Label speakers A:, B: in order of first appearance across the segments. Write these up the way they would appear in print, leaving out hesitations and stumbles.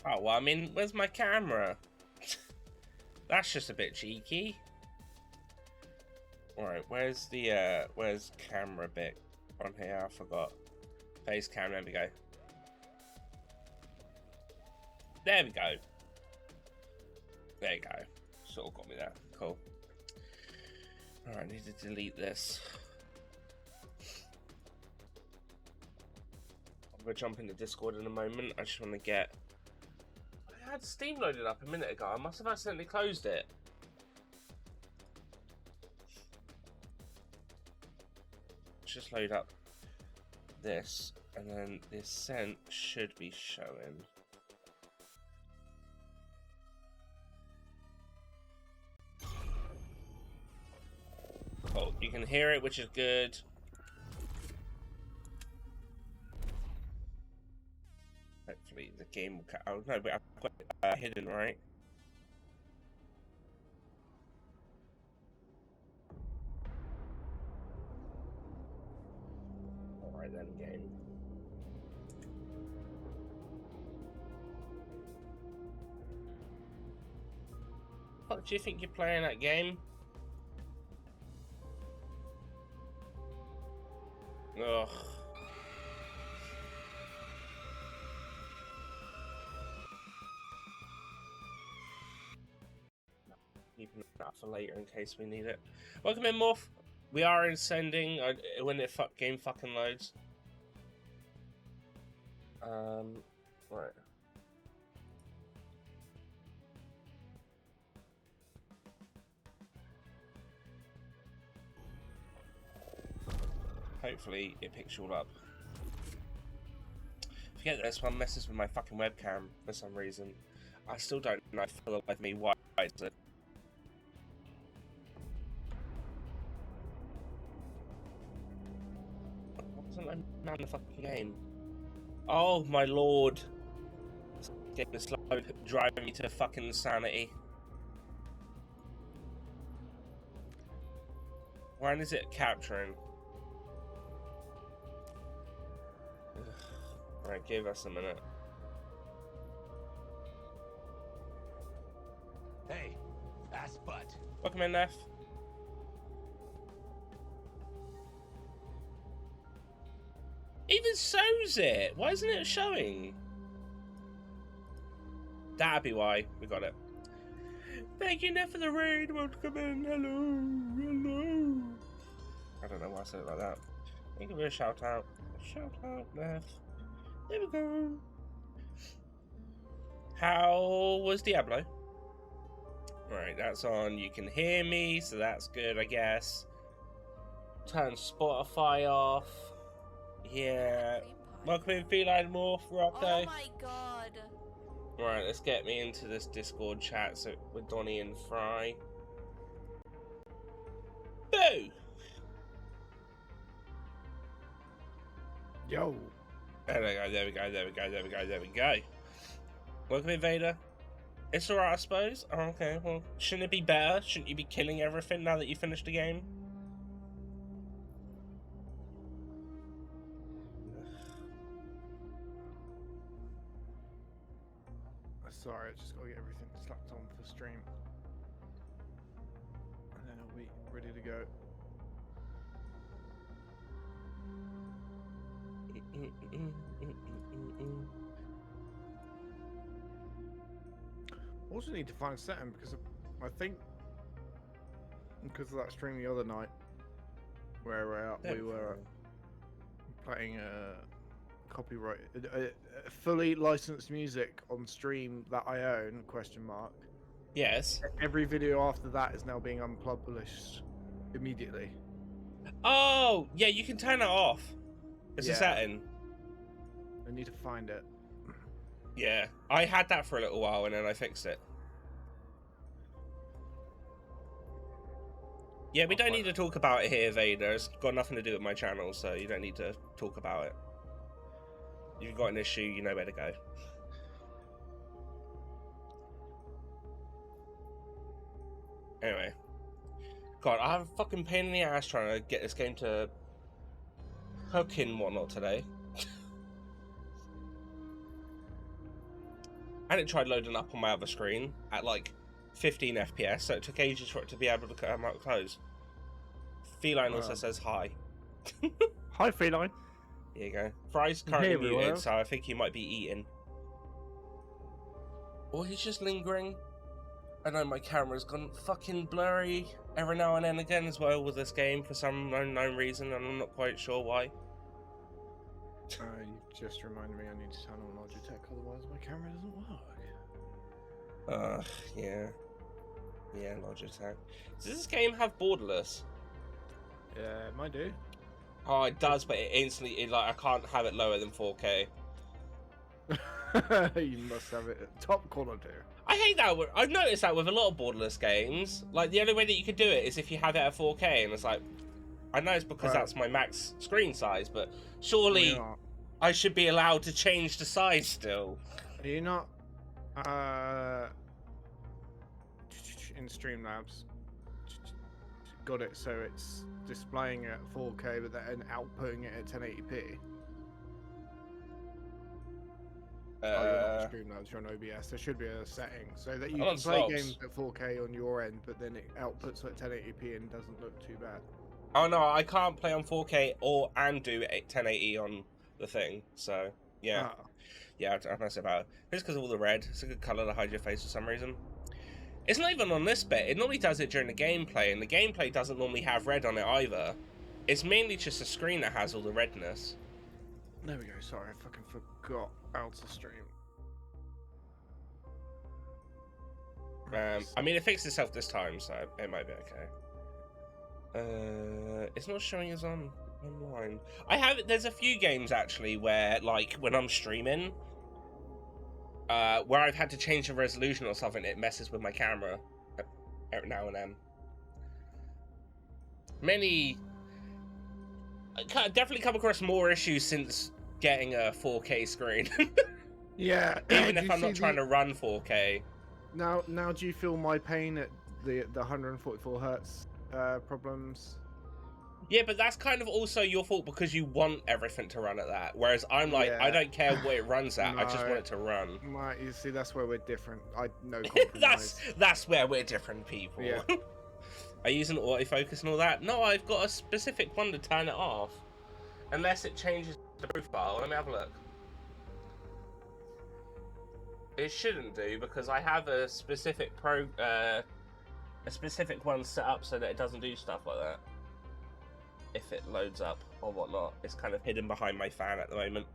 A: Oh, well, I mean, where's my camera? That's just a bit cheeky. Alright, where's the, where's camera bit on here? I forgot. Face cam, there we go. There we go. There you go. Sort of got me there. Cool. Alright, I need to delete this. I'm gonna jump into Discord in a moment. I just want to get... I had Steam loaded up a minute ago. I must have accidentally closed it. Just load up this, and then the Ascent should be showing. Oh, you can hear it, which is good. Hopefully the game will... Oh, no, but I've got it hidden, right? Alright then, game. What do you think you're playing that game? Ugh. Keeping that for later in case we need it. Welcome in, Morph. We are in sending when the game fucking loads. Right. Hopefully it picks you all up. Forget this one messes with my fucking webcam for some reason. I still don't know for the life of me why it's it. Wasn't I in the fucking game? Oh my lord! This game is slow, driving me to fucking insanity. When is it capturing? Alright, give us a minute.
B: Hey, ass butt.
A: Welcome in, Neff. Even shows it. Why isn't it showing? That'd be why. We got it. Thank you, Neff, for the raid. Welcome in. Hello. Hello. I don't know why I said it like that. Give it a shout out. Shout out, Neff. There we go. How was Diablo? Right, that's on. You can hear me, so that's good, I guess. Turn Spotify off. Yeah. Welcome in, Feline Morph, Rocco.
C: Oh my god.
A: Right, let's get me into this Discord chat with Donny and Fry. Boo!
D: Yo.
A: There we go, there we go, there we go, there we go, there we go. Welcome in, Vader. It's alright, I suppose. Oh, okay, well, shouldn't it be better? Shouldn't you be killing everything now that you finished the game?
D: Sorry, I just gotta get everything slapped on for stream. And then I'll be ready to go. Also need to find a setting because I think because of that stream the other night where we were playing copyright, fully licensed music on stream that I own? Question mark.
A: Yes.
D: Every video after that is now being unpublished immediately.
A: Oh, yeah, you can turn it off. It's a
D: Yeah.
A: setting.
D: I need to find it.
A: Yeah, I had that for a little while and then I fixed it. Yeah, we don't need to talk about it here, Vader. It's got nothing to do with my channel, so you don't need to talk about it. If you've got an issue, you know where to go. Anyway. God, I have a fucking pain in the ass trying to get this game to hook and whatnot today. And it tried loading up on my other screen at like 15 FPS, so it took ages for it to be able to come out close. Feline also says hi.
D: Hi, Feline.
A: Here you go. Fry's currently muted, so I think he might be eating. Or he's just lingering. I know my camera's gone fucking blurry every now and then again as well with this game for some unknown reason, and I'm not quite sure why.
D: You just reminded me I need to turn on Logitech, otherwise my camera doesn't work.
A: Yeah. Yeah, Logitech. Does this game have borderless?
D: Yeah, it might do.
A: Oh, it does, but it instantly, like, I can't have it lower than 4K.
D: You must have it at top quality.
A: I hate that. I've noticed that with a lot of borderless games. Like, the only way that you could do it is if you have it at 4K, and it's like, I know it's because that's my max screen size, but surely I should be allowed to change the size still.
D: Are you not in Streamlabs? Got it so it's displaying it at 4K but then outputting it at 1080p. You're not on Streamlabs, you're on OBS. There should be a setting so that you can play games at 4K on your end, but then it outputs at 1080p and doesn't look too bad.
A: Oh no, I can't play on 4K and do 1080 on the thing. So yeah, yeah, I mess about it. It's because of all the red. It's a good color to hide your face for some reason. It's not even on this bit. It normally does it during the gameplay, and the gameplay doesn't normally have red on it either. It's mainly just the screen that has all the redness.
D: There we go. Sorry, I fucking forgot how to stream.
A: I mean, it fixed itself this time, so it might be okay. It's not showing us online. There's a few games actually where, like, when I'm streaming, where I've had to change the resolution or something, it messes with my camera every now and then. Definitely come across more issues since getting a 4K screen.
D: Yeah.
A: Even if I'm not trying to run 4K.
D: Now, do you feel my pain at the 144 hertz problems?
A: Yeah, but that's kind of also your fault because you want everything to run at that. Whereas I'm like, I don't care what it runs at. No, I just want it to run.
D: Right, you see, that's where we're different. I know compromise.
A: that's where we're different people.
D: Yeah.
A: Are you using autofocus and all that? No, I've got a specific one to turn it off. Unless it changes the profile. Let me have a look. It shouldn't do because I have a specific one set up so that it doesn't do stuff like that. If it loads up or whatnot, it's kind of hidden behind my fan at the moment.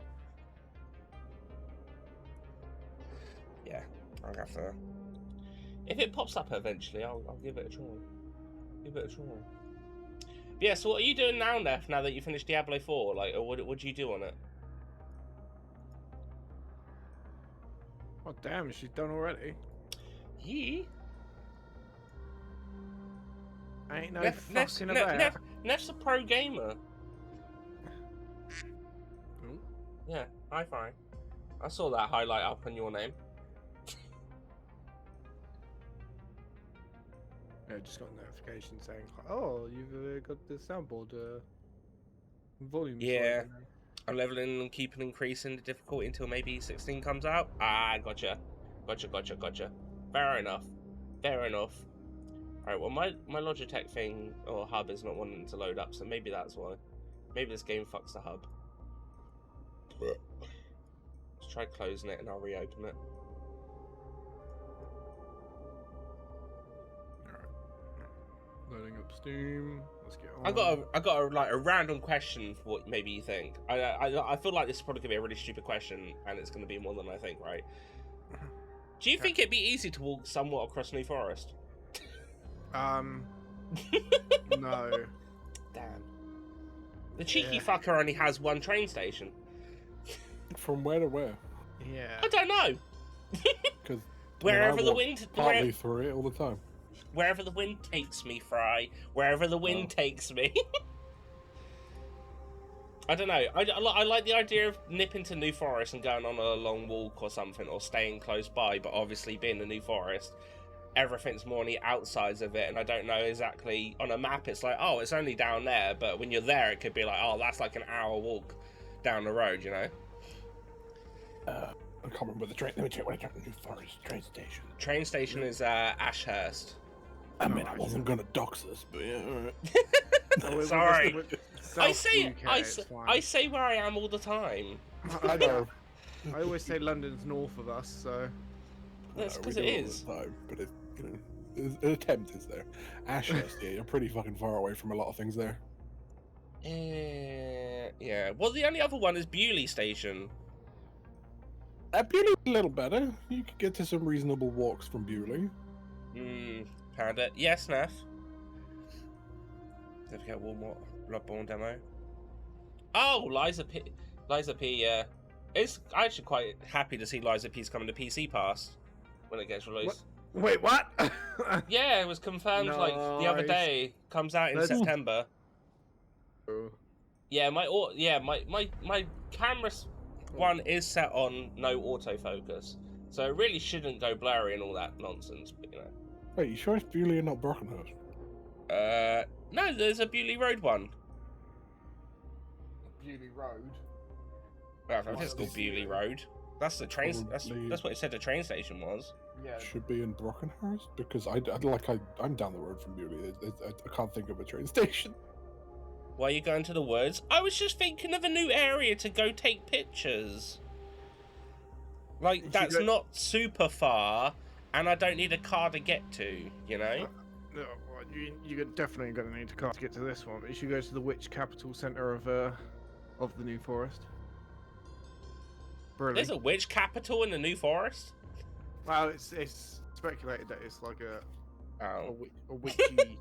A: Yeah, I'll have to. If it pops up eventually, I'll give it a try. Give it a try. Yeah. So what are you doing now, Neff? Now that you finished Diablo 4, like, or what do you do on it?
D: Oh damn, she's done already.
A: Yeah.
D: Ain't no fucking about.
A: Neff's a pro gamer.
D: Ooh.
A: Yeah, high five. I saw that highlight up on your name.
D: No, just got a notification saying, "Oh, you've got the soundboard volume."
A: Yeah, I'm leveling and keeping increasing the difficulty until maybe 16 comes out. Ah, gotcha. Fair enough. Alright, well, my Logitech thing, or hub, is not wanting to load up, so maybe that's why. Maybe this game fucks the hub. Let's try closing it and I'll reopen it.
D: Alright. Loading up Steam. Let's get on.
A: I got a random question for what maybe you think. I feel like this is probably gonna be a really stupid question, and it's gonna be more than I think, right? Do you think it'd be easy to walk somewhat across New Forest?
D: No.
A: Damn. The cheeky fucker only has one train station.
C: From where to where?
D: Yeah.
A: I don't know.
C: Because
A: Wherever the wind,
C: partly through it all the time.
A: Wherever the wind takes me, Fry. Wherever the wind takes me. I don't know. I like the idea of nipping to New Forest and going on a long walk or something, or staying close by. But obviously, being the New Forest, everything's more on the outsides of it, and I don't know exactly. On a map, it's like, oh, it's only down there. But when you're there, it could be like, oh, that's like an hour walk down the road, you know.
C: I can't remember the train. Let me check what I got. New Forest train station.
A: Train station is Ashurst.
C: I mean, I wasn't gonna dox this, but yeah, alright.
A: Sorry. I
D: say
A: say where I am all the time.
C: I know.
D: I always say London's north of us, so
A: That's because
C: we
A: it
C: do all
A: is.
C: the time, but an attempt is there. Ashurst, yeah, you're pretty fucking far away from a lot of things there.
A: Yeah. Well, the only other one is Bewley Station.
C: Bewley's a little better. You could get to some reasonable walks from Bewley.
A: Found it. Yes, Neff. Did we get one more Bloodborne demo? Oh, Liza P. Yeah, it's actually quite happy to see Liza P's coming to PC Pass when it gets released.
D: Wait, what?
A: Yeah, it was confirmed like the other day. Comes out in September. Yeah, my camera one is set on no autofocus, so it really shouldn't go blurry and all that nonsense. But, you know.
C: Wait, you sure it's Bewley and not Brockenhurst?
A: No, there's a Bewley Road one.
D: Bewley Road.
A: Well, I think it's called Bewley Road. That's the train. That's what it said the train station was.
D: Yeah.
C: Should be in Brockenhurst because I'm down the road from Bewley. I can't think of a train station.
A: Why are you going to the woods? I was just thinking of a new area to go take pictures. Like, that's not super far, and I don't need a car to get to, you know?
D: No, you're definitely going to need a car to get to this one, but you should go to the witch capital centre of the New Forest. Brilliant.
A: There's a witch capital in the New Forest?
D: Well, it's speculated that it's like a witchy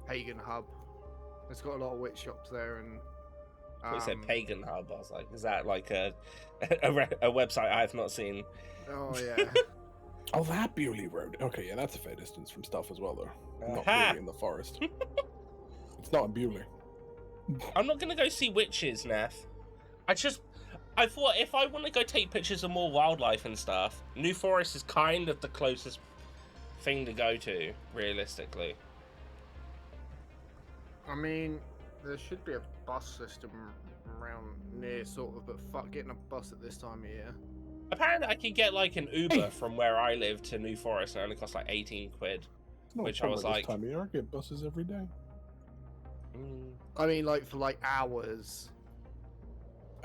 D: pagan hub. It's got a lot of witch shops there, and
A: You said pagan hub. I was like, is that like a website I have not seen?
D: Oh yeah.
C: Oh, that Bewley Road. Okay, yeah, that's a fair distance from stuff as well, though. Not really in the forest. It's not in Bewley.
A: I'm not gonna go see witches, Neff. I thought if I want to go take pictures of more wildlife and stuff, New Forest is kind of the closest thing to go to, realistically.
D: I mean, there should be a bus system around near, sort of, but fuck getting a bus at this time of year.
A: Apparently, I could get like an Uber from where I live to New Forest, and it only costs like 18 quid. Which I was like,
C: this time of year, I get buses every day.
D: I mean, like for like hours.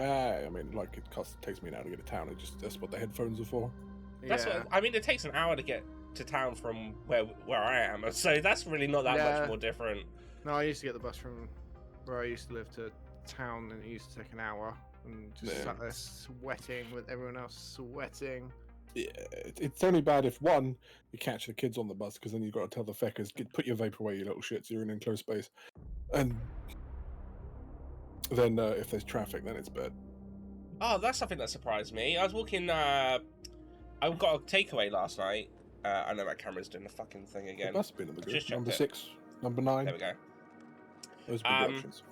C: I mean, like it takes me an hour to get to town. That's what the headphones are for.
A: That's what I mean. It takes an hour to get to town from where I am, so that's really not that much more different.
D: No, I used to get the bus from where I used to live to town, and it used to take an hour, and just sat there sweating with everyone else sweating.
C: Yeah, it's only bad if one, you catch the kids on the bus, because then you've got to tell the feckers, put your vape away, you little shits, you're in enclosed space. And then if there's traffic, then it's bad.
A: Oh, that's something that surprised me. I was walking, I got a takeaway last night. I know my camera's doing the fucking thing again.
C: It must have been in the group. Number 6, number 9.
A: There we go.
C: Those are the options.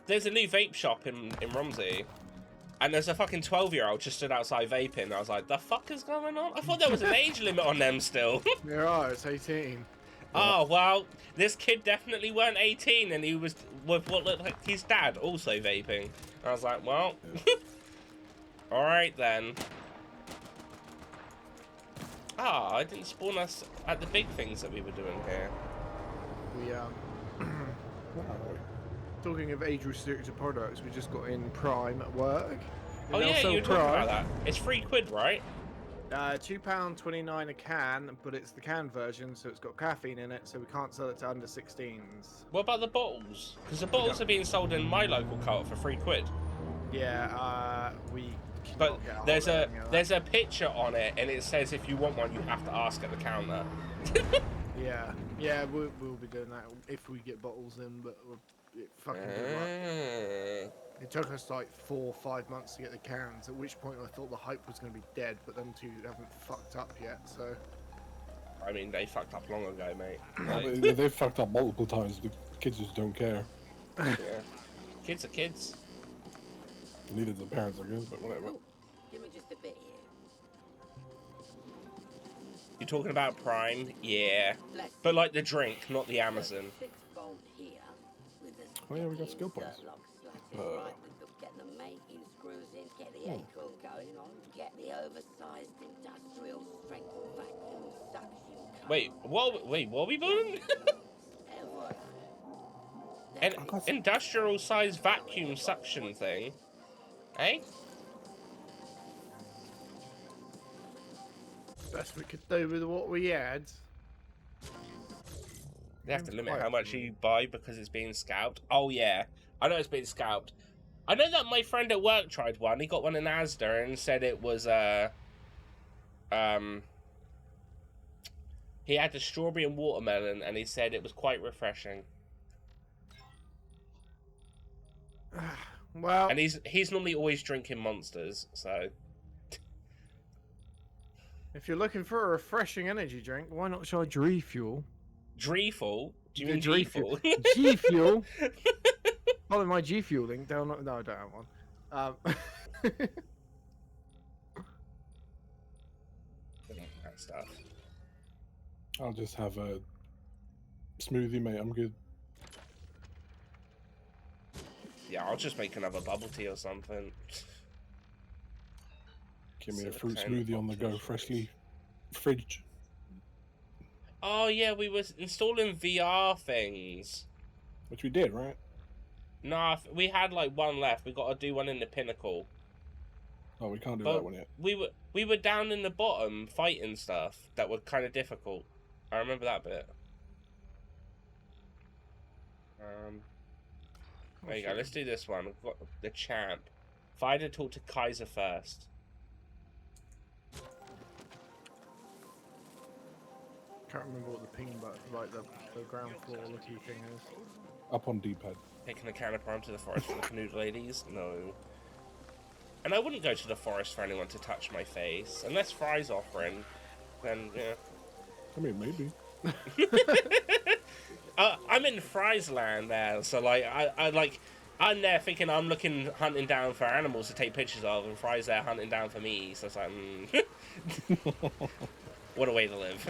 A: There's a new vape shop in Romsey, and there's a fucking 12-year-old just stood outside vaping. I was like, the fuck is going on? I thought there was an age limit on them still.
D: There are, it's 18.
A: Oh, well, this kid definitely weren't 18, and he was with what looked like his dad also vaping. And I was like, well, alright then. Ah, I didn't spawn us at the big things that we were doing here.
D: We, talking of age-restricted products, we just got in Prime at work.
A: Oh yeah, you were talking about that. It's £3, right?
D: £2.29 a can, but it's the canned version, so it's got caffeine in it, so we can't sell it to under 16s.
A: What about the bottles? Because the bottles are being sold in my local cart for £3.
D: Yeah, we.
A: But there's a picture on it, and it says if you want one, you have to ask at the counter.
D: yeah, we'll be doing that if we get bottles in, but it fucking good luck. It took us like 4 or 5 months to get the cans, at which point I thought the hype was going to be dead, but them two haven't fucked up yet, so...
A: I mean, they fucked up long ago, mate.
C: Like... They've fucked up multiple times, the kids just don't care.
A: Yeah. Kids are kids.
C: Neither the parents, I guess, but whatever.
E: Oh, give me just a bit here.
A: You're talking about Prime? Yeah. But like the drink, not the Amazon.
C: Oh yeah, we got skill points.
E: Get the mating screws in, get the acorn going on, get the oversized industrial strength vacuum suction.
A: Wait, what are we doing? An industrial sized vacuum suction thing. Eh?
D: Best we could do with what we had.
A: They have to limit how much you buy because it's being scalped. Oh yeah, I know it's being scalped. I know that my friend at work tried one. He got one in Asda and said it was he had the strawberry and watermelon, and he said it was quite refreshing.
D: Well,
A: and he's normally always drinking Monsters, so.
D: If you're looking for a refreshing energy drink, why not try G Fuel?
A: Dreeful? Do you mean
D: G
A: Fuel?
D: G Fuel. Follow my G Fuel link down. No, I don't have one.
A: That stuff.
C: I'll just have a smoothie, mate. I'm good.
A: Yeah, I'll just make another bubble tea or something.
C: Give me a fruit smoothie on the go, freshly fridged.
A: Oh yeah, we were installing VR things.
C: Which we did, right?
A: Nah, we had like one left. We got to do one in the Pinnacle.
C: Oh, we can't do that one yet.
A: We were down in the bottom fighting stuff that were kind of difficult. I remember that bit. There you go. Let's do this one. We've got the champ. If I had to talk to Kaiser first.
D: Can't remember what the ping button, like the ground floor looky thing is.
C: Up on D-pad.
A: Taking the counterpart to the forest for the canoe ladies? No. And I wouldn't go to the forest for anyone to touch my face. Unless Fry's offering, then, yeah.
C: I mean, maybe.
A: I'm in Fry's land there, so, like, I'm there thinking I'm hunting down for animals to take pictures of, and Fry's there hunting down for me, so it's like, what a way to live.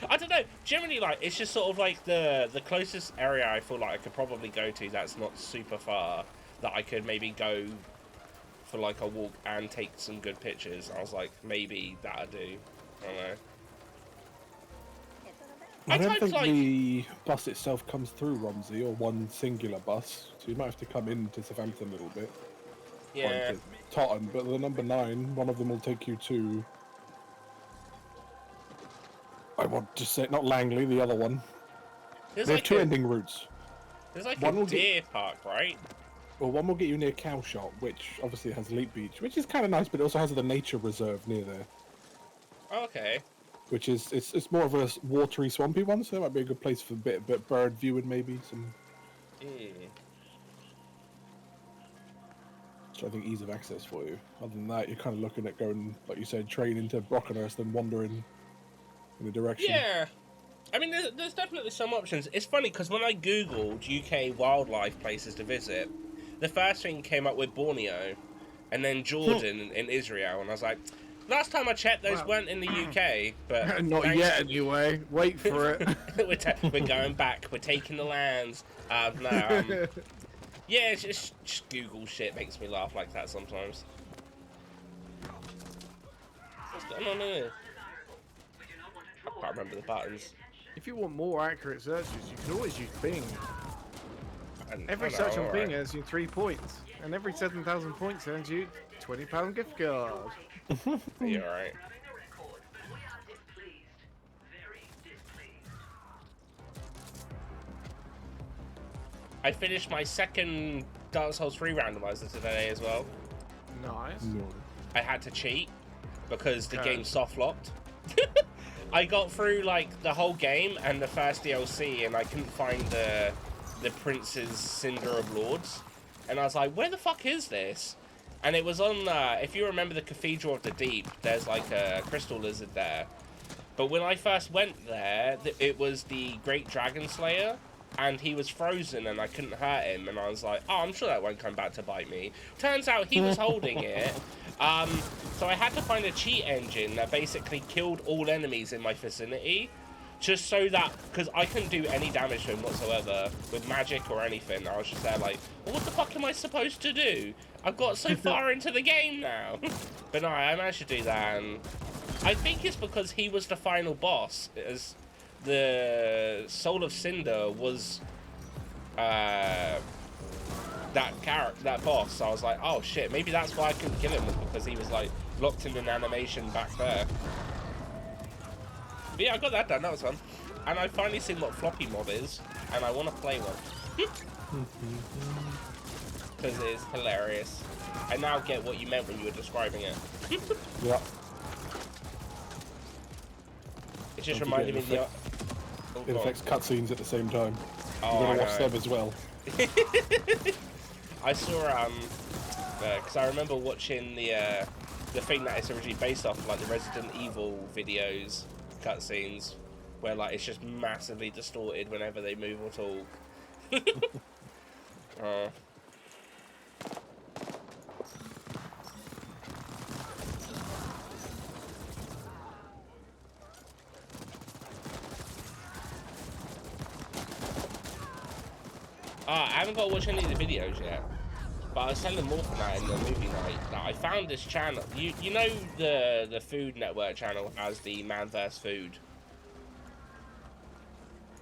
A: I don't know, generally, like, it's just sort of like the closest area I feel like I could probably go to that's not super far, that I could maybe go for, like, a walk and take some good pictures. I was like, maybe that'd do. I don't know.
C: I don't think the bus itself comes through Romsey, or one singular bus, so you might have to come into Southampton a little bit.
A: Yeah.
C: Totton, but the number 9, one of them will take you to... I want to say, not Langley, the other one. They have 2 ending routes.
A: There's like a deer park, right?
C: Well, one will get you near Cowshot, which obviously has Leap Beach, which is kind of nice, but it also has the nature reserve near there.
A: Okay.
C: Which is, it's more of a watery, swampy one, so that might be a good place for a bit bird viewing, maybe. So I think ease of access for you. Other than that, you're kind of looking at going, like you said, train into Brockenhurst and wandering in a direction.
A: Yeah. I mean, there's definitely some options. It's funny, because when I googled UK wildlife places to visit, the first thing came up with Borneo, and then Jordan and Israel, and I was like, last time I checked, those weren't in the UK, but...
D: Not yet, anyway. Wait for it.
A: We're going back. We're taking the lands. Yeah, just Google shit makes me laugh like that sometimes. What's going on here? I can't remember the buttons.
D: If you want more accurate searches, you can always use Bing. Every search on Bing earns you 3 points, and every 7,000 points earns you £20 gift card.
A: You're alright. I finished my second Dark Souls 3 randomizer today as well.
D: Nice.
C: No.
A: I had to cheat because the
D: Okay.
A: game soft locked. I got through like the whole game and the first DLC, and I couldn't find the Prince's Cinder of Lords, and I was like, where the fuck is this? And it was on, if you remember the Cathedral of the Deep, there's like a crystal lizard there. But when I first went there, it was the Great Dragon Slayer, and he was frozen and I couldn't hurt him, and I was like, oh, I'm sure that won't come back to bite me. Turns out he was holding it. So I had to find a cheat engine that basically killed all enemies in my vicinity, just so that, because I couldn't do any damage to him whatsoever with magic or anything. I was just there like, well, what the fuck am I supposed to do? I've got so far into the game now. But no, I managed to do that, and I think it's because he was the final boss, as the Soul of Cinder was that boss. So I was like, oh shit, maybe that's why I couldn't kill him, was because he was like locked in an animation back there. But yeah, I got that done, that was fun. And I've finally seen what floppy mod is, and I want to play one. Because it is hilarious. I now get what you meant when you were describing it.
C: Yeah.
A: It just
C: Don't
A: reminded me
C: forget
A: of the...
C: It affects cutscenes at the same time.
A: Oh,
C: You
A: I
C: gotta watch
A: know.
C: them as well.
A: I saw, because I remember watching the thing that it's originally based off, like the Resident Evil videos, cutscenes, where like it's just massively distorted whenever they move at all. I haven't got to watch any of the videos yet, but I was telling Morphin that in the movie night that I found this channel. You know the Food Network channel has the Man vs. Food,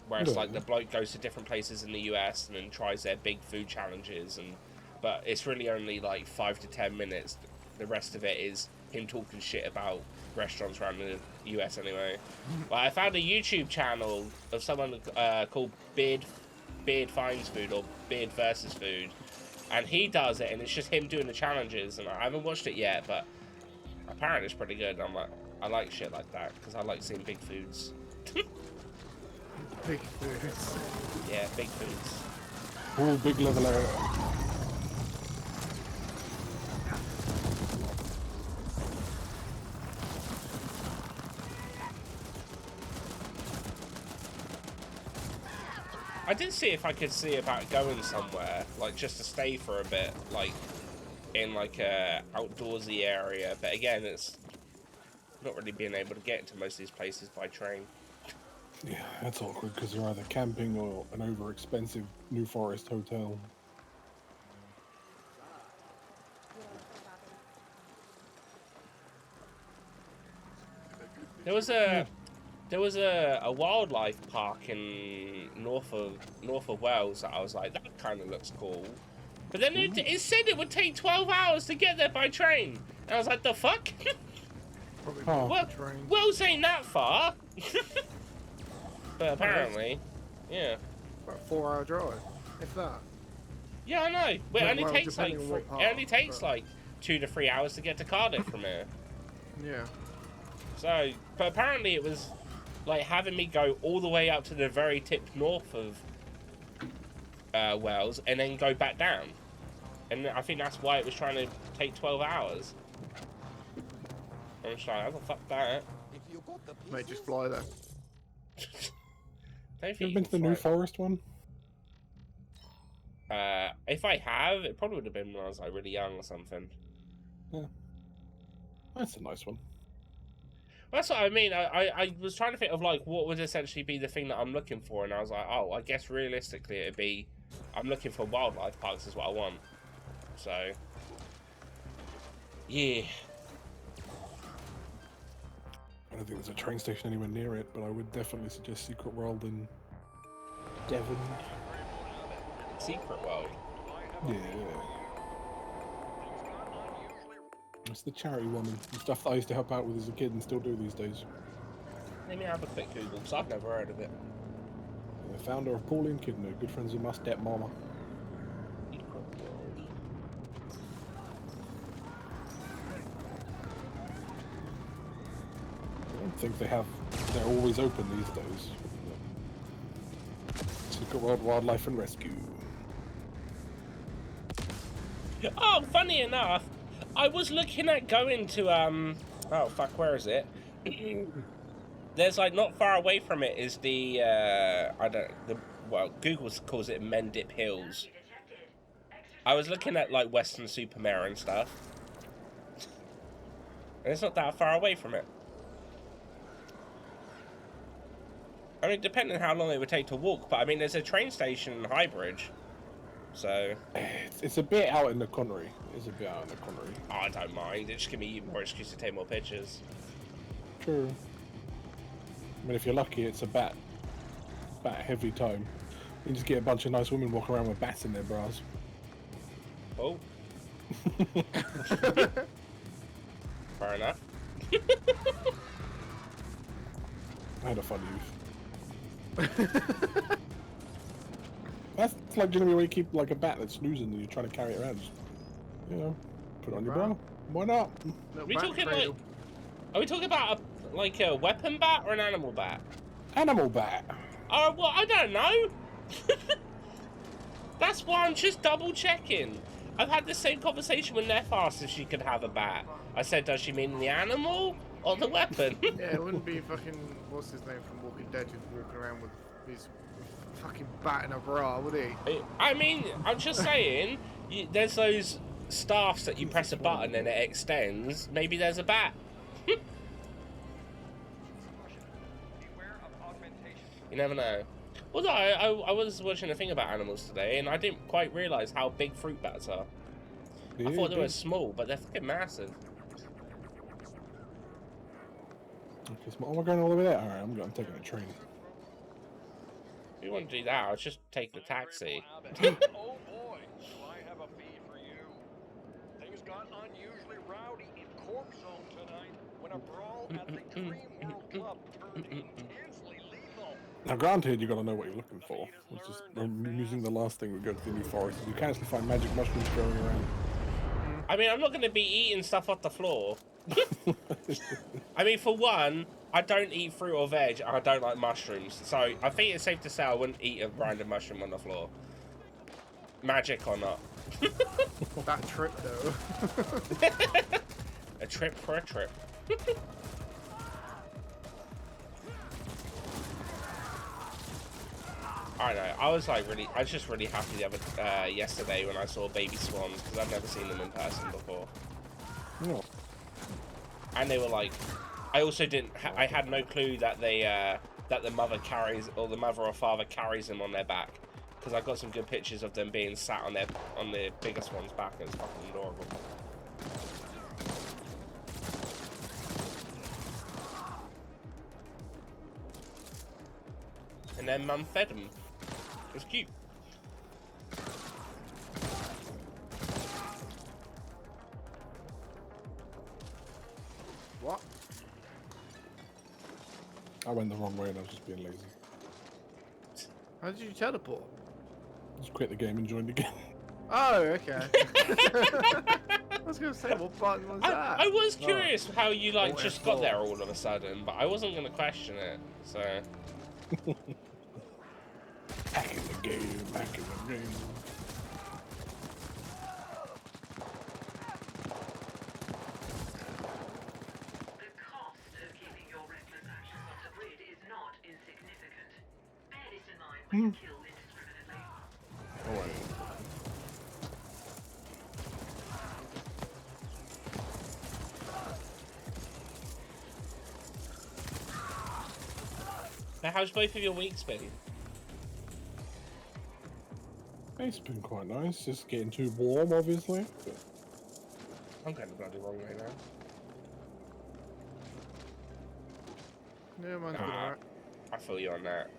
A: where it's like the bloke goes to different places in the US and then tries their big food challenges, but it's really only like 5 to 10 minutes. The rest of it is him talking shit about restaurants around the US anyway. But I found a YouTube channel of someone called Beard Finds Food, or Beard versus Food, and he does it, and it's just him doing the challenges, and I haven't watched it yet, but apparently it's pretty good. I'm like, I like shit like that because I like seeing big foods.
D: Big foods.
A: Yeah, big foods.
C: All big level area.
A: I did see if I could see about going somewhere, like just to stay for a bit, like in like a outdoorsy area, but again, it's not really being able to get to most of these places by train.
C: Yeah, that's awkward because they're either camping or an over-expensive New Forest hotel.
A: There was a wildlife park in north of Wales that I was like, that kind of looks cool. But then it said it would take 12 hours to get there by train. And I was like, the fuck?
D: Probably
C: Oh.
D: well, train.
A: Wales ain't that far. But apparently, yeah.
D: About a 4-hour drive, if that.
A: Yeah, I know. But it
D: Well,
A: only takes like
D: depending on what
A: it only
D: part,
A: takes
D: but-
A: like 2 to 3 hours to get to Cardiff from here.
D: Yeah.
A: So, but apparently it was like having me go all the way up to the very tip north of Wales and then go back down. And I think that's why it was trying to take 12 hours. I'm just like, I don't fuck that.
D: Mate, just fly there.
A: Don't
C: You
A: think
C: ever been to the
A: you can
C: New
A: fly-
C: Forest one?
A: If I have, it probably would have been when I was like really young or something.
C: That's a nice one.
A: That's what I mean. I was trying to think of like what would essentially be the thing that I'm looking for, and I was like, oh, I guess realistically it'd be I'm looking for wildlife parks is what I want. So yeah.
C: I don't think there's a train station anywhere near it, but I would definitely suggest Secret World in Devon.
A: Secret World.
C: Yeah. It's the charity woman. The stuff that I used to help out with as a kid and still do these days.
A: Let me have a quick Google because I've never heard of it.
C: The founder of Pauline Kidner, good friends with my stepmama. think they're always open these days. Secret World Wildlife and Rescue.
A: Oh, funny enough, I was looking at going to oh fuck, where is it? There's like not far away from it is the Google calls it Mendip Hills. I was looking at like Western Supermare and stuff, and it's not that far away from it. I mean, depending on how long it would take to walk, but I mean, there's a train station in Highbridge, so
C: It's a bit out in the country. It's a bit out in the country.
A: oh, I don't mind. It just give me more excuse to take more pictures.
C: True. I mean, if you're lucky, it's a bat heavy time. You just get a bunch of nice women walking around with bats in their bras.
A: Oh. Fair enough.
C: I had a fun youth. That's like generally where you keep like a bat that's snoozing and you're trying to carry it around. Just, you know, put it on your bra. Why not?
A: Are we talking like? Are we talking about like a weapon bat or an animal bat?
C: Animal bat.
A: Oh, well, I don't know. That's why I'm just double checking. I've had the same conversation with Neff asked if she could have a bat. I said, does she mean the animal or the weapon?
D: Yeah, it wouldn't be fucking, what's his name from Walking Dead, who's walking around with his fucking bat in a bra, would he?
A: I mean, I'm just saying, there's those staffs that you press a button and it extends. Maybe there's a bat. You never know. Well, I was watching a thing about animals today, and I didn't quite realise how big fruit bats are.
C: Yeah,
A: I thought they were small, but they're fucking massive.
C: Okay, so, oh, we're going all the way there? Alright, I'm taking a train.
A: If you want to do that, I'll just take the taxi.
F: Oh boy, do I have a fee for you. Things got unusually rowdy in Corp Zone tonight when a brawl at the Dream World Club turned intensely lethal.
C: Now, granted, you got to know what you're looking for. It's just I'm using the last thing we go to the New Forest. You can actually find magic mushrooms growing around.
A: I mean, I'm not going to be eating stuff off the floor. I mean, for one, I don't eat fruit or veg, and I don't like mushrooms. So I think it's safe to say I wouldn't eat a random mushroom on the floor. Magic or not.
D: That trip, though.
A: A trip for a trip. I know. I was just really happy the other yesterday when I saw baby swans because I've never seen them in person before.
C: No.
A: And they were like, I also didn't. I had no clue that they that the mother carries or the mother or father carries them on their back because I got some good pictures of them being sat on the biggest one's back. And it's fucking adorable. And then mum fed them. It was cute.
D: What?
C: I went the wrong way and I was just being lazy.
D: How did you teleport?
C: Just quit the game and joined again.
D: Oh, okay. I was going to say, what button was that?
A: I was curious how you like
D: Alt
A: just
D: F4.
A: got there all of a sudden, but I wasn't going to question it. So
C: Back in the game, back in the game.
G: The cost of keeping your reckless actions off the grid is not insignificant. Bear this in mind when you kill indiscriminately.
C: Oh, wait.
A: now, how's both of your weeks been?
C: It's been quite nice. Just getting too warm, obviously. But
A: I'm going the bloody wrong way now.
D: Yeah, mine's been
A: Nah.
D: alright.
A: I feel you on that.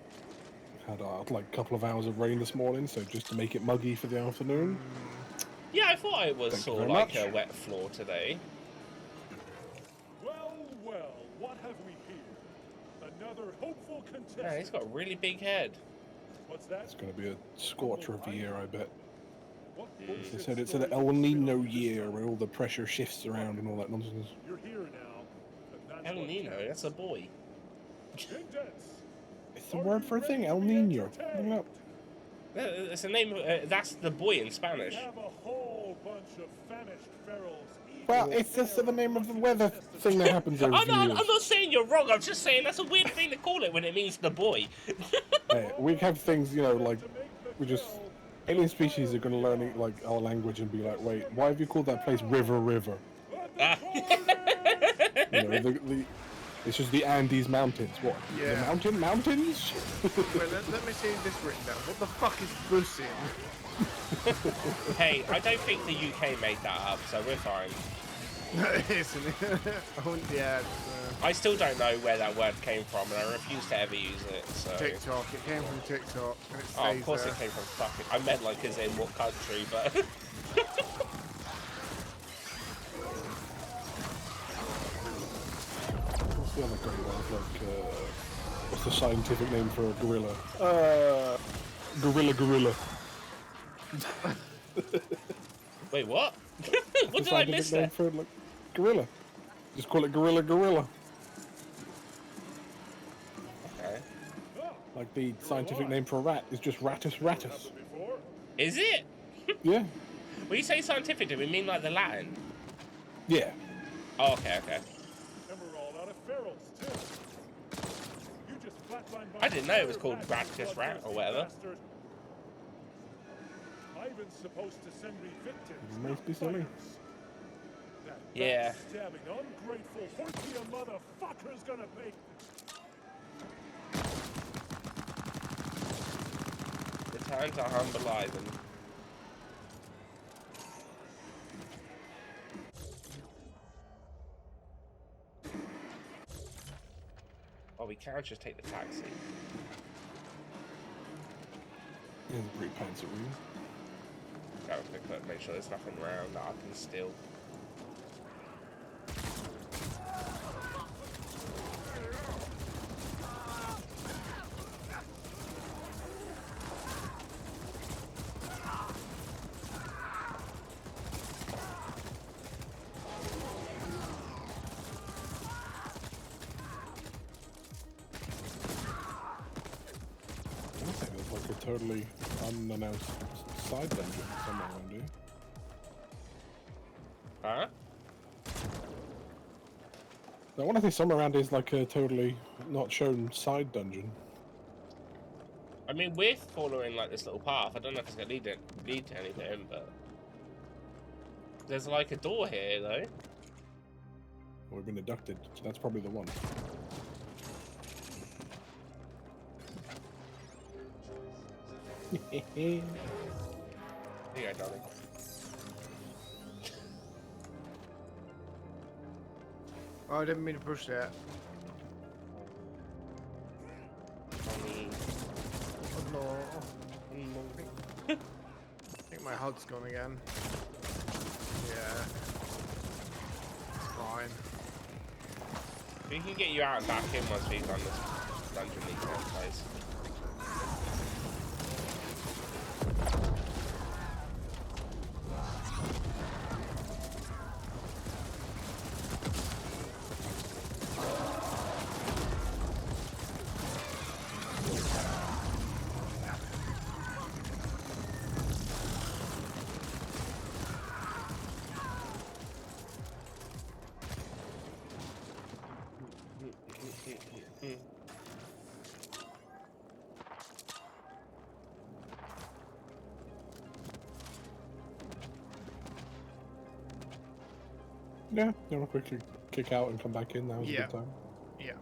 C: had like a couple of hours of rain this morning, so just to make it muggy for the afternoon.
A: Yeah, I thought it was
C: Thank you
A: sort of
C: very
A: like
C: much.
A: a wet floor today.
F: Well, well, what have we here? Another hopeful contestant.
A: Man, he's got a really big head.
F: What's that?
C: It's going to be a scorcher of a year, I bet.
F: What
C: They
F: bullshit
C: said it's
F: story
C: an El
F: is
C: Nino
F: this
C: year
F: yourself?
C: where all the pressure shifts around and all that nonsense.
F: You're here now, but That's
A: El
F: what
A: Nino,
F: counts.
A: that's a boy.
F: Indents.
C: It's the word for a thing, El Nino. Look it up.
A: It's a name. That's the boy in Spanish.
F: We have a whole bunch of famished ferals.
C: Well, it's just the name of the weather thing that happens every few years.
A: I'm not saying you're wrong. I'm just saying that's a weird thing to call it when it means the boy.
C: Hey, we have things, you know, like, we just... Alien species are going to learn, like, our language and be like, wait, why have you called that place River River?
A: Ah.
C: You know, it's just the Andes Mountains. What?
D: Yeah.
C: The mountains?
D: Wait, let me see this written down. What the fuck is bussing?
A: Hey, I don't think the UK made that up, so we're fine.
D: Isn't it? Oh, yeah.
A: I still don't know where that word came from, and I refuse to ever use it. So.
D: TikTok. It came from TikTok. And it
A: Oh,
D: stays
A: of course
D: there.
A: it came from fucking. I meant like as in what country, but.
C: What's the other great one? Like, what's the scientific name for a gorilla? Gorilla.
A: Wait, what? What
C: The
A: did I miss
C: scientific name
A: there?
C: for, like, gorilla. Just call it gorilla.
A: Okay.
C: Like, the scientific name for a rat is just Rattus.
F: Before?
A: Is it?
C: Yeah.
A: When you say scientific, do we mean like the Latin?
C: Yeah.
A: Oh, okay.
F: And we're all out of ferals, too. You just flatlined my
A: I didn't know it was called
F: entire
A: Rattus
F: bloodthirsty
A: Rat or whatever.
F: bastard. Ivan's supposed to send me victims.
C: It makes me silly.
F: fighters. That
A: Yeah.
F: backstabbing, ungrateful, horsey motherfucker's gonna pay.
A: Return to humble Ivan. Oh, we can't just take the taxi.
C: Yeah, it's pretty pants at you.
A: Go and quick look, make sure there's nothing around that I can steal.
C: I think there's like a totally unannounced side dungeon somewhere around here.
A: Huh?
C: I want to say somewhere around here is like a totally not shown side dungeon.
A: I mean, we're following like this little path. I don't know if it's gonna lead to anything, but there's like a door here though.
C: We've been abducted, so that's probably the one.
A: Here you go, Donny.
D: Oh, I didn't mean to push that.
A: Donny.
D: Oh, no. I think my HUD's gone again. Yeah. It's fine.
A: We can get you out and back in once we've done this dungeon detail place.
C: Yeah, you want to quickly kick out and come back in? That was a
D: Yeah.
C: good time.
D: Yeah.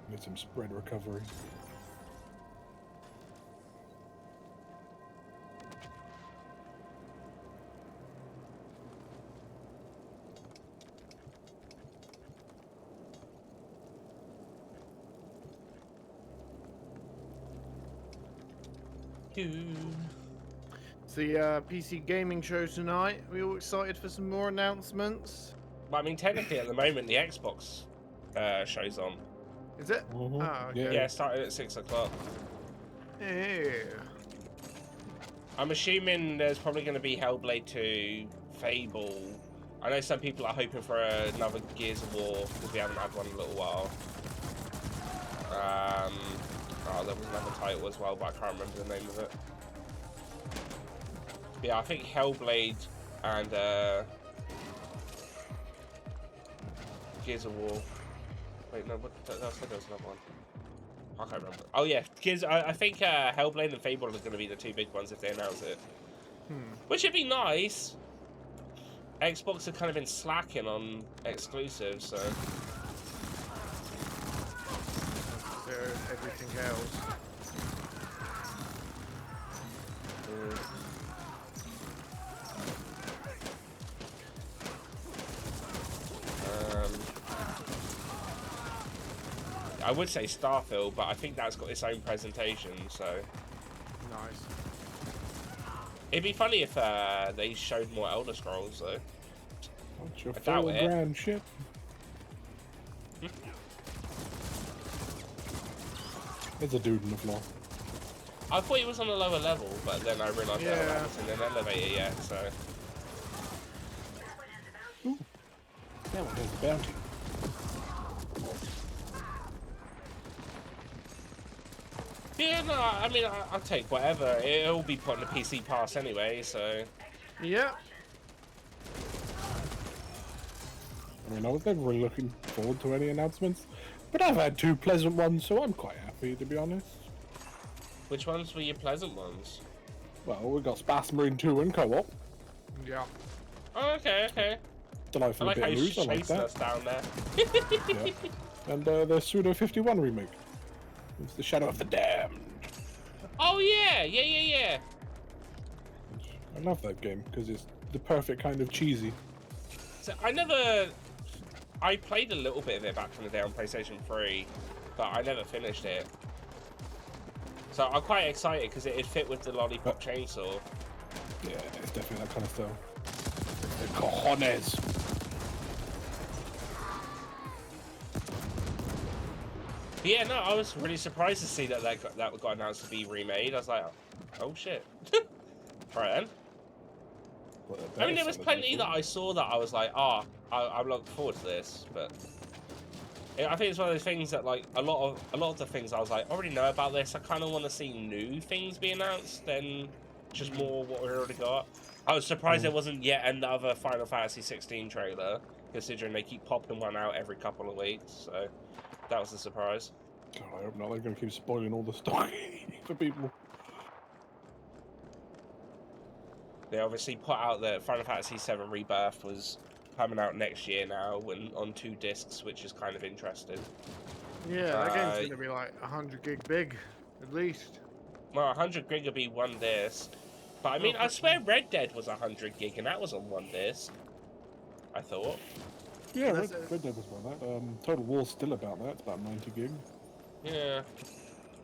C: Need some spread recovery.
D: It's the PC gaming show tonight. We all excited for some more announcements?
A: But I mean, technically, at the moment, the Xbox show's on.
D: Is it?
C: Mhm.
D: Oh, okay.
A: Yeah, it started at 6 o'clock.
D: Yeah.
A: I'm assuming there's probably going to be Hellblade 2, Fable. I know some people are hoping for another Gears of War because we haven't had one in a little while. Oh, there was another title as well, but I can't remember the name of it. Yeah, I think Hellblade and Gears of War. Wait, no, what? That was another one. I can't remember. Oh yeah, Gears. I think Hellblade and Fable are going to be the two big ones if they announce it. Which would be nice. Xbox have kind of been slacking on exclusives, so.
D: Everything else.
A: I would say Starfield, but I think that's got its own presentation, so.
D: Nice.
A: It'd be funny if they showed more Elder Scrolls, though.
C: What's your
A: I doubt it.
C: $4,000 ship? There's a dude in the floor.
A: I thought he was on a lower level, but then I realised that I wasn't in an elevator yet, so.
C: Ooh. Yeah, well, there's a bounty.
A: Yeah, no, I mean, I'll take whatever. It'll be put on the PC Pass anyway, so.
D: Yeah.
C: I mean, I was never really looking forward to any announcements, but I've had two pleasant ones, so I'm quite happy, to be honest.
A: Which ones were your pleasant ones?
C: Well, we got Space Marine 2 and co-op.
D: Yeah.
A: Oh, okay, okay. I
C: Delightful
A: like
C: bit
A: how
C: of
A: you're
C: news, I like
A: chasing
C: that.
A: us down there.
C: Yeah. And the Pseudo 51 remake. It's the Shadow of the Damned.
A: Oh, yeah, yeah.
C: I love that game, because it's the perfect kind of cheesy.
A: So I played a little bit of it back in the day on PlayStation 3, but I never finished it. So I'm quite excited because it'd fit with the Lollipop Chainsaw.
C: Yeah, it's definitely that kind of stuff. The cojones.
A: But yeah, no, I was really surprised to see that that got announced to be remade. I was like, oh shit. Right then.
C: Well,
A: I mean, there was plenty that I saw that I was like, I'm looking forward to this, but I think it's one of those things that, like, a lot of the things I was like, I already know about this. I kind of want to see new things be announced than just more what we already got. I was surprised there wasn't yet another Final Fantasy 16 trailer, considering they keep popping one out every couple of weeks. So that was a surprise.
C: God, I hope not. They're going to keep spoiling all the stock for people.
A: They obviously put out that Final Fantasy VII Rebirth was coming out next year now, on 2 discs, which is kind of interesting.
D: Yeah, that game's going to be like 100 gig big, at least.
A: Well, 100 gig would be 1 disc. But I mean, I swear Red Dead was 100 gig and that was on 1 disc. I thought.
C: Yeah, Red Dead was about that. Total War's still about that. It's about 90 gig.
A: Yeah.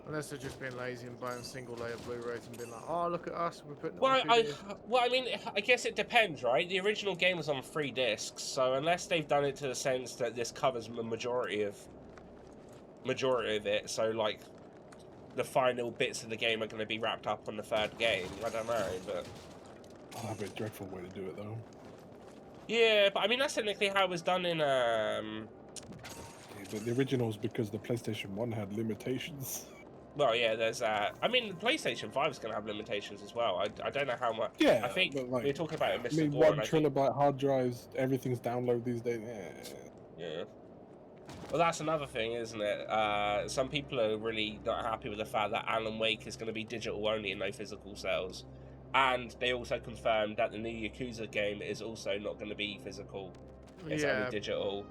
D: Unless they're just being lazy and buying single layer Blu-rays and being like, oh, look at us, we're putting it
A: Well,
D: on 2 discs.
A: I mean, I guess it depends, right? The original game was on 3 discs, so unless they've done it to the sense that this covers the majority of it, so like the final bits of the game are going to be wrapped up on the 3rd game. I don't know, but
C: Oh, that'd be a dreadful way to do it, though.
A: yeah, but I mean that's technically how it was done in
C: Yeah, but the original's because the PlayStation 1 had limitations.
A: Well, yeah, there's that. I mean, the PlayStation 5 is going to have limitations as well. I don't know how much.
C: Yeah,
A: I think
C: but, like,
A: we're talking about it.
C: I mean, 1 terabyte hard drives, everything's download these days.
A: Yeah. Well, that's another thing, isn't it? Some people are really not happy with the fact that Alan Wake is going to be digital only and no physical sales. And they also confirmed that the new Yakuza game is also not going to be physical. It's only digital.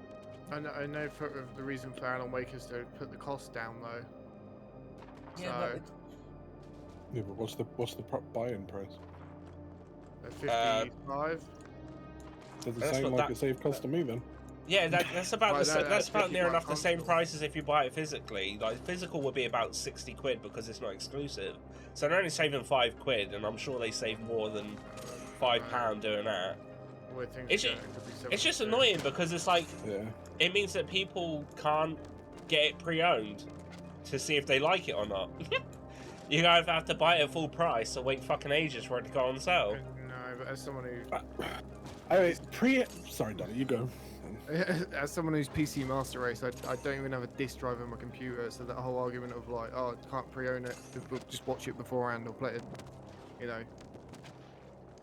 D: I know for the reason for Alan Wake is to put the cost down, though.
A: Yeah,
D: So,
C: Yeah, but what's the buy-in price?
D: 55?
C: Doesn't
A: That's
C: sound
A: what
C: like
A: that-
C: a safe cost to me then.
A: Yeah, that's about
D: Well,
A: that's about near
D: 55
A: enough the same
D: consoles.
A: price as if you buy it physically. Like physical would be about 60 quid because it's not exclusive. So they're only saving 5 quid, and I'm sure they save more than £5 doing that.
D: where things
A: It's
D: are
A: just,
D: going. It could be
A: it's just
D: 72.
A: annoying because it's like
C: Yeah.
A: it means that people can't get it pre-owned to see if they like it or not. You either have to buy it at full price or wait fucking ages for it to go on sale.
D: No, but as someone
C: Sorry, Donny, you go.
D: as someone who's PC Master Race, I don't even have a disc drive on my computer, so that whole argument of like, oh, can't pre-own it, we'll just watch it beforehand or play it, you know.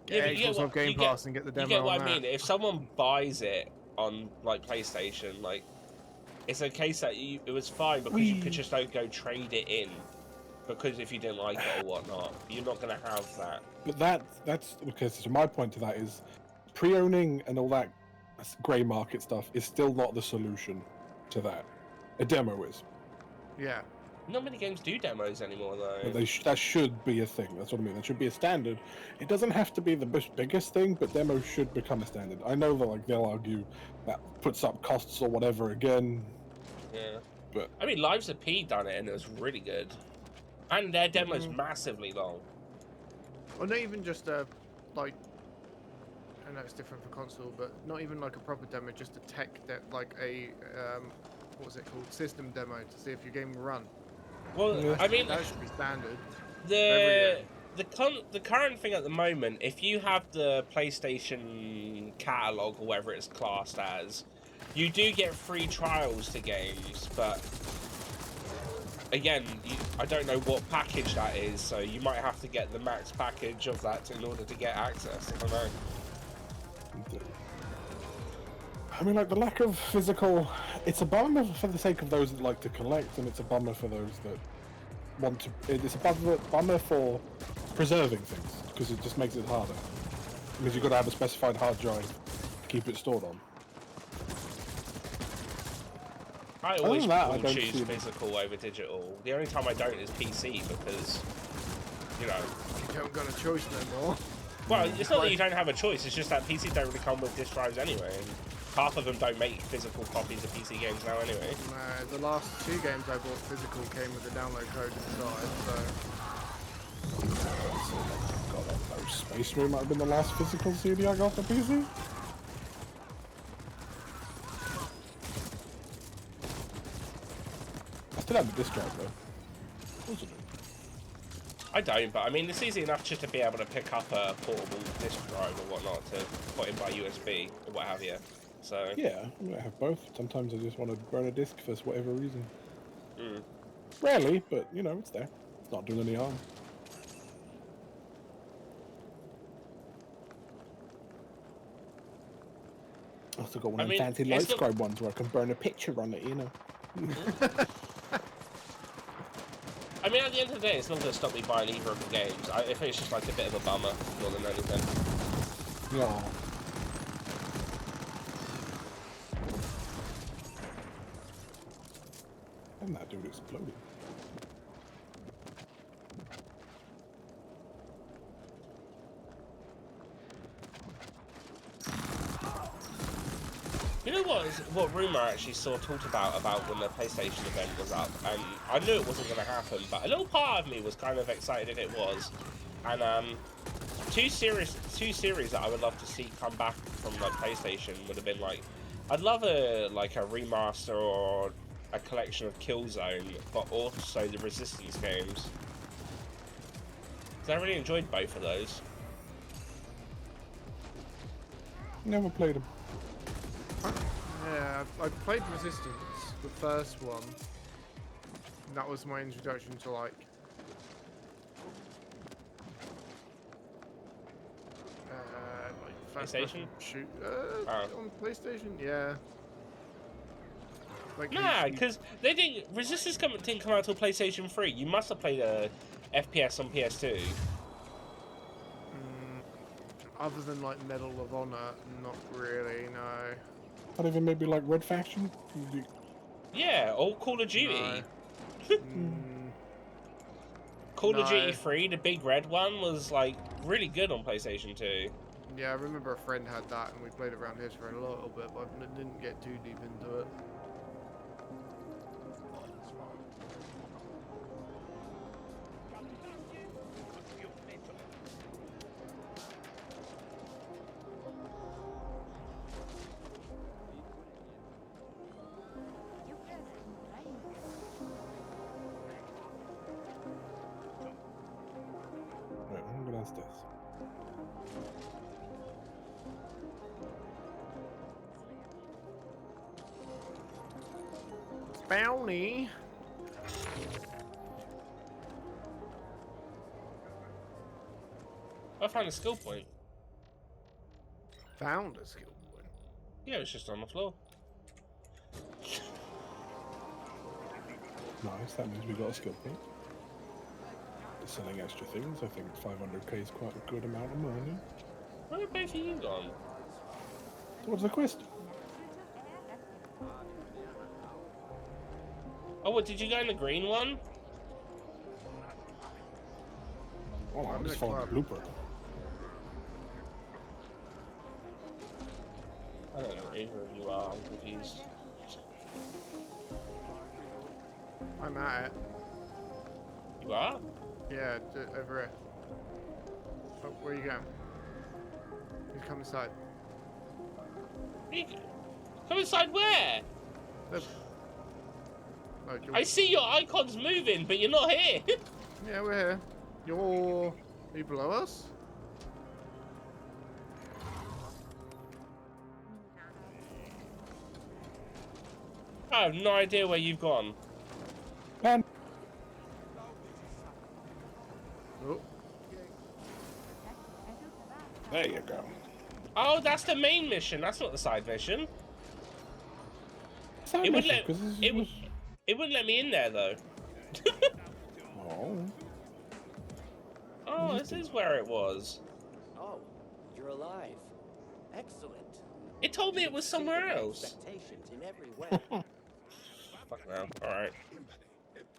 A: Yeah, but
D: Xbox Live Game Pass and get the demo
A: you get what
D: on
A: I mean. If someone buys it on like PlayStation, like it's a case that it was fine because you could just don't go trade it in. Because if you didn't like it or whatnot, you're not going to have that.
C: But that's because so my point to that is pre-owning and all that grey market stuff is still not the solution to that. A demo is.
D: Yeah.
A: Not many games do demos anymore, though.
C: But that should be a thing. That's what I mean. That should be a standard. It doesn't have to be the biggest thing, but demos should become a standard. I know that like they'll argue that puts up costs or whatever again.
A: Yeah.
C: But
A: I mean, Lives of P done it and it was really good. And their demo's massively long.
D: Well, not even just like, I know it's different for console, but not even like a proper demo, just a tech like a what was it called, system demo to see if your game will run.
A: Well, I mean,
D: that should be standard.
A: the current thing at the moment, if you have the PlayStation catalog or whatever it's classed as, you do get free trials to games, but again, I don't know what package that is, so you might have to get the max package of that in order to get access. I don't know.
C: I mean, like the lack of physical, it's a bummer for the sake of those that like to collect, and it's a bummer for those that want to. It's a bummer for preserving things because it just makes it harder. Because you've got to have a specified hard drive to keep it stored on.
A: I always
C: I don't
A: choose
C: see
A: physical over digital. The only time I don't is PC because, you know.
D: You haven't got a choice no more.
A: Well, it's not that you don't have a choice. It's just that PCs don't really come with disc drives anyway, and half of them don't make physical copies of PC games now anyway.
D: The last 2 games I bought physical came with a download code inside, so.
C: God, no Space Marine might have been the last physical CD I got for PC. I still have the disc drive though. Of course I do.
A: I don't, but I mean, it's easy enough just to be able to pick up a portable disc drive or whatnot to put in by USB or what have you. So
C: Yeah, I mean, I have both. Sometimes I just want to burn a disc for whatever reason.
A: Mm.
C: Rarely, but you know, it's there. It's not doing any harm. I also got one of the fancy light scribe ones where I can burn a picture on it, you know.
A: I mean, at the end of the day, it's not going to stop me buying either of the games. If it's just like a bit of a bummer more than anything.
C: Yeah. And that dude exploded.
A: You know what rumour I actually saw talked about when the PlayStation event was up, and I knew it wasn't going to happen, but a little part of me was kind of excited it was. And two series that I would love to see come back from like PlayStation would have been like, I'd love a remaster or a collection of Killzone, but also the Resistance games. Because I really enjoyed both of those.
C: Never played them.
D: Yeah, I played Resistance, the first one. And that was my introduction to like
A: PlayStation?
D: Shoot, on PlayStation, yeah. Like
A: Nah, because Resistance didn't come out till PlayStation 3. You must have played a FPS on PS2.
D: Other than like Medal of Honor, not really, no.
C: Not even maybe like Red Faction?
A: Yeah, or Call of Duty.
D: No.
A: Call of Duty 3, the big red one, was like really good on PlayStation 2.
D: Yeah, I remember a friend had that and we played around his for a little bit, but I didn't get too deep into it.
C: has this.
D: Bounty.
A: I found a skill point.
D: Found a skill point.
A: Yeah, it's just on the floor.
C: Nice, that means we got a skill point. Selling extra things, I think 500k is quite a good amount of money.
A: Where have both of you gone?
C: What's the quest?
A: Oh, what, did you go in the green one?
C: Oh, I'm
D: I'm
C: just
D: in the
C: following the blooper.
A: I don't know where either of you are, I'm confused.
D: I'm at it.
A: You are?
D: Yeah, over here. Oh, where are you going? You come inside.
A: Come inside where?
D: The... Oh,
A: I see your icons moving, but you're not here.
D: Yeah, we're here. Are you below us?
A: I have no idea where you've gone.
C: Man,
D: Oh,
C: there you go.
A: Oh, that's the main mission. That's not the side mission.
C: Side
A: It would
C: mission,
A: let
C: 'cause this is
A: it,
C: just-
A: it wouldn't let me in there though.
C: Oh.
A: Oh, this is where it was.
H: Oh, you're alive. Excellent.
A: It told me it was somewhere
H: Exceeded my
A: else.
H: Expectations in every way.
A: Fuck now. All right.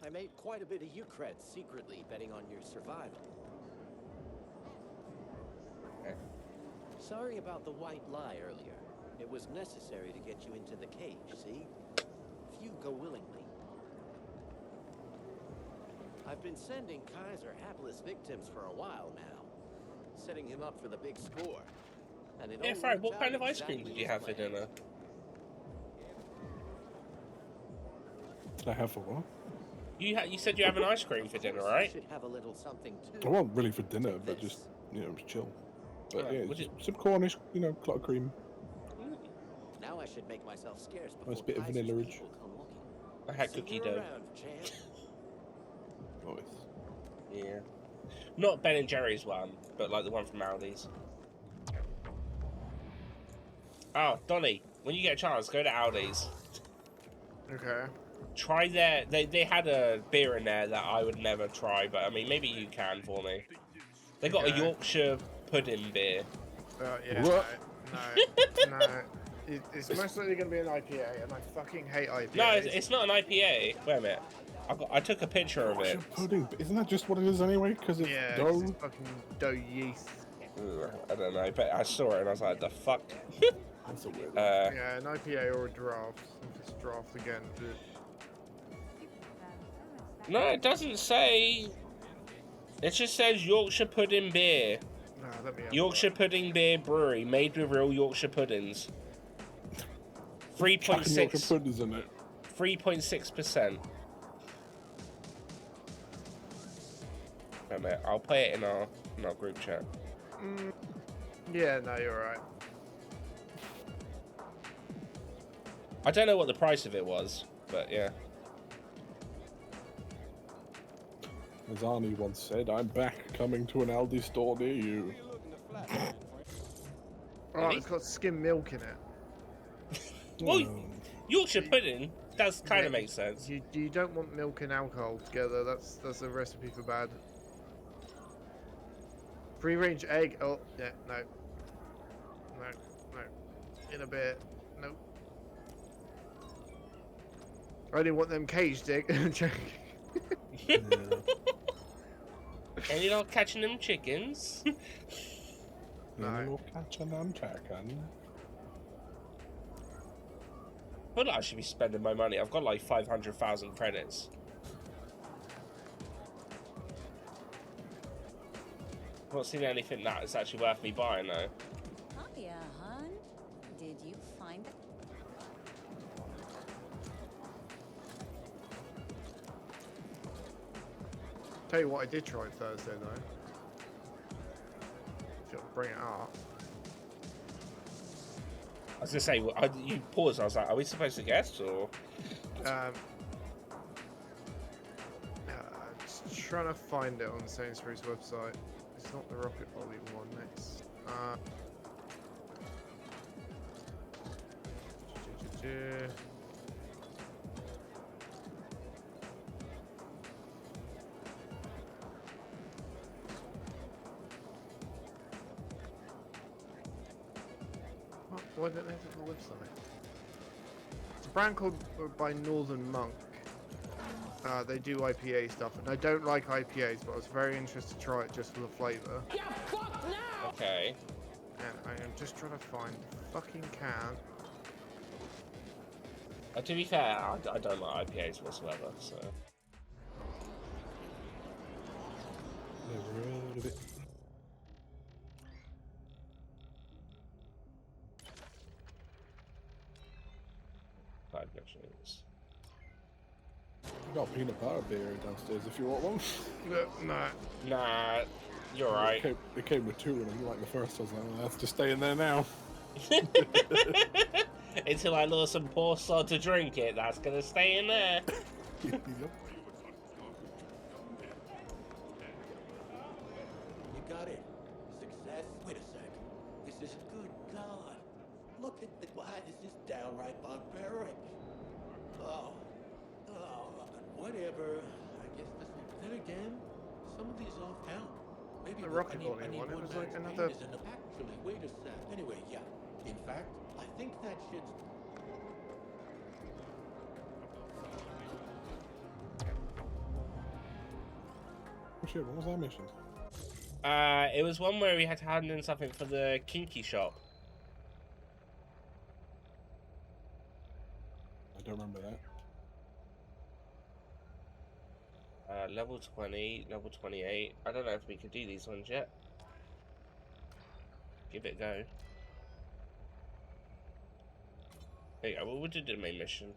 H: I made quite a bit of Ukraine secretly betting on your survival.
A: Okay.
H: Sorry about the white lie earlier. It was necessary to get you into the cage, see? Few go willingly. I've been sending Kaiser hapless victims for a while now, setting him up for the big score. And it
A: Yeah,
H: all
A: Fry,
H: worked
A: what
H: out
A: kind of ice
H: exactly
A: cream did you
H: as
A: have for
H: planned.
A: dinner?
C: Did I have for what?
A: You said you have an ice cream for dinner,
H: Of course,
A: right?
H: you should have a little something too.
C: It wasn't really for dinner, but
H: This.
C: just, it was chill. But
A: Alright,
C: yeah,
A: would
C: just some Cornish, clot of cream.
H: Now I should make myself scarce before
C: Nice bit of
H: Kaiser's
C: vanilla-ridge.
H: people come looking.
A: I had
H: See
A: cookie
H: you
A: dough.
H: around, champ.
C: Nice.
A: Yeah. Not Ben and Jerry's one, but like the one from Aldi's. Oh, Donny, when you get a chance, go to Aldi's.
D: okay.
A: Try their... They had a beer in there that I would never try, but I mean, maybe you can for me. They got a
D: Okay.
A: Yorkshire pudding beer.
D: Yeah,
C: What?
D: no. It's most likely going to be an IPA, and I fucking hate IPAs.
A: No, it's not an IPA. Wait a minute. I took a picture of it.
C: Yorkshire pudding, but isn't that just what it is anyway? Because it's
D: Yeah, 'cause
C: dough?
D: it's fucking dough yeast.
A: Ugh, I don't know, but I saw it and I was like, the fuck?
C: That's a weird one.
D: Yeah, an IPA or a draft. If it's draft again.
A: No, it doesn't say. It just says Yorkshire pudding beer.
D: No, let me have
A: Yorkshire Pudding Beer Brewery, made with real Yorkshire puddings.
C: Chucking Yorkshire
A: 3.6.
C: puddings in it.
A: 3.6%. Wait a minute, I'll play it in our group chat.
D: Yeah, no, you're right.
A: I don't know what the price of it was, but yeah.
C: As Arnie once said, I'm back, coming to an Aldi store near you.
D: Oh, it's got skim milk in it.
A: Well,
C: Mm.
A: Yorkshire pudding does kind
D: Yeah,
A: of make sense.
D: You don't want milk and alcohol together. That's a recipe for bad. Free range egg. Oh, yeah, no. No. In a bit. Nope. I only want them caged egg.
C: Yeah.
A: And you're not catching them chickens.
C: No. Catching them chicken.
A: I feel like I should be spending my money. I've got like 500,000 credits. I've not seen anything that is actually worth me buying though.
I: Hiya, hon. Did you find it?
D: Tell you what, I did try Thursday though. bring it up.
A: I was gonna say, you paused. I was like, are we supposed to guess or?
D: Just trying to find it on Sainsbury's website. It's not the Rocket Volume one next. Why don't they have a website? It's a brand called by Northern Monk. They do IPA stuff, and I don't like IPAs, but I was very interested to try it just for the flavour.
A: Okay.
D: And I am just trying to find the fucking can.
A: To be fair, I don't like IPAs whatsoever, so.
C: Never heard of it.
A: Five missions.
C: I got peanut butter beer downstairs if you want one.
D: No.
A: Nah, you're right.
C: It came with two of them, like the first. I was like, well, that's just staying there now.
A: Until I lure some poor sod to drink it, that's gonna stay in there.
C: Yep.
H: You got it. Success. Wait a sec. This is good God. Look at the why. This is downright barbaric. Oh, whatever. I guess that's it. Then again, some of these all count. Maybe
D: The
H: look,
D: Rocket
H: I
D: Volume
H: need
D: one, it was like
H: batch
D: another-
H: paint is enough. Actually, wait a sec. Anyway, yeah. In fact, I think that shit's.
C: Oh shit, what was that mission?
A: It was one where we had to hand in something for the kinky shop.
C: I don't remember that.
A: Level 20, level 28. I don't know if we could do these ones yet. Give it a go. There you go, well, we did the main mission.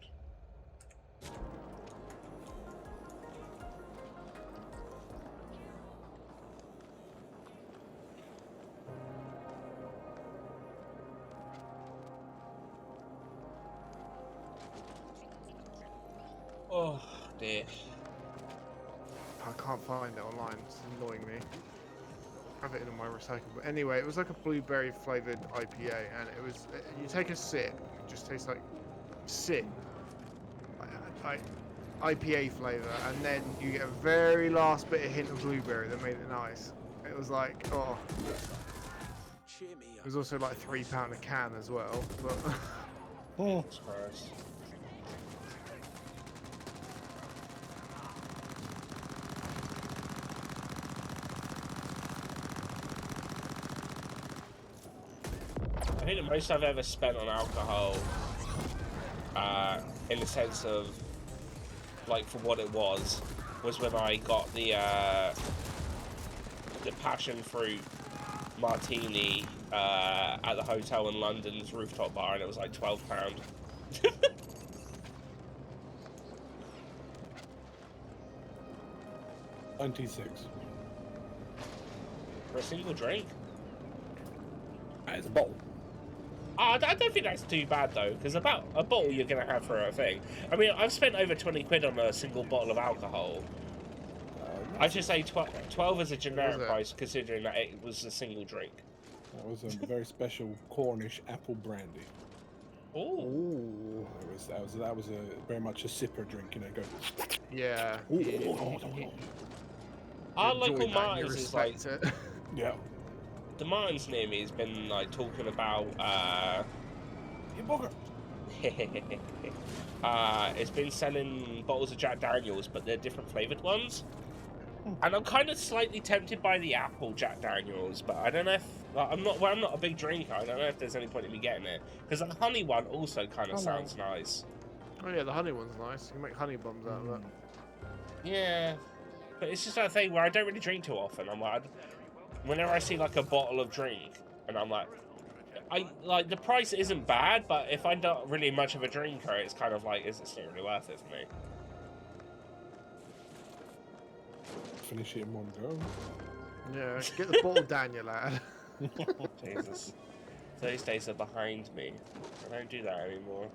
A: Oh, dear.
D: I can't find it online. It's annoying me. I have it in my recyclable. Anyway, it was like a blueberry flavored IPA, and it was. You take a sip, it just tastes like like IPA flavor, and then you get a very last bit of hint of blueberry that made it nice. It was like, oh.
H: Cheer me
D: It
H: up.
D: was also like £3 a can as well, but.
C: Oh,
A: Jesus Christ. I think the most I've ever spent on alcohol, in the sense of, like, for what it was when I got the passion fruit martini at the hotel in London's rooftop bar, and it was like £12.
C: 96.
A: For a single drink.
C: It's a bottle.
A: I don't think that's too bad though, because about a bottle you're gonna have for a thing. I mean, I've spent over 20 quid on a single bottle of alcohol. I should say 12 is a generic price, considering that it was a single drink.
C: That was a very special Cornish apple brandy.
A: Ooh.
C: That was a very much a sipper drink, you know. Go.
D: Yeah.
A: Our local Martins is like,
C: Yeah.
A: the Martins near me has been like talking about
C: You bugger.
A: it's been selling bottles of Jack Daniels, but they're different flavored ones. And I'm kind of slightly tempted by the apple Jack Daniels, but I don't know if like, I'm not a big drinker. I don't know if there's any point in me getting it, because the honey one also kind of sounds nice.
D: Oh yeah, the honey one's nice. You can make honey bombs out of that.
A: Yeah, but it's just that thing where I don't really drink too often. I'm like, whenever I see like a bottle of drink, and I'm like, I like the price isn't bad, but if I'm not really much of a drinker, it's kind of like, is it still really worth it for me?
C: Finish it in one go.
D: Yeah, get the bottle down, you lad.
A: Jesus. Those days are behind me. I don't do that anymore.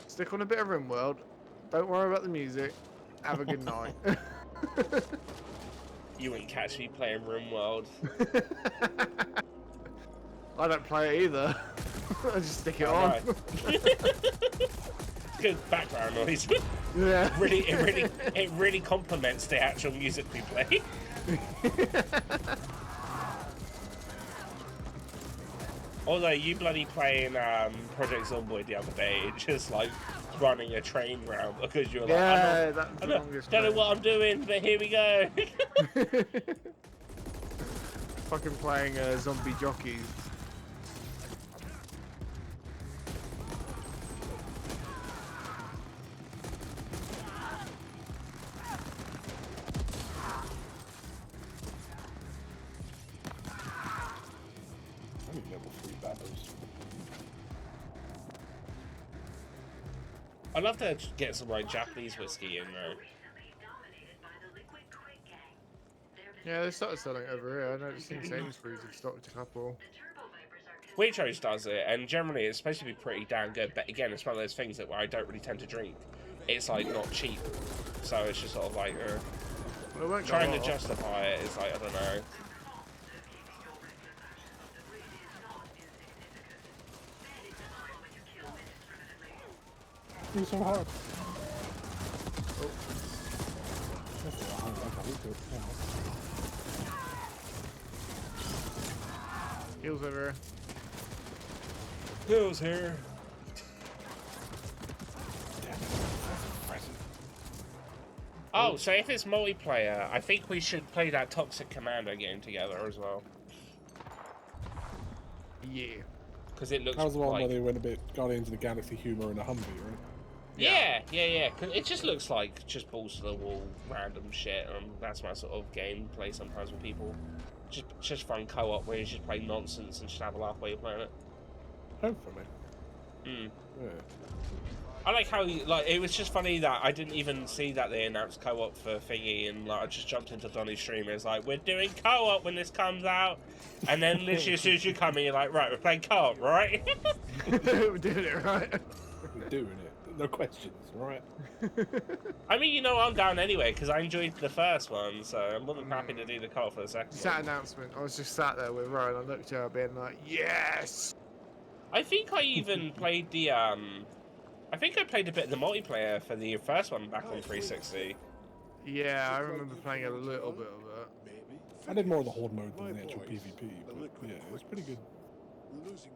D: Stick on a bit of RimWorld. Don't worry about the music. Have a good night.
A: You wouldn't catch me playing RimWorld.
D: I don't play it either. I just stick it
A: I
D: on.
A: know. Good background noise.
D: Yeah.
A: It really complements the actual music we play. Although you bloody playing Project Zomboid the other day, just like running a train round because you're like,
D: Yeah,
A: I don't know what I'm doing, but here we go.
D: Fucking playing zombie jockeys.
C: I need level 3 battles.
A: I'd love to get some like Japanese whiskey in there.
D: Yeah, they started selling it over here. I know it's seen Sainsbury's have stocked a couple.
A: Waitrose does it, and generally it's supposed to be pretty damn good. But again, it's one of those things that where I don't really tend to drink. It's like not cheap, so it's just sort of like
D: Well, it won't go
A: trying to
D: off.
A: justify it. It's like I don't know.
C: You're so hard.
D: Oh.
C: That's all right, I can't do it now.
D: Heels over here.
A: Who's here?
C: Damn it. That's impressive.
A: Oh, so if it's multiplayer, I think we should play that Toxic Commando game together as well.
D: Yeah.
A: Because it looks
C: That was the one
A: like...
C: where they went a bit Guardians of the Galaxy humour in a Humvee, right?
A: Yeah. Cause it just looks like just balls to the wall, random shit. That's my sort of gameplay sometimes with people. Just fun co-op where you just play nonsense and just have a laugh while you're playing it.
C: Hopefully.
A: Mm.
C: Yeah.
A: I like how it was just funny that I didn't even see that they announced co-op for Thingy, and like I just jumped into Donny's stream. It's like, we're doing co-op when this comes out, and then literally as soon as you come in, you're like, right, we're playing co-op, right?
D: We're doing it right.
C: We're doing it. No questions, right?
A: I mean, I'm down anyway because I enjoyed the first one, so I'm more than happy to do the co-op for the second
D: Just that
A: one.
D: announcement. I was just sat there with Ryan. I looked at her being like, yes!
A: I think I even played the I think I played a bit of the multiplayer for the first one back on 360.
D: Yeah, I remember playing a little bit of it.
C: I did more of the horde mode than the actual PvP, but yeah, it was pretty good.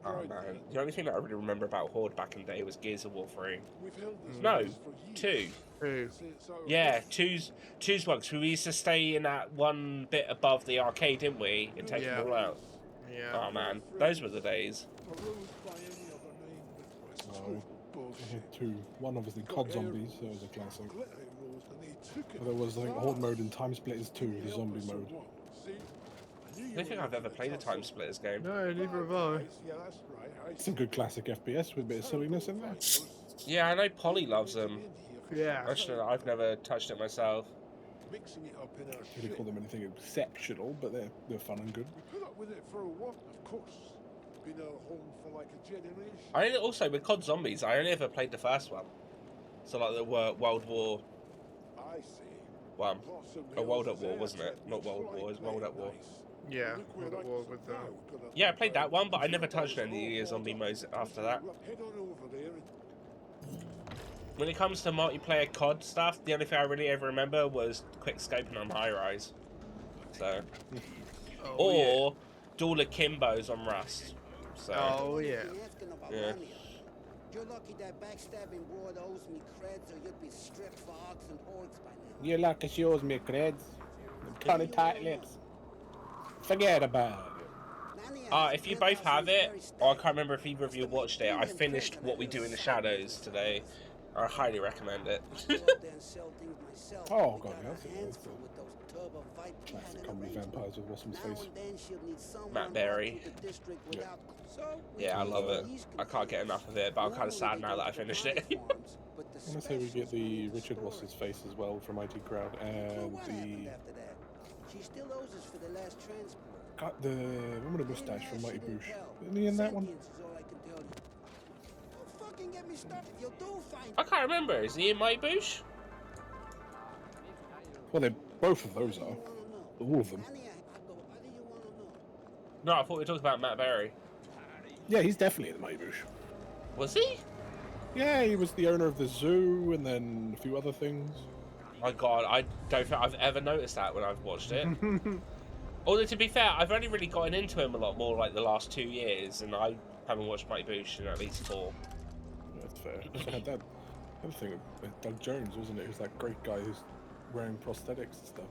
A: Oh man, the only thing that I really remember about Horde back in the day was Gears of War 3. No, 2.
D: Ooh.
A: Yeah, two's one, 'cause we used to stay in that one bit above the arcade, didn't we? And take them all out.
D: Yeah.
A: Oh man, those were the days.
C: So, I had 2. One obviously COD Zombies, that was a classic. But there was like horde mode and Time Splitters 2, the zombie mode.
A: I don't think I've ever played a Time Splitters game.
D: No, neither have I.
C: Some good classic FPS with a bit of silliness in there.
A: Yeah, I know Polly loves them.
D: Yeah.
A: Actually, I've never touched it myself.
C: I can't really call them anything exceptional, but they're fun and good.
A: I also, with COD Zombies, I only ever played the first one. So like the World War one. Or World at War, wasn't it? Not World War, it was World at War.
D: Yeah, World at War with the...
A: Yeah, I played that one, but I never touched any of the zombie modes after that. When it comes to multiplayer COD stuff, the only thing I really ever remember was quick scoping on High Rise. So, or Duel Akimbos on Rust. So,
D: Oh, yeah.
A: yeah.
E: You're lucky that backstabbing broad owes me creds, or you'd be stripped for ox and hordes by now.
C: You're lucky she owes me creds. Cunny tight lips. Forget about it.
A: If you both have it, or I can't remember if either of you watched it, I finished What We Do in the Shadows today. I highly recommend it.
C: Oh god, that's a classic comedy vampires with Wassum's face.
A: Matt Berry.
C: Yeah.
A: Yeah, I love it. I can't get enough of it, but I'm kind of sad now that I finished it.
C: I want to say we get the Richard Ross's face as well from IT Crowd, and the got the woman with a mustache from Mighty Boosh. Isn't he in that one?
A: I can't remember. Is he in my Boosh?
C: Well, they both of those are. All of them.
A: No, I thought we were talking about Matt Berry.
C: Yeah, he's definitely in Mighty Boosh.
A: Was he?
C: Yeah, he was the owner of the zoo and then a few other things.
A: My God, I don't think I've ever noticed that when I've watched it. Although, to be fair, I've only really gotten into him a lot more like the last 2 years, and I haven't watched Mighty Boosh in at least 4.
C: That's fair. I had that other thing with Doug Jones, wasn't it? He was that great guy who's wearing prosthetics and stuff.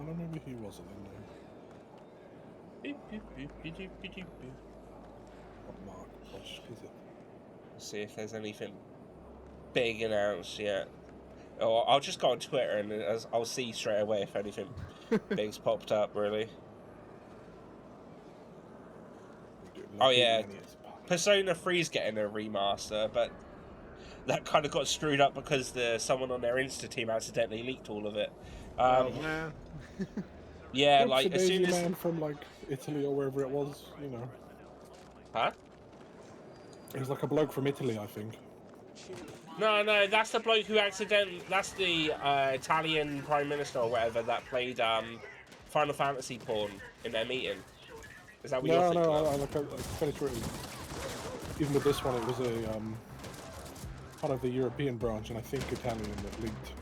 C: I don't know if he wasn't in there. Not Mark Bosch, is it?
A: See if there's anything big announced yet. Or I'll just go on Twitter and I'll see straight away if anything big's popped up, really. Oh yeah, Persona 3's getting a remaster, but that kind of got screwed up because someone on their Insta team accidentally leaked all of it.
D: Oh man.
A: Yeah, like as soon as
C: man from like Italy or wherever it was, you know.
A: Huh?
C: It was like a bloke from Italy, I think.
A: No, that's the bloke who that's the Italian Prime Minister or whatever that played Final Fantasy porn in their meeting. Is that what you're thinking of?
C: I'm pretty sure even with this one, it was a part of the European branch, and I think Italian that leaked.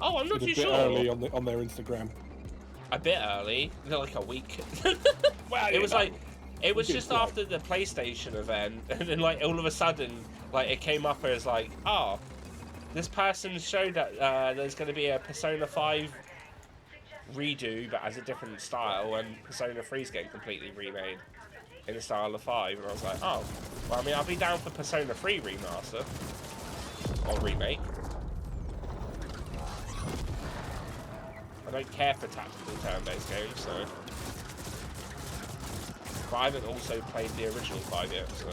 A: Oh, I'm not too sure.
C: Early on their Instagram.
A: A bit early, like a week.
C: Well,
A: it was like it was just after the PlayStation event, and then like all of a sudden, like it came up as like, oh, this person showed that there's going to be a Persona 5 redo, but as a different style, and Persona 3's getting completely remade in the style of 5, and I was like, oh, well, I mean, I'll be down for Persona 3 remaster or remake. I don't care for tactical turn-based games, so. But I haven't also played the original 5 yet, so.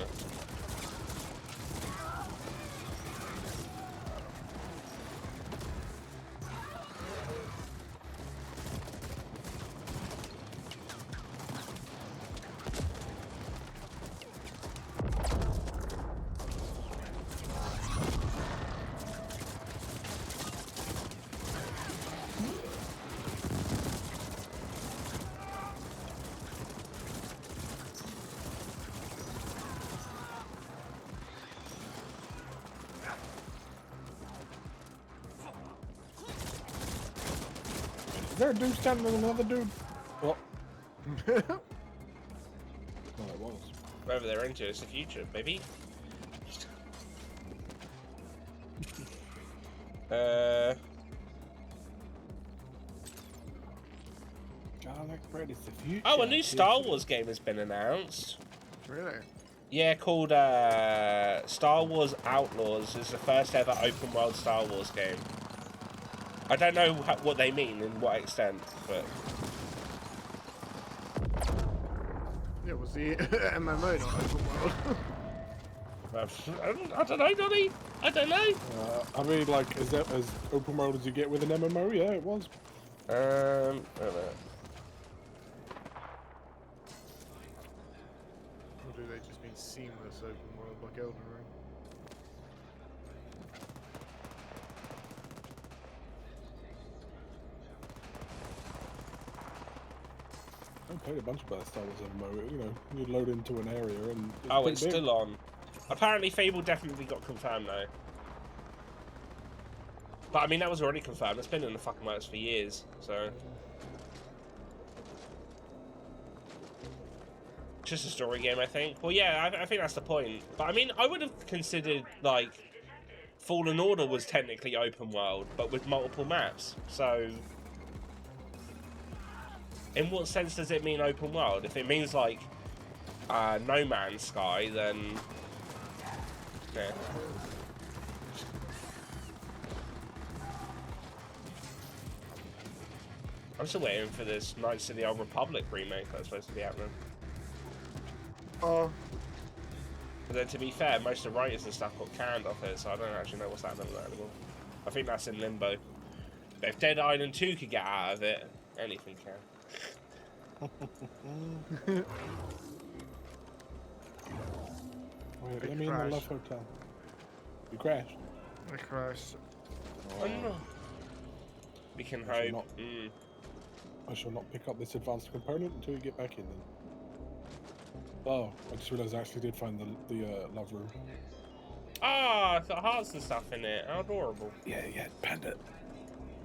C: Is there a dude standing with another dude? Well. No, it was.
A: Whatever they're into, it's the future, baby.
C: Garlic bread is the future.
A: Oh, a new Star Wars game has been announced.
D: Really?
A: Yeah, called Star Wars Outlaws. It's the first ever open world Star Wars game. I don't know what they mean and what extent, but...
D: Yeah, was the MMO not open world?
A: I don't know, Donny. I don't know.
C: I mean, like, is that as open world as you get with an MMO? Yeah, it was.
A: I don't know.
D: Or do they just mean seamless open world like Elden Ring?
C: I played a bunch of Star Wars MMO. You know, you load into an area and.
A: Oh, it's still on. Apparently, Fable definitely got confirmed though. But I mean, that was already confirmed. It's been in the fucking works for years, so. Just a story game, I think. Well, yeah, I think that's the point. But I mean, I would have considered like Fallen Order was technically open world, but with multiple maps. So, in what sense does it mean open world? If it means like No Man's Sky, then yeah. I'm still waiting for this Knights of the Old Republic remake that's supposed to be happening.
D: Oh,
A: But then to be fair, most of the writers and stuff got canned off it, so I don't actually know what's happening with that anymore. I think that's in limbo. But if Dead Island 2 could get out of it, anything can.
C: Wait, let me in the Love Hotel. You crashed.
D: I crashed.
A: Oh no. We can
C: I shall
A: hope.
C: not- I shall not pick up this advanced component until you get back in then. Oh, I just realised I actually did find the love room.
A: Ah, it's got hearts and stuff in it. How adorable.
C: Yeah, Panda.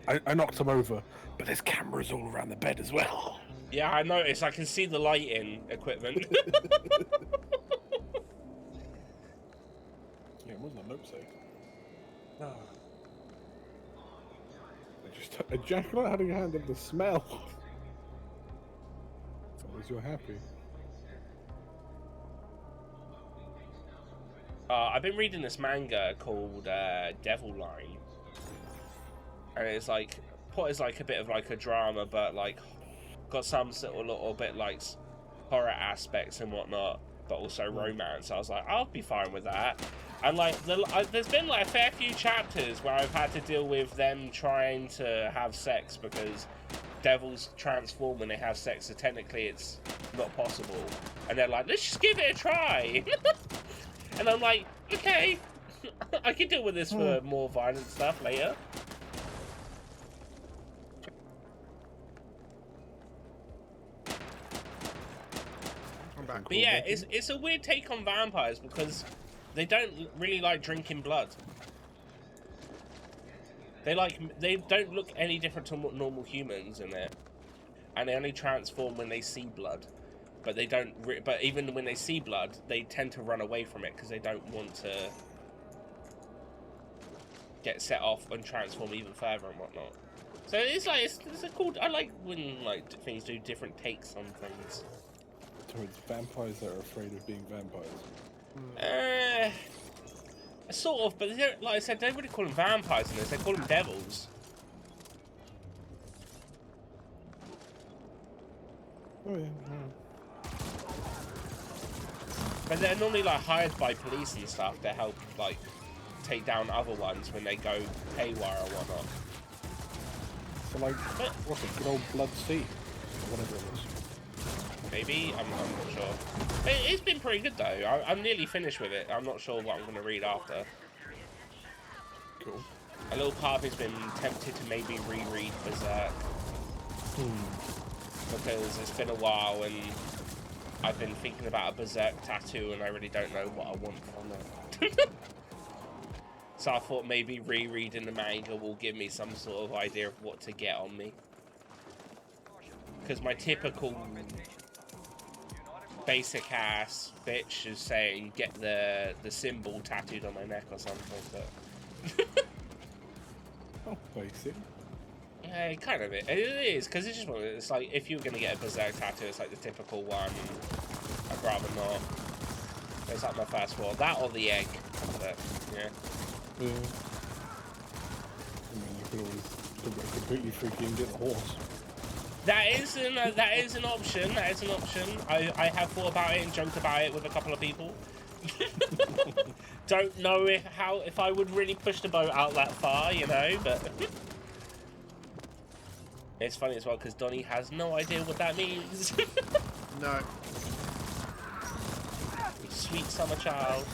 C: I knocked him over, but there's cameras all around the bed as well.
A: Yeah, I noticed. I can see the lighting equipment.
C: Yeah, what does that note say?
A: Oh.
C: I just ejaculate how do you handle the smell? As long as you're happy.
A: I've been reading this manga called Devil Line, and it's like put as like a bit of like a drama, but like got some sort of little bit like horror aspects and whatnot, but also romance. I was like, I'll be fine with that. And like there's been like a fair few chapters where I've had to deal with them trying to have sex because devils transform when they have sex, so technically it's not possible. And they're like, let's just give it a try. And I'm like, okay, I can deal with this for more violent stuff later.
D: I'm back.
A: But yeah, it's a weird take on vampires because they don't really like drinking blood. They don't look any different to normal humans in it, and they only transform when they see blood. But they don't. But even when they see blood, they tend to run away from it because they don't want to get set off and transform even further and whatnot. So it's like it's a cool. I like when like things do different takes on things.
C: So it's vampires that are afraid of being vampires.
A: Sort of, but they don't, like I said, they don't really call them vampires in this. They call them devils.
C: Oh yeah.
A: But they're normally like hired by police and stuff to help like take down other ones when they go haywire or whatnot.
C: So like, what's it? Good old Blood Sea, or whatever it was.
A: Maybe I'm not sure. It's been pretty good though. I'm nearly finished with it. I'm not sure what I'm going to read after.
C: Cool.
A: A little part of me's been tempted to maybe reread Berserk because it's been a while and I've been thinking about a Berserk tattoo and I really don't know what I want from it. So I thought maybe rereading the manga will give me some sort of idea of what to get on me. Because my typical basic ass bitch is saying get the symbol tattooed on my neck or something, but
C: Oh, basic.
A: yeah, kind of it is, because it's just one of it's like if you were gonna get a Berserk tattoo, it's like the typical one. I'd rather not. It's like my first thought, that or the egg, but yeah.
C: Yeah. I mean, you could always go completely freaky and get the horse.
A: That is an option. That is an option. I have thought about it and joked about it with a couple of people. Don't know if I would really push the boat out that far, you know, but it's funny as well because Donny has no idea what that means.
D: No.
A: Sweet summer child.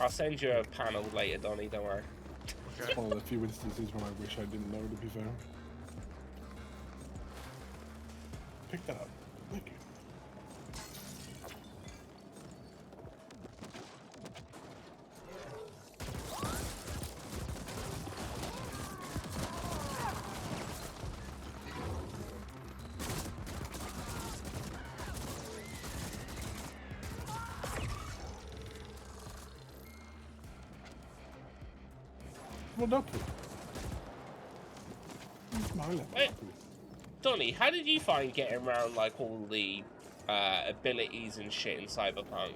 A: I'll send you a panel later, Donny, don't worry.
C: It's one of the few instances when I wish I didn't know, to be fair. Pick that up. Thank you. Well, don't put
A: Hey, Donny, how did you find getting around like all the abilities and shit in Cyberpunk?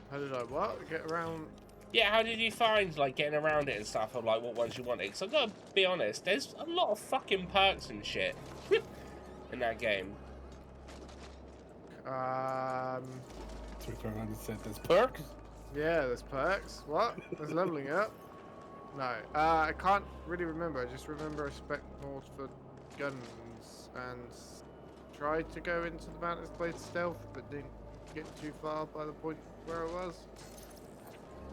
D: How did I what? Get around?
A: Yeah, how did you find like getting around it and stuff, or like what ones you wanted? Because I've got to be honest, there's a lot of fucking perks and shit in that game.
C: To be fair, I just said there's perks.
D: Yeah, there's perks. What? There's leveling up. No, I can't really remember. I just remember I spec more for guns and tried to go into the mountains, played stealth, but didn't get too far by the point where I was.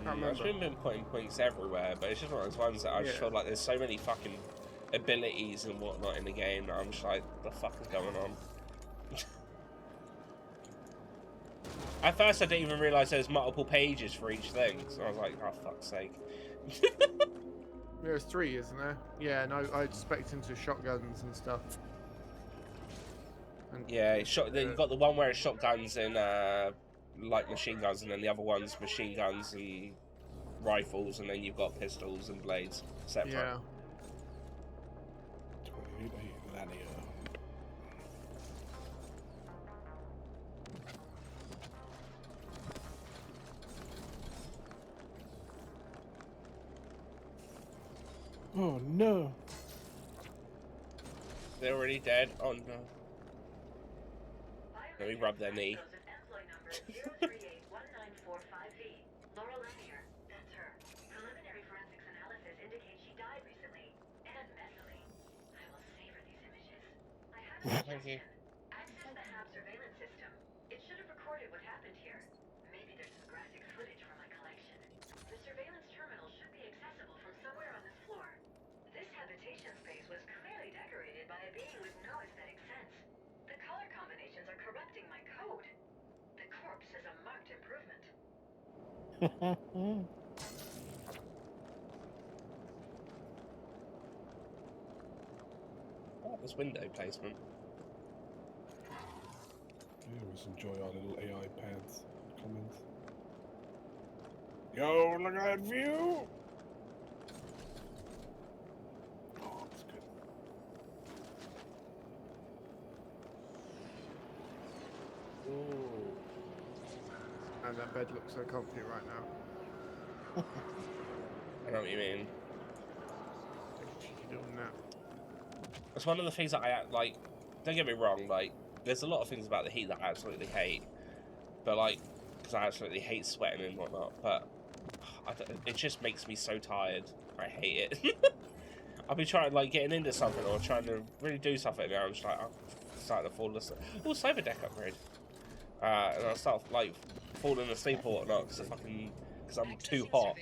D: Can't
A: I've
D: remember.
A: been putting points everywhere, but it's just one of those ones that I just
D: Yeah.
A: feel like there's so many fucking abilities and whatnot in the game that I'm just like, what the fuck is going on? At first, I didn't even realise there's multiple pages for each thing, so I was like, oh, fuck's sake.
D: There's 3, isn't there? Yeah, no, I spec'd into shotguns and stuff. And
A: Yeah, you got the one where it's shotguns and like machine guns, and then the other one's machine guns and rifles, and then you've got pistols and blades separate.
D: yeah.
C: 28 linear. Oh no!
A: They're already dead. Oh no. Let me rub their knee.
G: Laura Lanier, that's her. Preliminary forensics analysis indicates she died recently, and messily. I will savor these images. I have a suggestion. Access the HAB surveillance system. It should have recorded what happened here. Maybe there's some graphic footage from my collection. The surveillance terminal should be accessible from somewhere on this floor. This habitation space was clearly decorated by a being with no aesthetic sense. The color combinations are corrupting my code. The corpse is a marked improvement.
A: Oh, this window placement.
C: Yeah, let's enjoy our little AI pads comments. Yo, look at that view! Oh, that's good.
A: Ooh.
D: And that bed looks so comfy right now.
A: I know what you mean.
D: Cheeky little nap.
A: It's one of the things that I like. Don't get me wrong. Like, there's a lot of things about the heat that I absolutely hate. But like, because I absolutely hate sweating and whatnot. But it just makes me so tired. I hate it. I'll be trying like getting into something or trying to really do something, and I'm just like, I'm starting to fall asleep. Oh, cyber deck upgrade. And I'll start like falling asleep or whatnot because I'm too hot.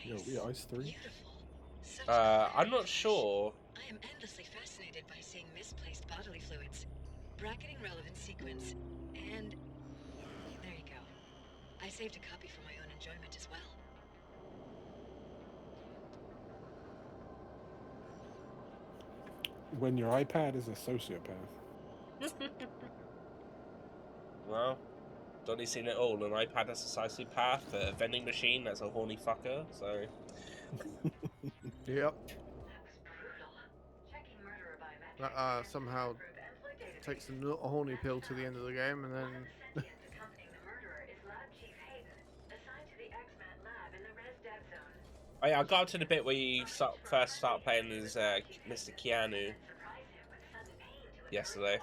C: Yo, we ice 3?
A: I'm not sure.
J: I am endlessly fascinated by seeing misplaced bodily fluids, bracketing relevant sequence, and there you go. I saved a copy for my own enjoyment as well.
C: When your iPad is a sociopath.
A: Well, Donny's seen it all. An iPad that's a sociopath, a vending machine that's a horny fucker, so...
D: Yep. That somehow takes a horny pill to the end of the game, and then
A: Oh yeah, I got up to the bit where you first start playing as Mr. Keanu yesterday.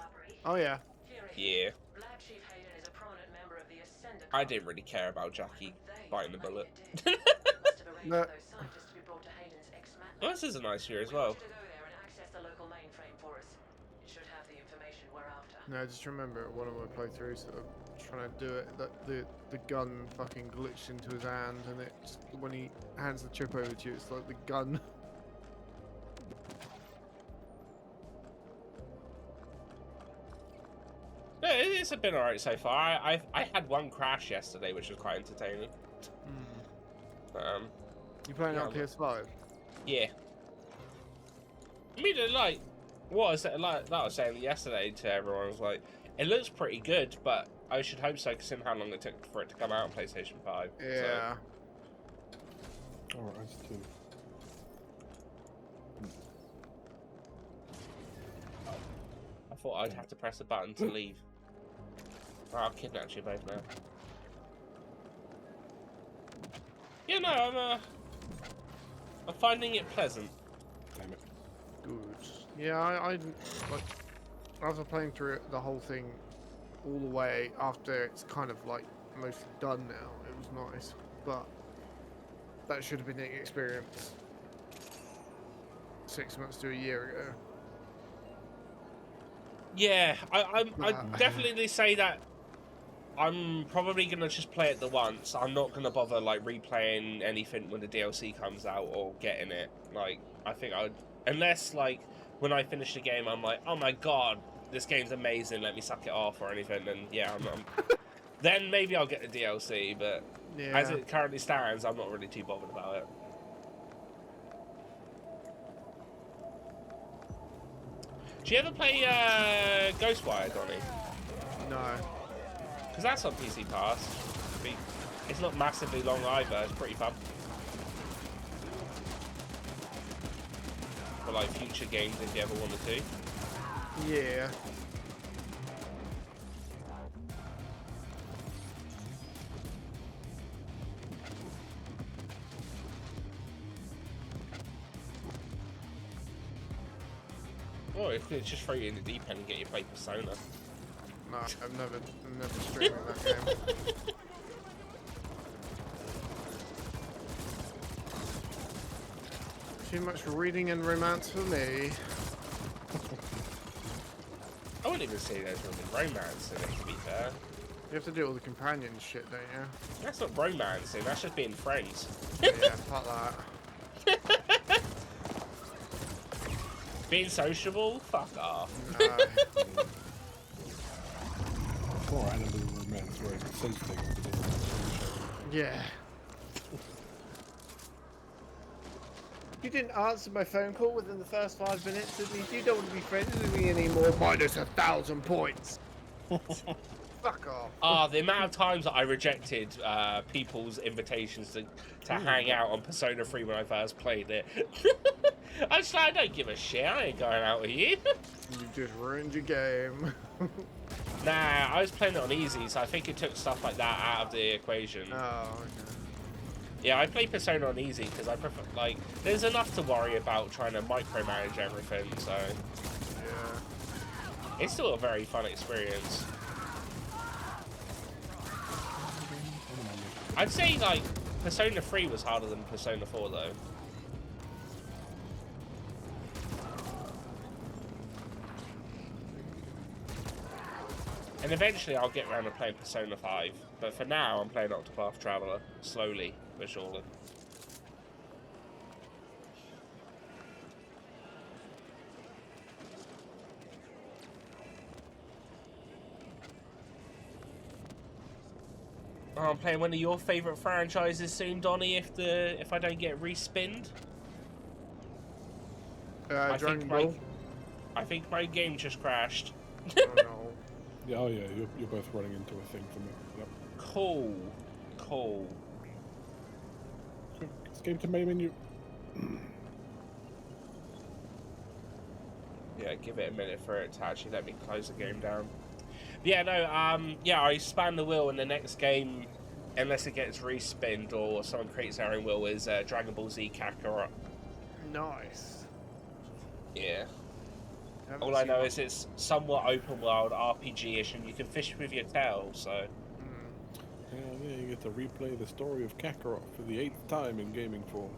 D: oh yeah.
A: Yeah. I didn't really care about Jackie biting the bullet.
D: No.
A: Oh, this is a nice view as well.
D: No, I just remember one of my playthroughs trying to do it, that the gun fucking glitched into his hand, and it's when he hands the chip over to you, it's like the gun.
A: Yeah, it's been alright so far. I had one crash yesterday, which was quite entertaining.
D: You playing
A: yeah,
D: on PS5?
A: Yeah. I mean, like, what I said, like that I was saying yesterday to everyone, was like, it looks pretty good, but I should hope so, considering how long it took for it to come out on PlayStation 5.
D: Yeah.
C: So. Alright, ice 2.
A: I thought I'd have to press a button to leave. I'll kidnap you both now. You know, I'm finding it pleasant.
C: Damn it.
D: Good. Yeah, I like after playing through the whole thing all the way after it's kind of like mostly done now. It was nice, but that should have been the experience 6 months to a year ago.
A: Yeah, I definitely say that I'm probably gonna just play it the once. I'm not gonna bother like replaying anything when the DLC comes out or getting it. Like, I think I would, unless like when I finish the game, I'm like, oh my god, this game's amazing. Let me suck it off or anything. And yeah, then maybe I'll get the DLC. But
D: Yeah.
A: as it currently stands, I'm not really too bothered about it. Do you ever play Ghostwire, Donny?
D: No.
A: Because that's on PC Pass. It's not massively long either. It's pretty fun. For like future games if you ever wanted to.
D: Yeah.
A: Or it could just throw you in the deep end and get you to play Persona.
D: No, I'm never streaming that game. Too much reading and romance for me.
A: I wouldn't even say there's really romance in it, to be fair.
D: You have to do all the companion shit, don't you?
A: That's not romancing, that's just being friends.
D: Yeah, fuck that.
A: Being sociable? Fuck off.
C: Or animal romance where it says things. But
D: Yeah. You didn't answer my phone call within the first 5 minutes, and you don't want to be friends with me anymore. Minus 1,000 points. Fuck off.
A: Ah, the amount of times that I rejected people's invitations to hang out on Persona 3 when I first played it. I was like, I don't give a shit, I ain't going out with you.
D: You just ruined your game.
A: Nah, I was playing it on easy, so I think it took stuff like that out of the equation.
D: Oh, okay.
A: Yeah, I play Persona on easy because I prefer, like, there's enough to worry about trying to micromanage everything, so...
D: Yeah.
A: It's still a very fun experience. I'd say, like, Persona 3 was harder than Persona 4, though. And eventually I'll get around to playing Persona 5. But for now, I'm playing Octopath Traveler. Slowly, but surely. Oh, I'm playing one of your favourite franchises soon, Donny, if I don't get respinned.
D: Dragon Ball.
A: I think my game just crashed.
D: Oh, no.
C: yeah, oh yeah, you're both running into a thing for me. Yep.
A: Cool. Cool.
C: Escape to main menu.
A: Yeah, give it a minute for it to actually let me close the game down. Yeah, no, yeah, I span the wheel in the next game, unless it gets respinned or someone creates their own wheel, is Dragon Ball Z Kakarot.
D: Nice.
A: Yeah. All I know is it's somewhat open world, RPG-ish, and you can fish with your tail, so...
C: Yeah, you get to replay the story of Kakarot for the 8th time in gaming form.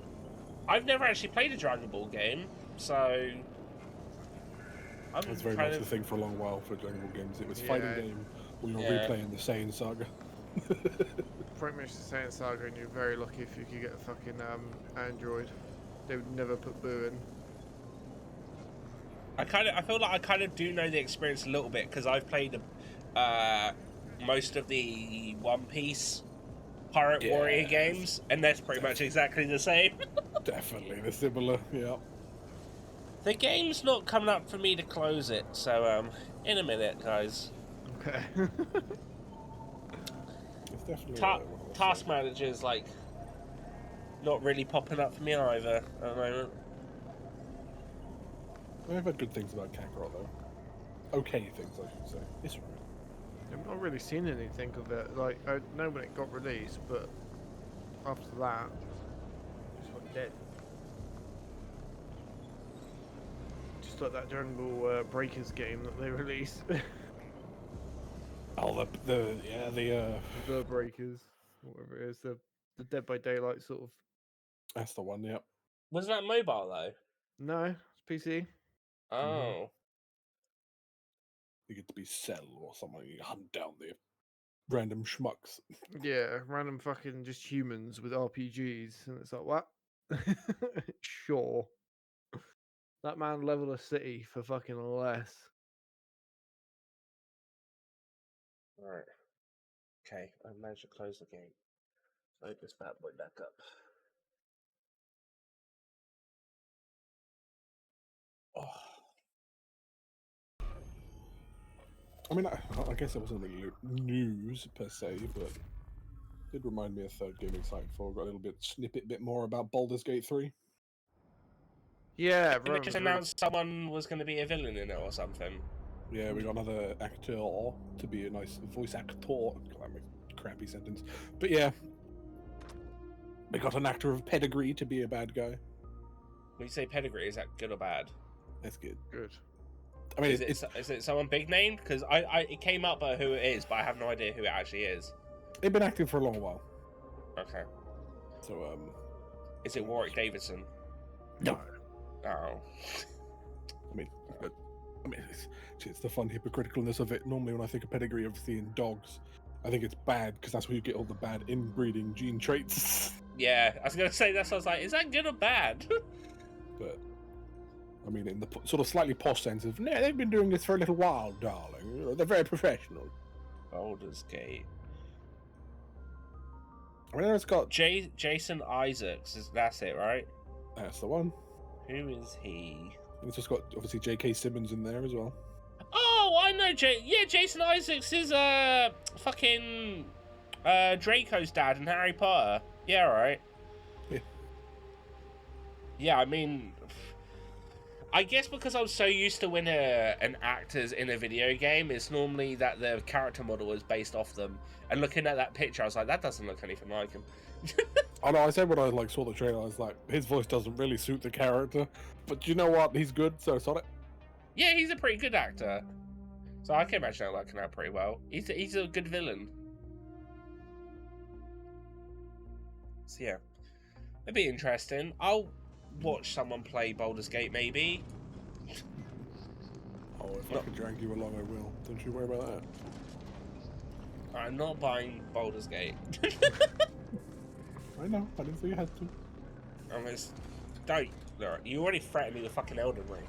A: I've never actually played a Dragon Ball game, so...
C: That's very much the thing for a long while for Dragon Ball games. It was fighting game when you're replaying the Saiyan saga.
D: Pretty much the Saiyan saga, and you're very lucky if you could get a fucking android. They would never put Boo in.
A: I feel like I kind of do know the experience a little bit, because I've played most of the One Piece Pirate Warrior games, and that's pretty much exactly the same.
C: Definitely, they're similar, yeah.
A: The game's not coming up for me to close it, so in a minute, guys.
D: Okay.
C: It's definitely
A: Task Manager's like not really popping up for me either at the moment.
C: I've heard good things about Kakarot though. Okay things, I should say. It's alright.
D: I've not really seen anything of it. Like, I know when it got released, but after that, just got dead. Just like that Jungle Breakers game that they released.
C: Oh,
D: The Breakers, whatever it is, the Dead by Daylight sort of.
C: that's the one. Yep.
A: Wasn't that mobile though?
D: No, it's PC.
A: Oh.
C: You get to be Cell or something. You hunt down the random schmucks.
D: Yeah, random fucking just humans with RPGs, and it's like what? Sure. That man leveled a city for fucking less.
A: Right. Okay, I managed to close the game. Load this bad boy back up. Oh.
C: I mean, I guess it wasn't really news per se, but it did remind me of third gaming site before. Got a little bit bit more about Baldur's Gate 3.
D: Yeah,
A: Didn't they just announced someone was going to be a villain in it or something?
C: Yeah, we got another actor to be a nice voice actor. God, I'm a crappy sentence. But yeah, we got an actor of pedigree to be a bad guy.
A: When you say pedigree, is that good or bad?
C: That's good.
D: Good.
C: I mean,
A: is it someone big name? Because it came up who it is, but I have no idea who it actually is.
C: They've been active for a long while.
A: Okay.
C: So,
A: is it Warwick Davidson?
C: No.
A: Oh.
C: I mean, it's the fun hypocriticalness of it. Normally, when I think of pedigree of seeing dogs, I think it's bad because that's where you get all the bad inbreeding gene traits.
A: Yeah, I was gonna say that. So I was like, is that good or bad?
C: But I mean, in the sort of slightly posh sense of, no, they've been doing this for a little while, darling. You know, they're very professional.
A: Baldur's Gate.
C: I mean, it's got
A: Jason Isaacs. That's it, right?
C: That's the one.
A: Who is he?
C: And it's just got obviously J.K. Simmons in there as well.
A: Oh, I know. Jason Isaacs is fucking Draco's dad in Harry Potter. Yeah, right.
C: Yeah.
A: Yeah, I mean, I guess because I'm so used to when an actor's in a video game, it's normally that the character model is based off them. And looking at that picture, I was like, that doesn't look anything like him.
C: Oh no, I said when I saw the trailer, I was like, his voice doesn't really suit the character. But you know what? He's good, so it's on it.
A: Yeah, he's a pretty good actor. So I can imagine that working out pretty well. He's a good villain. So yeah, it'd be interesting. I'll watch someone play Baldur's Gate maybe.
C: Oh, if I can drag you along, I will. Don't you worry about that.
A: I'm not buying Baldur's Gate.
C: I know. I didn't say you had to.
A: Don't. Look, you already threatened me with fucking Elden Ring.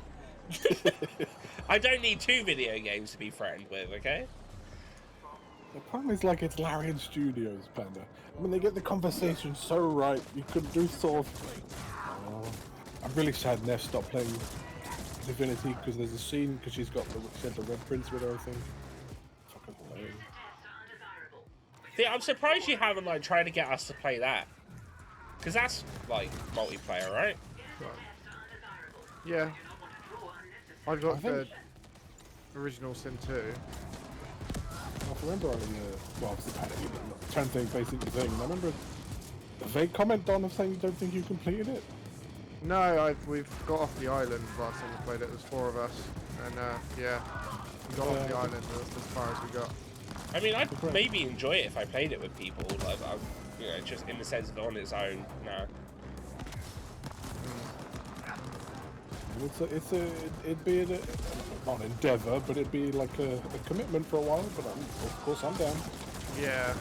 A: I don't need 2 video games to be threatened with, okay?
C: The problem is, like, it's Larian Studios, Panda. I mean, they get the conversation so right. You could do sort of... I'm really sad Neff stopped playing Divinity because there's a scene because she had the Red Prince with her, I think. Fucking hilarious.
A: Yeah, I'm surprised you haven't tried to get us to play that. Because that's multiplayer, right?
D: Yeah. I got the original Sin 2.
C: I remember obviously panicky, but I'm trying to think basic thing. I remember a vague comment, Don, of saying you don't think you completed it.
D: No, we've got off the island last time we played it. There's 4 of us, and yeah, we got off the island. That's as far as we got.
A: I mean, I'd maybe enjoy it if I played it with people, just in the sense of on its own. No.
C: It'd be not an endeavour, but it'd be like a commitment for a while. But of course, I'm down.
D: Yeah.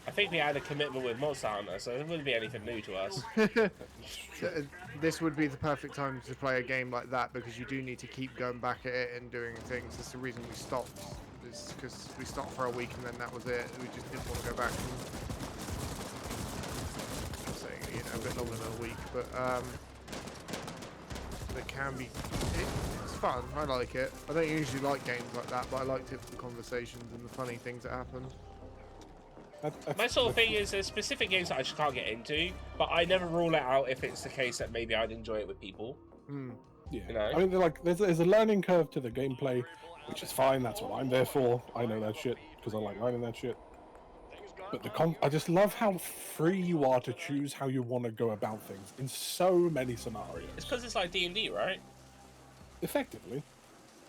A: I think we had a commitment with Monster Hunter, so it wouldn't be anything new to us.
D: This would be the perfect time to play a game like that because you do need to keep going back at it and doing things. That's the reason we stopped. It's because we stopped for a week and then that was it. We just didn't want to go back. I'm saying, a bit longer than a week, but it can be. It's fun. I like it. I don't usually like games like that, but I liked it for the conversations and the funny things that happen.
A: My sort of thing is there's specific games that I just can't get into, but I never rule it out if it's the case that maybe I'd enjoy it with people.
C: Yeah. I mean, there's a learning curve to the gameplay, which is fine. That's what I'm there for. I know that shit because I like learning that shit. But I just love how free you are to choose how you want to go about things in so many scenarios.
A: It's because it's like D&D, right?
C: Effectively.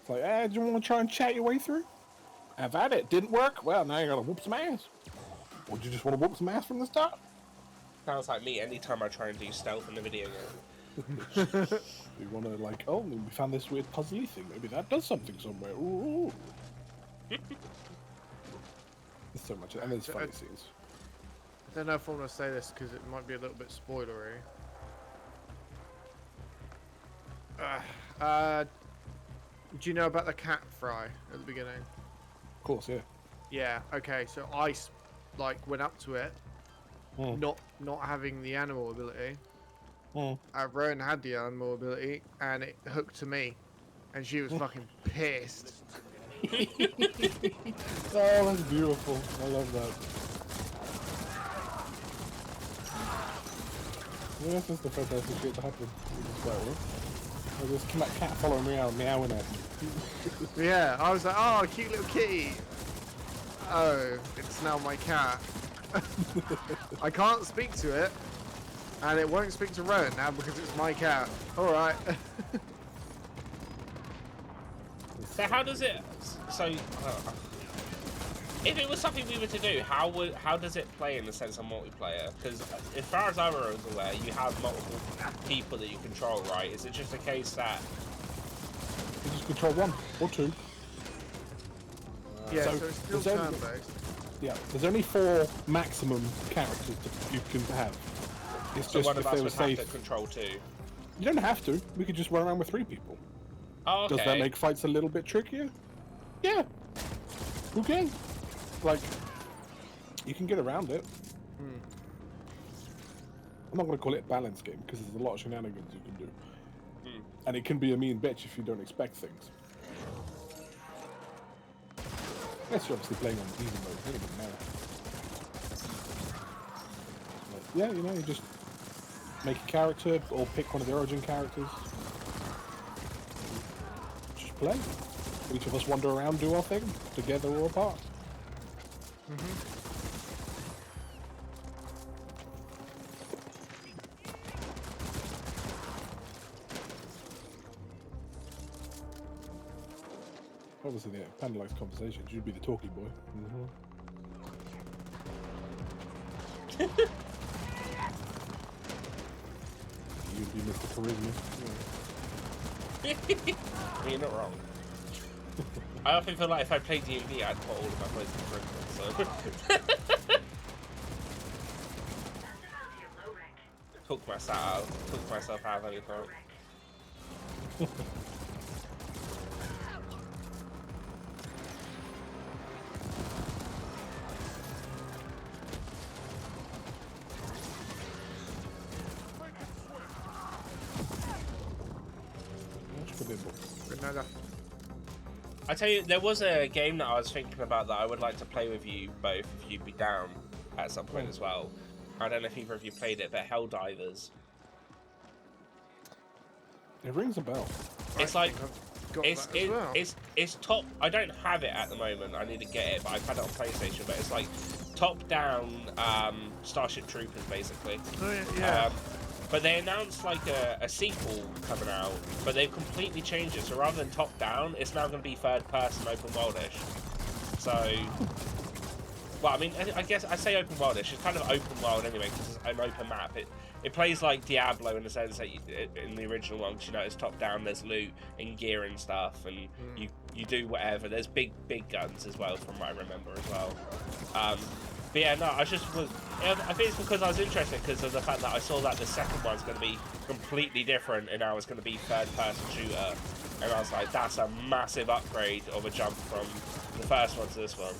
C: It's like, do you want to try and chat your way through? Have at it. Didn't work? Well, now you gotta whoop some ass. Or do you just want to whoop some ass from the start?
A: Sounds like me anytime I try and do stealth in the video game.
C: You want to like, oh, we found this weird puzzly thing. Maybe that does something somewhere. Ooh. There's so much, and there's funny scenes.
D: I don't know if I want to say this because it might be a little bit spoilery. Do you know about the cat fry at the beginning?
C: Of course, yeah.
D: Yeah. Okay. So I like went up to it, not having the animal ability. Rowan had the animal ability, and it hooked to me, and she was fucking pissed.
C: Oh, that's beautiful. I love that. Yeah, that's just the fantastic shit that happened. This cat following me out, meowing at me.
D: Yeah, I was like, oh, cute little kitty. Oh, it's now my cat. I can't speak to it, and it won't speak to Rowan now because it's my cat. Alright.
A: So how does it... So, if it was something we were to do, how does it play in the sense of multiplayer? Because as far as I was aware, you have multiple people that you control, right? Is it just a case that...
C: You just control one or two.
D: Yeah, so it's still turn-based.
C: Yeah, there's only 4 maximum characters that you can have. It's
A: so
C: just
A: one of
C: if they
A: us
C: were
A: would have
C: safe.
A: to control 2.
C: You don't have to. We could just run around with 3 people.
A: Oh, okay.
C: Does that make fights a little bit trickier? Yeah. Who cares? Like, you can get around it. I'm not going to call it a balance game because there's a lot of shenanigans you can do. And it can be a mean bitch if you don't expect things. Unless you're obviously playing on easy mode, it doesn't matter. But yeah, you know, you just make a character or pick one of the origin characters. Just play. Each of us wander around, do our thing, together or apart. Obviously, the panelized conversations, you'd be the talky boy. You'd be Mr. Charisma.
A: Well, you're not wrong. I often feel like if I played D&D, I'd put all of my plays in charisma, so... Talk myself out of anything. I tell you, there was a game that I was thinking about that I would like to play with you both if you'd be down at some point as well. I don't know if either of you played it, but Helldivers.
C: It rings a bell.
A: It's like it's top. I don't have it at the moment. I need to get it, but I've had it on PlayStation. But it's like top-down Starship Troopers, basically.
D: Oh, yeah.
A: But they announced like a sequel coming out, but they've completely changed it. So rather than top-down, it's now going to be third-person, open-worldish. So, well, I mean, I guess I say open-worldish. It's kind of open-world anyway, because it's an open map. It plays like Diablo in the sense that in the original one, you know, it's top-down. There's loot and gear and stuff, and you do whatever. There's big guns as well, from what I remember as well. But yeah, no, I think it's because I was interested because of the fact that I saw that the second one's going to be completely different and now it's going to be third-person shooter. And I was like, that's a massive upgrade of a jump from the first one to this one.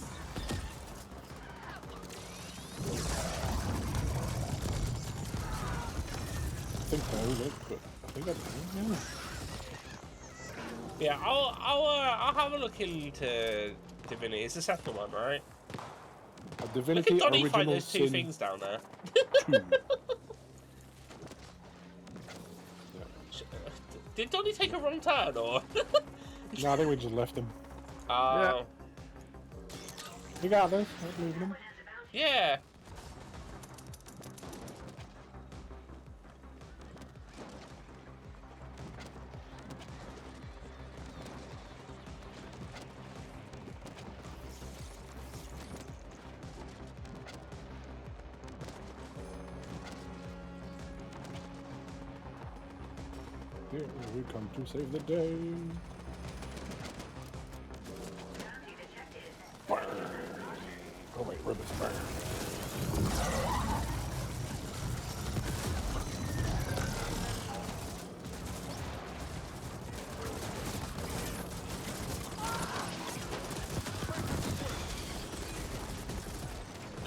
C: I think so, look, but I think I do,
A: yeah. Yeah, I'll have a look into Divinity. It's the second one, right?
C: Divinity
A: Look at Donny fight
C: Original
A: those 2
C: Sin
A: things down there.
C: 2. Yeah.
A: Did Donny take a wrong turn, or?
C: No, I think we just left him.
A: Oh.
C: We got this. I'm leaving him.
A: Yeah.
C: Here we come to save the day. Burn. Oh wait, ribbons burn.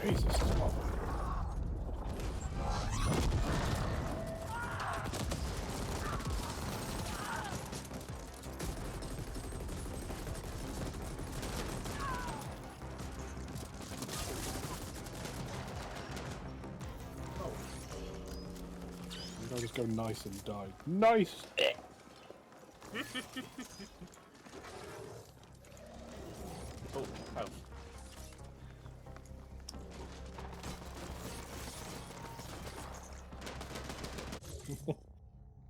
C: Jesus, stop. I'll just go nice and die. Nice!
A: Oh, health.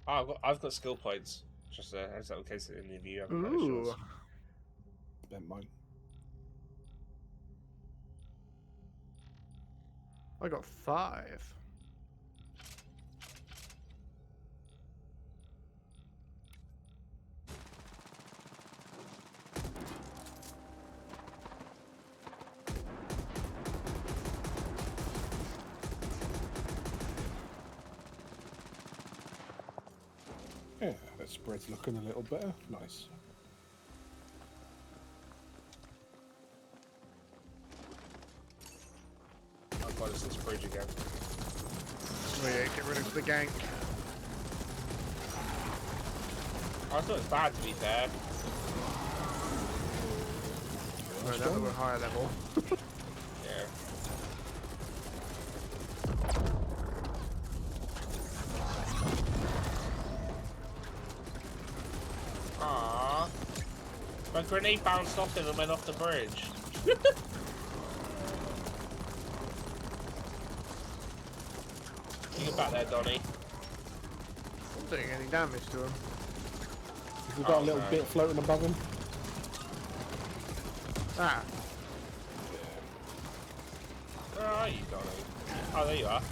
A: Oh, I've got skill points. Just as in case any of you haven't managed yours.
D: Ooh.
C: Spent mine.
D: I got 5.
C: Yeah, that spread's looking a little better. Nice.
A: I've got this bridge again.
D: Oh yeah, get rid of the gank.
A: I thought it was bad, to be fair.
D: No, now that we're higher level.
A: Yeah. Aww. My grenade bounced off him and went off the bridge. You get back there, Donny.
D: I'm doing any damage to him.
C: Have we got a little bit floating above him?
D: Ah.
A: Where are you, Donny? Oh, there you are.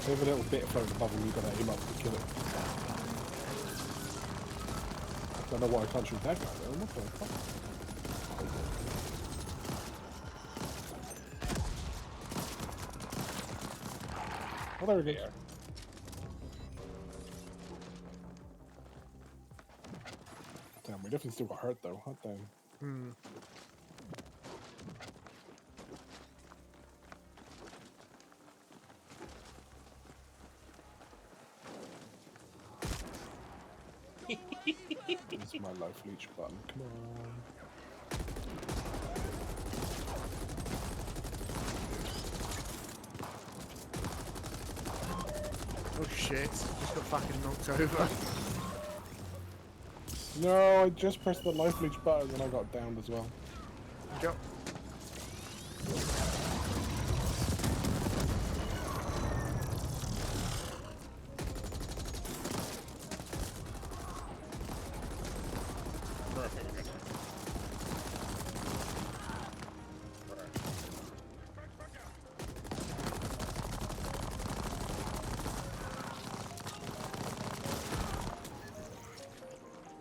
C: There's a little bit floating above him, you've got to aim up to kill it. I don't know why I can't shoot that guy though. What the fuck? Oh, there it is.
A: Yeah.
C: Damn, we definitely still got hurt though. Hot damn.
D: Hmm.
C: This is my life leech button. Come on.
D: Oh shit, just got fucking knocked over.
C: No, I just pressed the life leech button and I got downed as well.
D: Yep.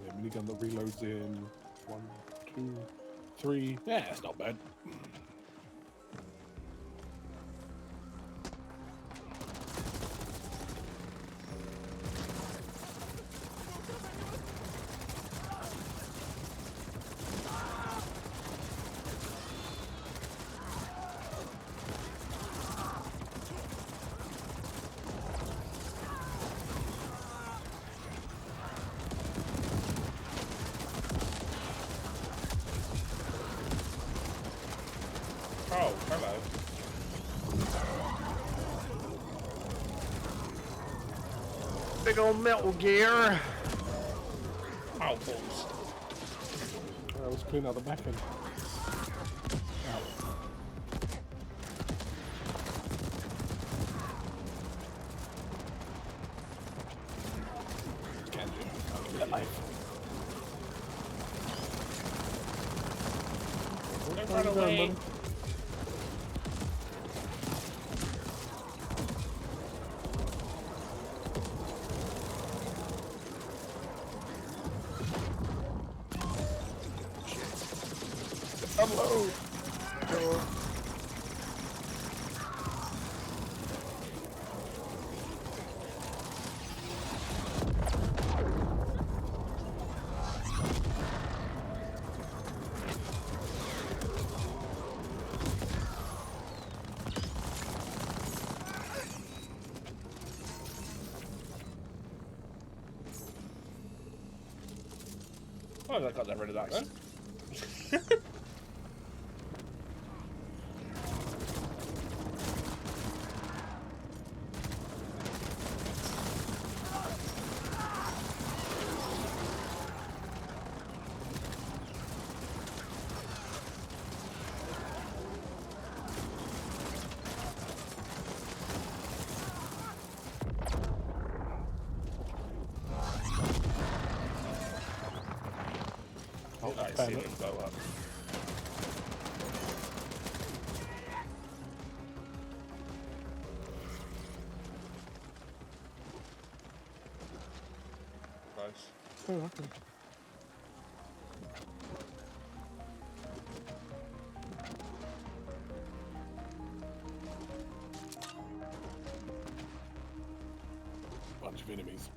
C: Yeah, minigun that reloads in 1, 2, 3. Yeah, it's not bad.
A: Oh, hello.
D: Big old Metal Gear.
A: Oh, balls.
C: I was cleaning out the back end.
A: Don't run away.
C: Unload!
A: Oh, I got rid of that then.
C: Oh,
A: I see them blow up. Nice.
C: Oh, okay. Bunch of enemies.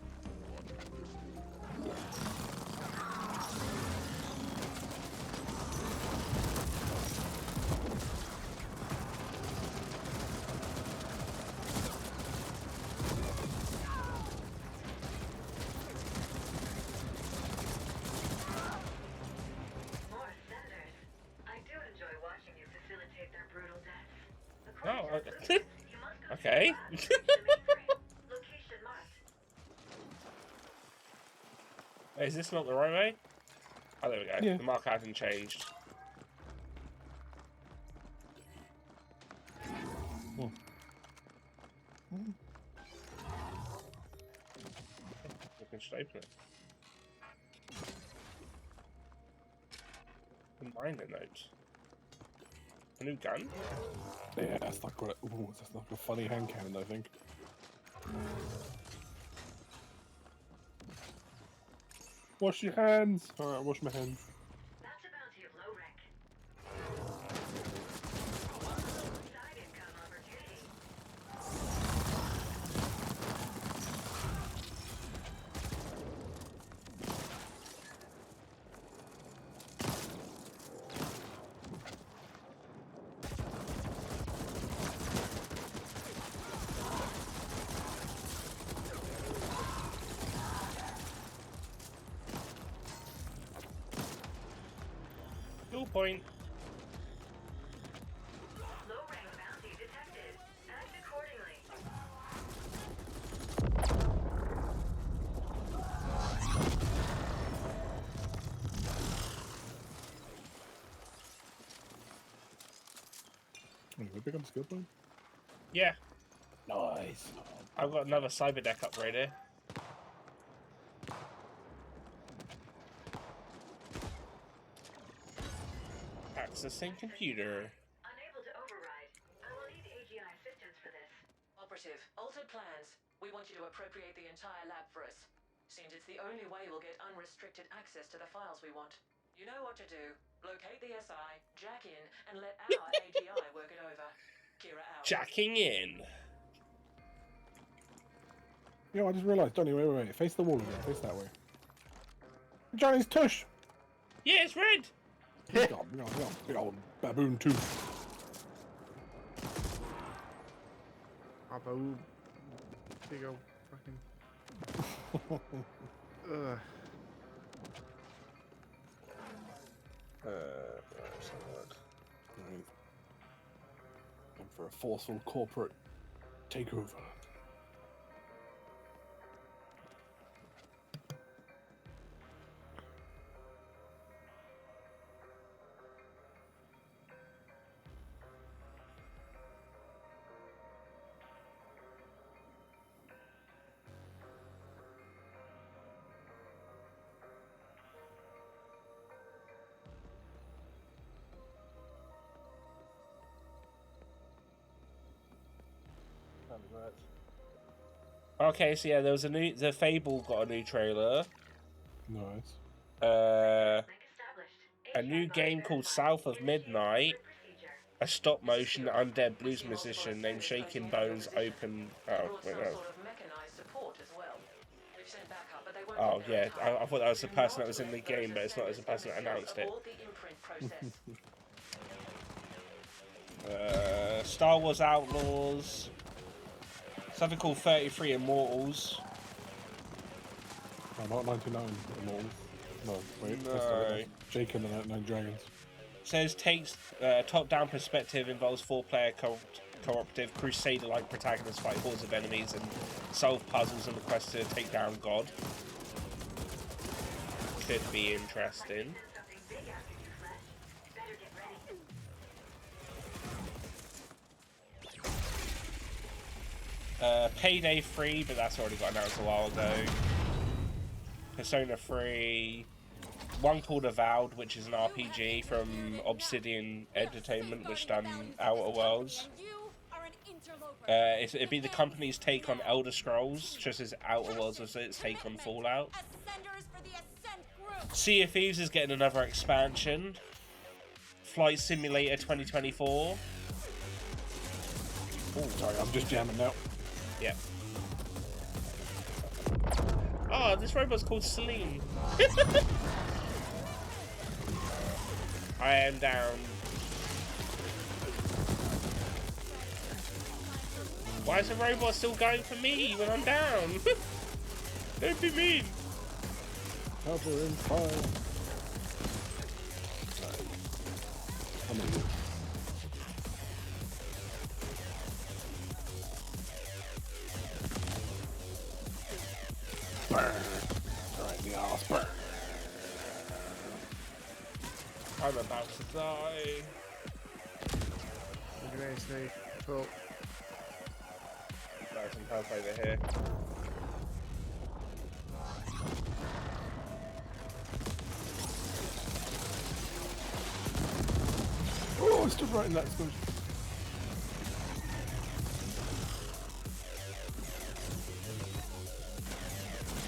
G: More Ascenders. I do enjoy watching you facilitate their brutal deaths.
A: Oh,
G: According to the
A: okay.
G: blueprints, you must go
A: Okay.
G: to the lab to reach the mainframe. Location marked.
A: Wait, is this not the right way? Oh, there we go.
C: Yeah.
A: The marker hasn't changed. I should open it. The miner note. A new gun?
C: Yeah, that's like what. Ooh, that's like a funny hand cannon, I think. Wash your hands. All right, wash my hands.
G: That's a bounty of low rank. Side income opportunity.
A: Dual point.
G: Low rank bounty detected. Act accordingly.
C: Wait, we pick up a skill point?
A: Yeah.
C: Nice.
A: I've got another cyber deck upgrade here. Accessing computer.
G: Unable to override. I will need AGI assistance for this.
K: Operative, altered plans. We want you to appropriate the entire lab for us. Seems it's the only way we'll get unrestricted access to the files we want. You know what to do. Locate the SI, jack in, and let our AGI work it over. Kira out.
A: Jacking in.
C: Yo, I just realised, Donny, wait. Face the wall again. Face that way. Johnny's tush!
A: Yeah, it's red.
C: He's got big old baboon tooth.
D: Abu. Big old fucking. Ugh.
C: Let's have a look. And for a forceful corporate takeover.
A: much. Okay, so yeah, there was the Fable got a new trailer.
C: Nice.
A: A new game called South of Midnight. A stop-motion undead blues musician named Shaking Bones open. Oh, wait, no. Oh yeah, I thought that was the person that was in the game, but it's not. It's the person that announced it. Star Wars Outlaws. Something called 33 Immortals.
C: Oh, not 99 Immortals. No, wait.
A: No.
C: That's Jake and the 99 Dragons.
A: Says takes top-down perspective, involves four-player cooperative crusader-like protagonists fight hordes of enemies and solve puzzles in the quest to take down God. Could be interesting. Payday 3, but that's already got announced a while ago. Persona 3. One called Avowed, which is an RPG from Obsidian Entertainment, which done Outer Worlds. It'd be the company's take on Elder Scrolls, just as Outer Worlds was its take on Fallout. Sea of Thieves is getting another expansion. Flight Simulator 2024.
C: Oh, sorry, I'm just jamming now.
A: Yeah. Oh, this robot's called Celine. I am down. Why is the robot still going for me when I'm down? Don't be mean.
C: Cover in fire. I'm in here. Burn. Right in the ass. Burn.
A: I'm about to die.
D: What do you mean, Steve? Cool.
A: There's some health over here.
C: Oh, I stood right in that explosion.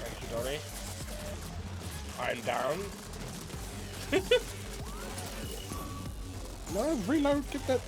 A: Thank you, Donny. I'm down.
C: No, reload, get that.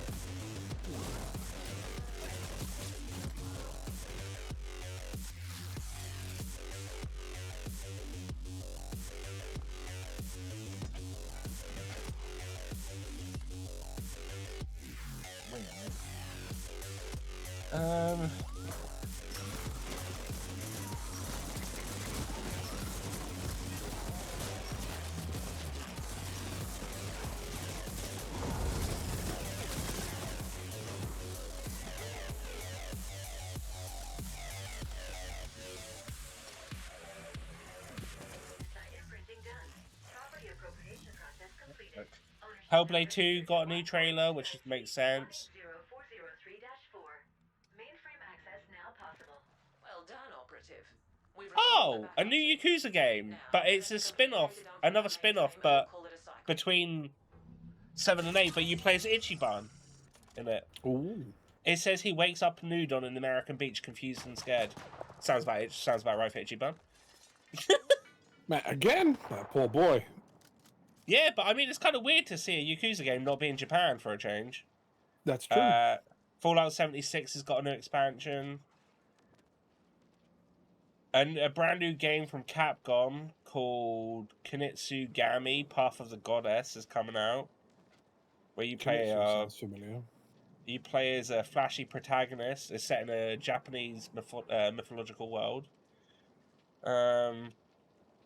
A: Hellblade 2 got a new trailer, which makes sense.
K: Well done, operative.
A: Oh, a new Yakuza game, but it's a spin-off, another spin-off, but between 7 and 8, but you play as Ichiban in it.
C: Ooh.
A: It says he wakes up nude on an American beach, confused and scared. Sounds about right for Ichiban.
C: Man, again? That poor boy.
A: Yeah, but I mean, it's kind of weird to see a Yakuza game not be in Japan for a change.
C: That's true.
A: Fallout 76 has got a new expansion. And a brand new game from Capcom called Kunitsugami, Path of the Goddess, is coming out. Where you play
C: sounds familiar.
A: You play as a flashy protagonist. It's set in a Japanese mythological world.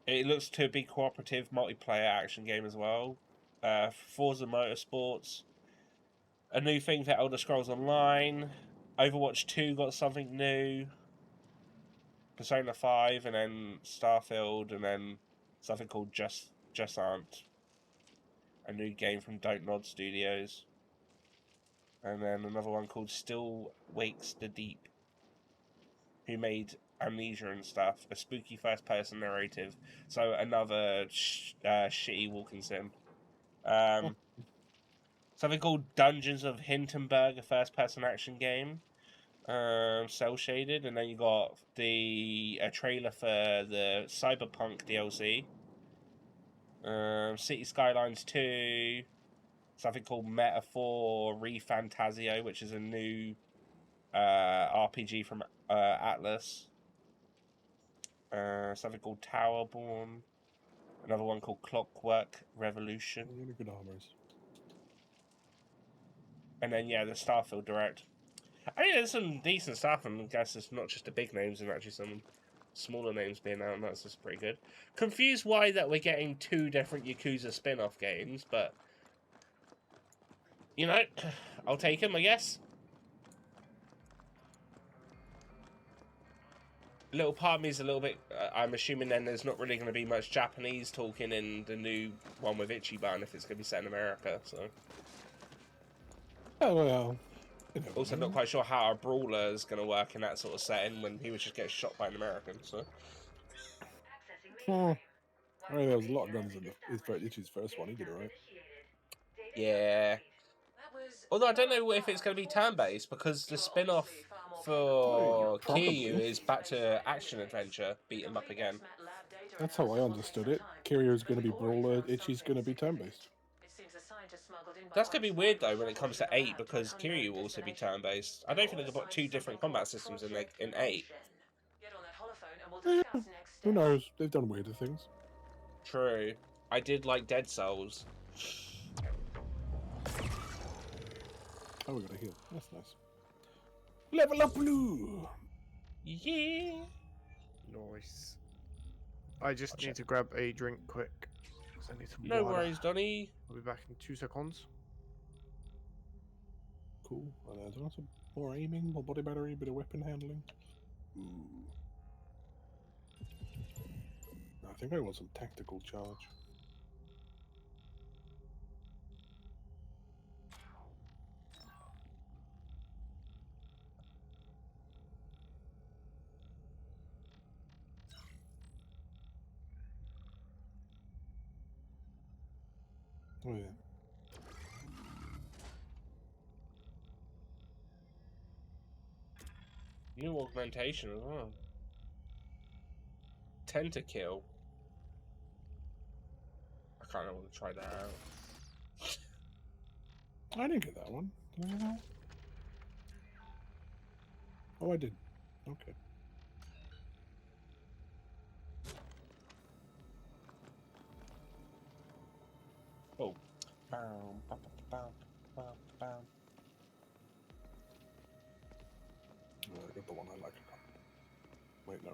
A: It looks to be cooperative multiplayer action game as well. Forza Motorsports. A new thing for Elder Scrolls Online. Overwatch 2 got something new. Persona 5, and then Starfield, and then something called Just Aren't. A new game from Don't Nod Studios. And then another one called Still Wakes the Deep, who made Amnesia and stuff. A spooky first-person narrative. So another shitty walking sim. Something called Dungeons of Hindenburg, a first-person action game. cell shaded, and then you got the trailer for the Cyberpunk DLC. City Skylines 2, something called Metaphor ReFantasio, which is a new RPG from Atlas. Something called Towerborn. Another one called Clockwork Revolution.
C: Really good armors.
A: And then, yeah, the Starfield Direct. I think there's some decent stuff, and I guess it's not just the big names, and actually some smaller names being out, and that's just pretty good. Confused why that we're getting 2 different Yakuza spin-off games, but, you know, I'll take them, I guess. A little part of me is a little bit, I'm assuming then there's not really going to be much Japanese talking in the new one with Ichiban if it's going to be set in America, so.
C: Oh, well.
A: Also, not quite sure how a brawler is going to work in that sort of setting when he would just get shot by an American, so.
C: I mean, there was a lot of guns in Ichi's first one, he did it right.
A: Yeah. Although I don't know if it's going to be turn-based, because the spin-off for Kiryu is back to action-adventure, beat him up again.
C: That's how I understood it. Kiryu's going to be brawler, Ichi's going to be turn-based.
A: That's going to be weird, though, when it comes to 8, because Kiryu will also be turn-based. I don't think they've got 2 different combat systems in 8.
C: Who knows? They've done weirder things.
A: True. I did like Dead Souls.
C: Oh, we got a heal. That's nice. Level up, blue!
A: Yeah!
D: Nice. I just need to grab a drink quick. I need some
A: No
D: water.
A: worries, Donny.
D: I'll be back in 2 seconds.
C: Cool. And there's also more aiming, more body battery, bit of weapon handling. Ooh. I think I want some tactical charge. Oh yeah.
A: New augmentation as well. Tentakill. I kind of want to try that out.
C: I didn't get that one. Did I get that one? Oh, I did. Okay.
A: Oh. Bow, bow, bow, bow, bow.
C: I got the one I like. Wait, no.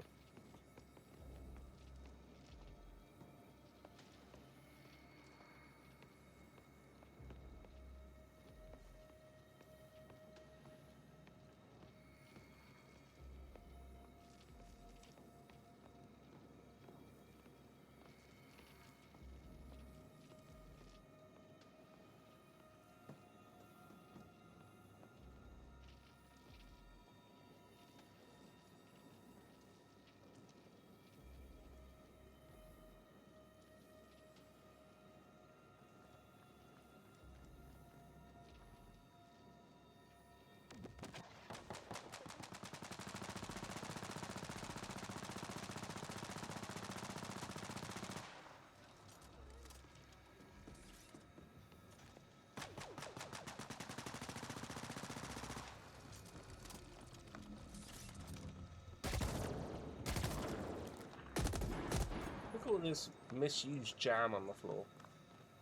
A: Look at all this misused jam on the floor.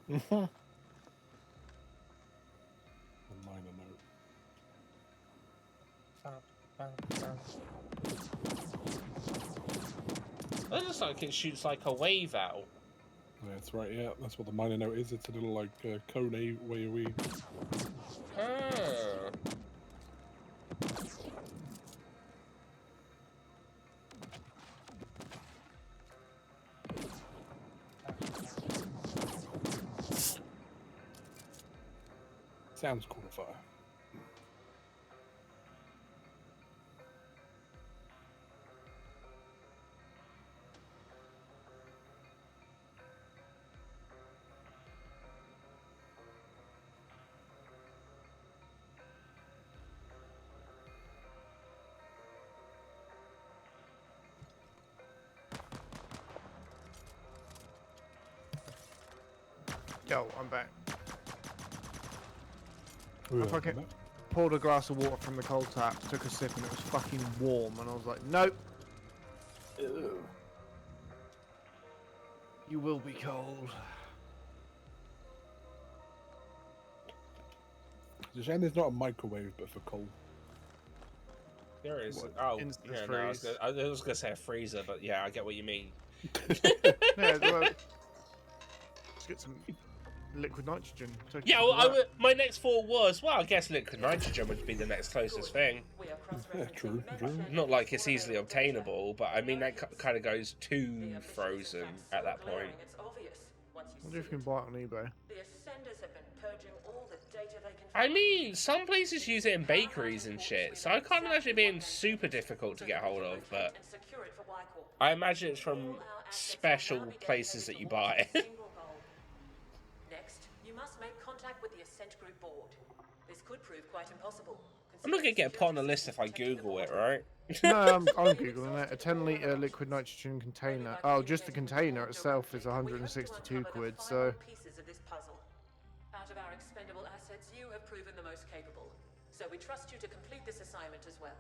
C: A minor note.
A: It looks like it shoots like a wave out.
C: Yeah, that's right, yeah. That's what the minor note is. It's a little like cone wave.
A: Ah.
C: Sounds cool to fire.
D: Yo, I'm back.
C: Ooh,
D: I fucking poured a glass of water from the cold tap, took a sip, and it was fucking warm, and I was like, nope.
C: Ew.
D: You will be cold.
C: It's a shame there's not a microwave, but for cold.
A: There is.
D: What,
A: Oh,
D: instant
A: yeah, no,
D: freeze?
A: I was gonna say a freezer, but yeah, I get what you mean.
D: Yeah, well, let's get some liquid nitrogen.
A: Yeah, well, my next thought was, well, I guess liquid nitrogen would be the next closest thing.
C: Yeah, true.
A: Not like it's easily obtainable, but I mean that kind of goes too frozen at that point.
D: I wonder if you can buy it on eBay.
K: The Ascenders have been purging all the data they can
A: I mean, some places use it in bakeries and shit, so I can't imagine it being super difficult to get hold of, but I imagine it's from special places that you buy.
K: Next, you must make contact with the Ascent Group board. This could prove quite impossible.
A: I'm not gonna get put on a list if I Google it, right?
D: No, I'm googling it. A 10-litre liquid nitrogen container. Oh, just the container itself is 162 quid. So.
K: Pieces of this puzzle. Out of our expendable assets, you have proven the most capable. So we trust you to complete this assignment as well.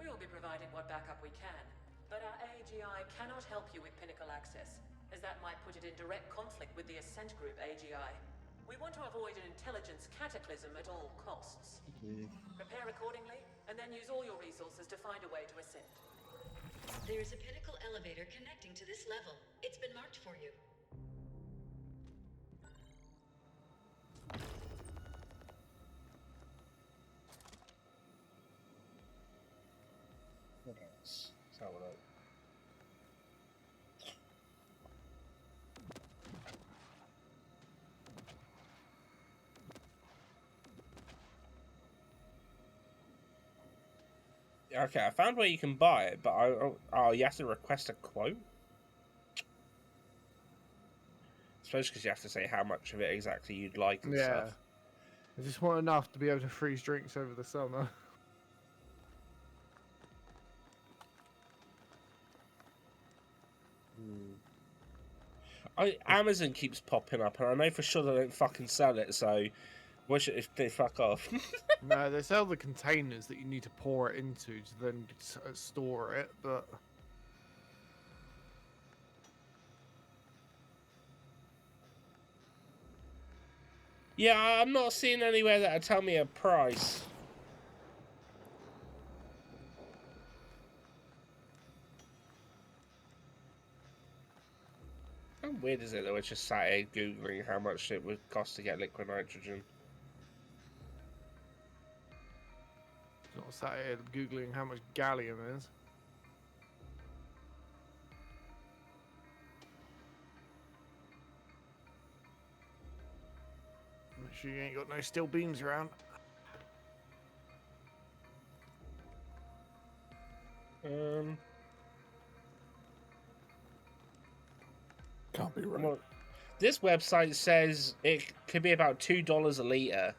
K: We will be providing what backup we can, but our AGI cannot help you with Pinnacle access, as that might put it in direct conflict with the Ascent Group AGI. We want to avoid an intelligence cataclysm at all costs. Prepare accordingly, and then use all your resources to find a way to ascend.
J: There is a Pinnacle elevator connecting to this level. It's been marked for you.
A: What else? Let's have a look. Okay, I found where you can buy it, but you have to request a quote? I suppose because you have to say how much of it exactly you'd like and stuff.
D: I just want enough to be able to freeze drinks over the summer.
A: Amazon keeps popping up, and I know for sure they don't fucking sell it, so wish it if they fuck off.
D: No, they sell the containers that you need to pour it into to then store it, but...
A: Yeah, I'm not seeing anywhere that'll tell me a price. How weird is it that we're just sat here Googling how much it would cost to get liquid nitrogen?
D: Not sat here googling how much gallium is. Make sure you ain't got no steel beams around.
C: Can't be right.
A: Well, this website says it could be about $2 a litre.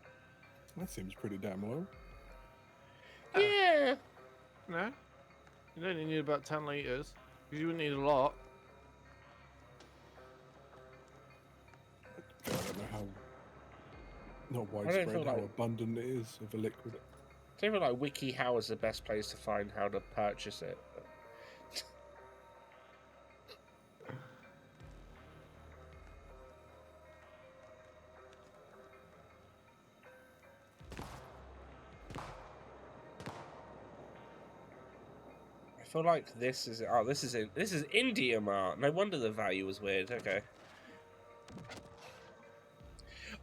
C: That seems pretty damn low.
A: Yeah.
D: No? You only need about 10 litres. Because you wouldn't need a lot.
C: I don't know how... Not widespread, how abundant it is of a liquid.
A: I don't feel like WikiHow is the best place to find how to purchase it. I feel like this is this is India Mart. No wonder the value was weird. Okay.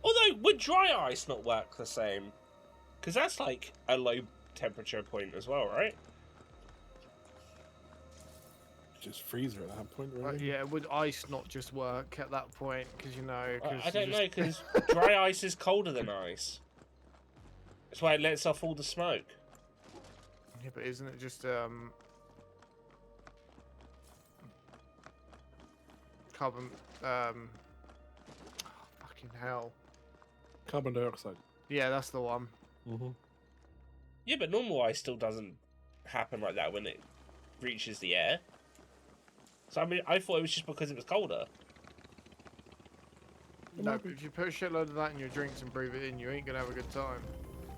A: Although would dry ice not work the same? Because that's like a low temperature point as well, right?
C: Just freezer at that point, really.
D: Yeah, would ice not just work at that point? Because you know,
A: I don't know. Because dry ice is colder than ice. That's why it lets off all the smoke.
D: Yeah, but isn't it just carbon? Fucking hell.
C: Carbon dioxide.
D: Yeah, that's the one.
A: Yeah, but normal ice still doesn't happen like that when it reaches the air. So I mean, I thought it was just because it was colder.
D: No, but if you put a shitload of that in your drinks and breathe it in, you ain't gonna have a good time.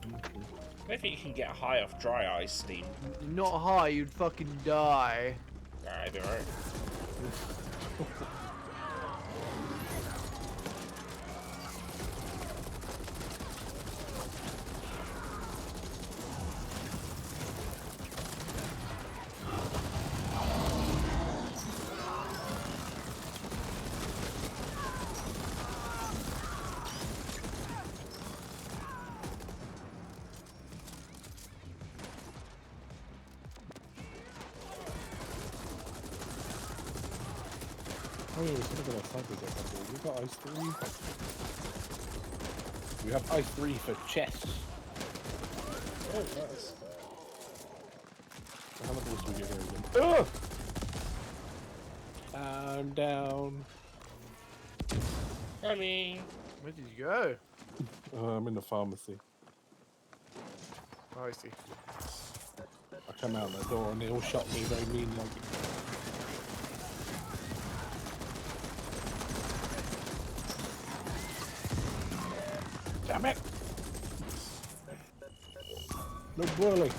A: I don't think you can get high off dry ice steam.
D: Not high, you'd fucking die.
A: Nah, I'd be alright.
C: Oh yeah, we could have got our snipers up. We've got ice 3. We have ice 3 for chests.
A: Oh, nice.
C: How much else do we get here again? I'm down.
A: Honey.
D: Where did you go?
C: I'm in the pharmacy.
D: Oh, I see.
C: I come out the door and they all shot me very mean like. Damn it! No bully.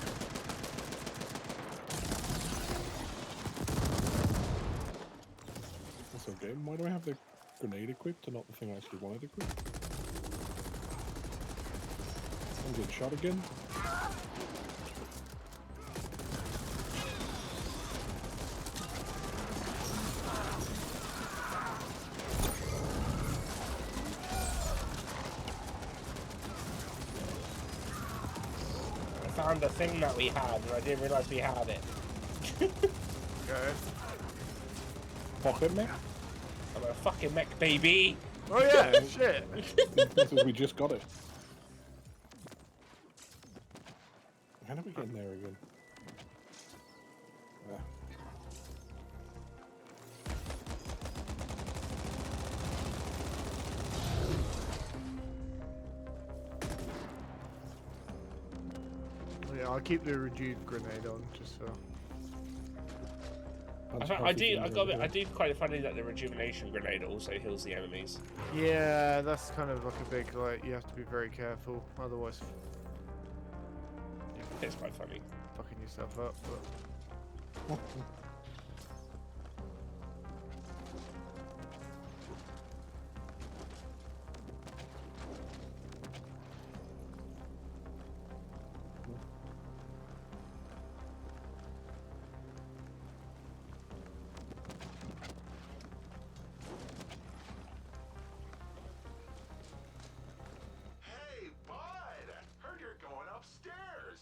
C: That's okay. Why do I have the grenade equipped and not the thing I actually wanted equipped? I'm getting shot again.
A: I found the thing that we had and I didn't realise we had it.
D: Okay.
C: Pocket mech?
A: I'm a fucking mech, baby!
D: Oh yeah, shit.
C: This is, we just got it. How did we get in there again? Ah.
D: Yeah, I'll keep the reduce grenade on just so.
A: I do quite find that the rejuvenation grenade also heals the enemies.
D: Yeah, that's kind of like a big like. You have to be very careful, otherwise.
A: It's quite funny.
D: Fucking yourself up, but.
B: Hey, bud! Heard you're going upstairs.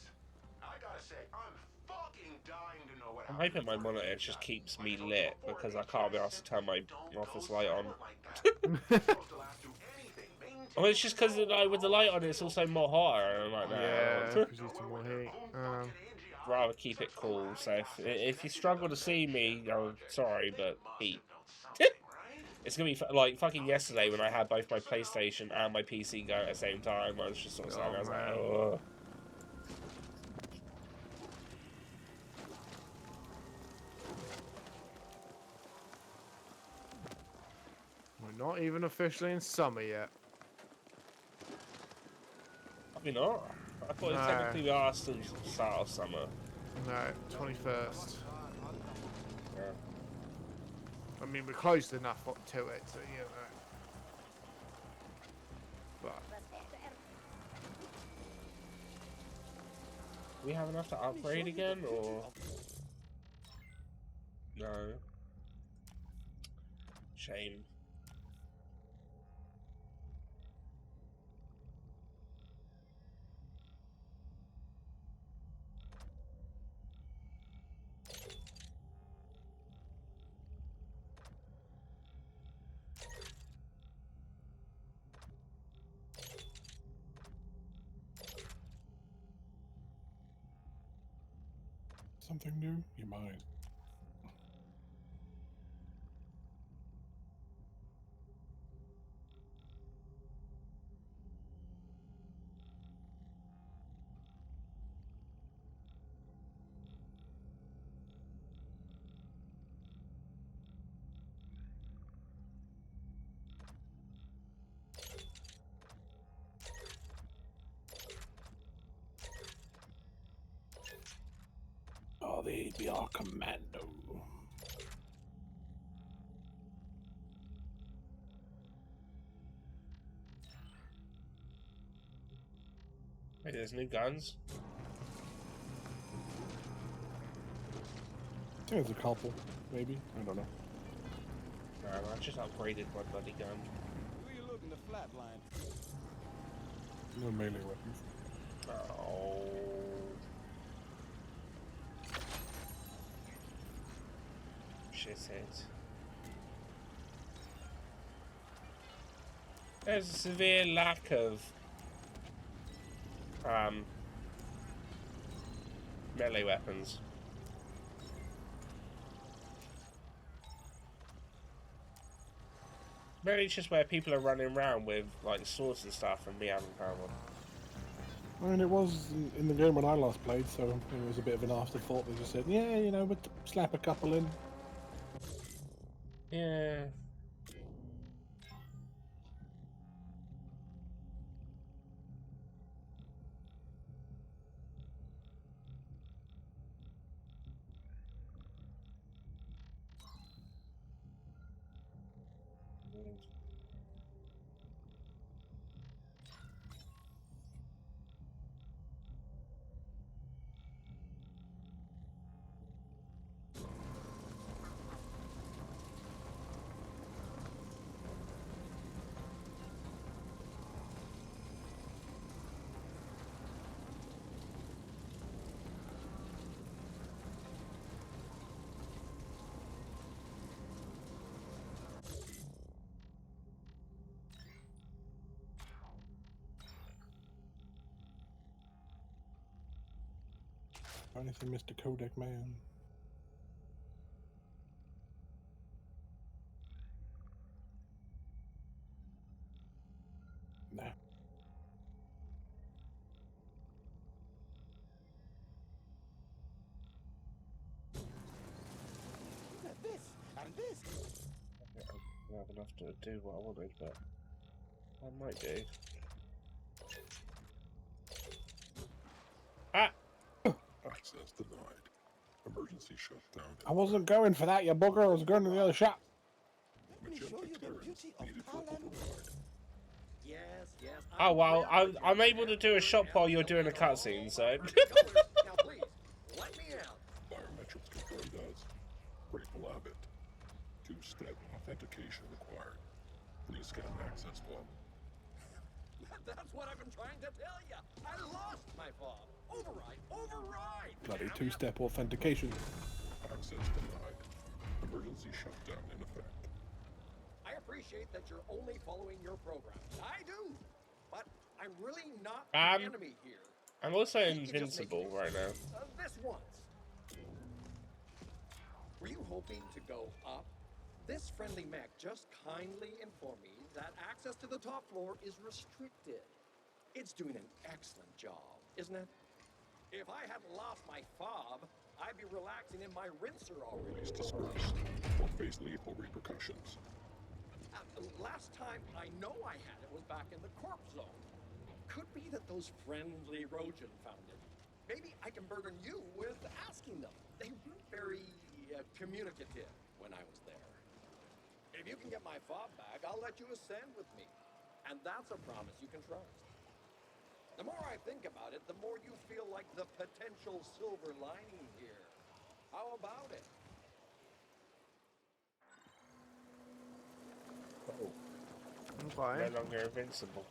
B: I gotta say, I'm fucking dying to know what
A: I'm
B: happened.
A: hoping my monitor just keeps me lit because I can't be asked to turn my office light on. Oh, it's just because with the light on, it's also more hotter. And I'm like, nah,
D: Yeah,
A: I don't
D: produces more heat.
A: rather keep it cool. So if you struggle to see me, I'm sorry, but heat. It's gonna be like fucking yesterday when I had both my PlayStation and my PC going at the same time. I was just sort of saying, I was like, oh.
D: We're not even officially in summer yet.
A: Probably not. I thought
D: No.
A: technically we are still start of summer.
D: No, 21st.
A: Yeah.
D: I mean, we're close enough to it, so you know. But
A: Do we have enough to upgrade again, or no? Shame.
C: Something new? You might. me be our commando.
A: Wait, there's new guns?
C: I think there's a couple, maybe. I don't know.
A: No, I just upgraded my bloody gun.
L: Who are you looking to flatline?
C: No melee weapons.
A: Oh. Shit it. There's a severe lack of melee weapons. Maybe it's just where people are running around with like swords and stuff and me having found one.
C: I mean, it was in the game when I last played, so it was a bit of an afterthought. They just said, yeah, you know, we'll slap a couple in.
A: Yeah.
C: Anything, Mr. Kodak Man? Nah.
H: This and this.
A: I don't have enough to do what I wanted, but I might do. Ah!
M: Access denied. Emergency shutdown.
C: I wasn't going for that, you bugger. I was going to the other shop.
H: Let me show you the beauty of Thailand. Yes, yes.
A: Oh well, I'm able to do a shop while you're doing a cutscene, so.
H: Now please, let me out.
M: Biometrics confirmed as Grateful Abbott. Two-step authentication required. Please scan access fob.
H: That's what I've been trying to tell you. I lost my fob. Override, override.
C: Bloody two-step authentication.
M: Access denied. Emergency shutdown in effect.
H: I appreciate that you're only following your program. I do. But I'm really not the enemy here.
A: I'm also invincible right now.
H: This once. Were you hoping to go up? This friendly mech just kindly informed me that access to the top floor is restricted. It's doing an excellent job, isn't it? If I hadn't lost my fob, I'd be relaxing in my rinser already.
M: Please disperse or face lethal repercussions.
H: Last time I know I had it was back in the corp zone. Could be that those friendly Rojan found it. Maybe I can burden you with asking them. They weren't very communicative when I was there. If you can get my fob back, I'll let you ascend with me. And that's a promise you can trust. The more I think about it, the more you feel like the potential silver lining here. How about it?
A: Oh.
D: Okay.
A: No longer invincible.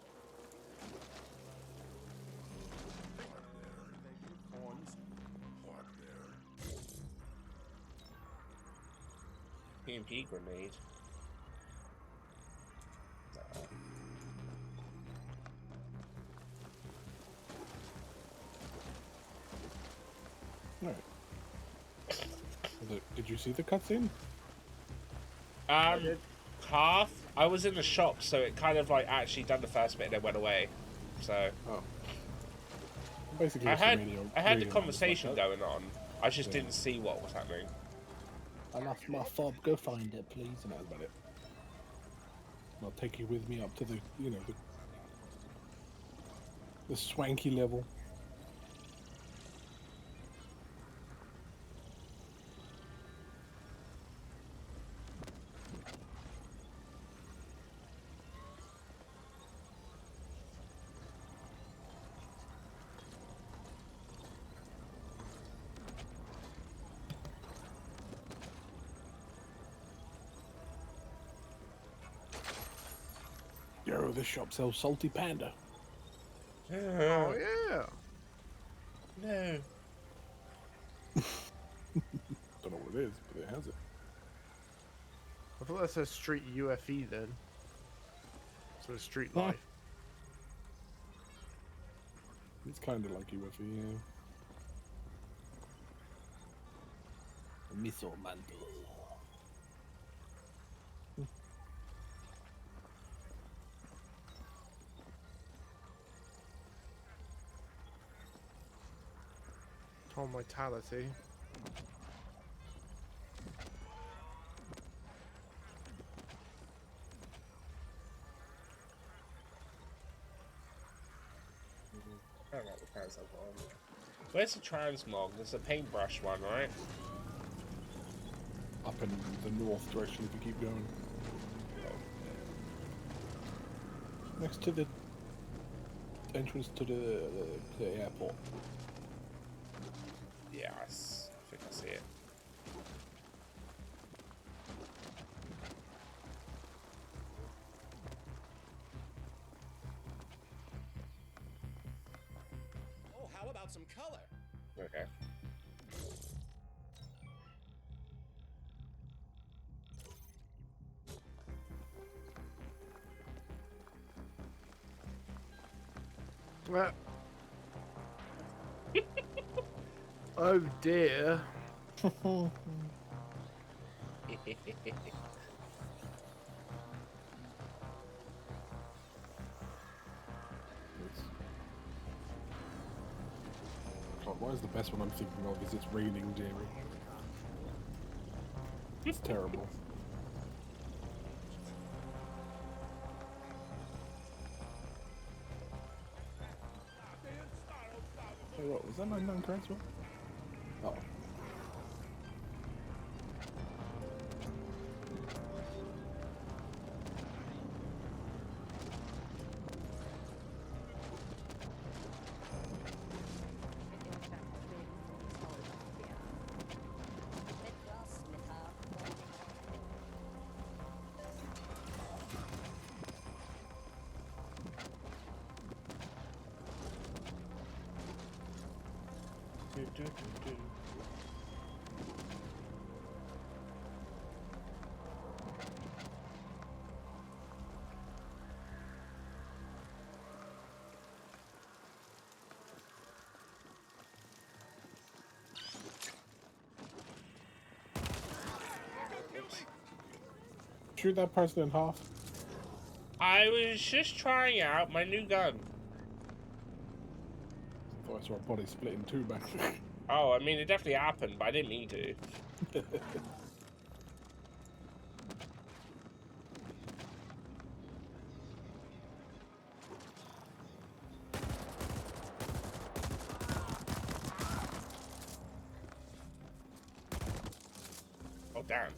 A: EMP grenade.
C: Alright. Did you see the cutscene?
A: Half. I was in the shop, so it kind of like actually done the first bit and then went away. So.
C: Oh. Basically,
A: I had the conversation going on. I just didn't see what was happening.
C: I lost my fob. Go find it, please. And that was about it. I'll take you with me up to the, you know, the swanky level. Yo, this shop sells salty panda.
D: Oh yeah.
A: No.
C: Don't know what it is, but it has it.
D: I thought that says street UFE then. So street life.
C: It's kind of like UFE, yeah. Miso manto.
D: Tom vitality.
A: I don't know what the pants I've got on. Where's the transmog? There's a paintbrush one, right?
C: Up in the north direction if you keep going. Next to the entrance to the airport.
A: Yes, I think I see it.
H: Oh, how about some color?
A: Okay.
D: Well. Oh dear.
C: God, why is the best one I'm thinking of is it's raining dairy. It's terrible. Hey, what, was that 99 crags one? Oh. Shoot that person in half.
A: I was just trying out my new gun.
C: Thought I saw a body split in two back there.
A: Oh, I mean, it definitely happened, but I didn't mean to. Oh, damn.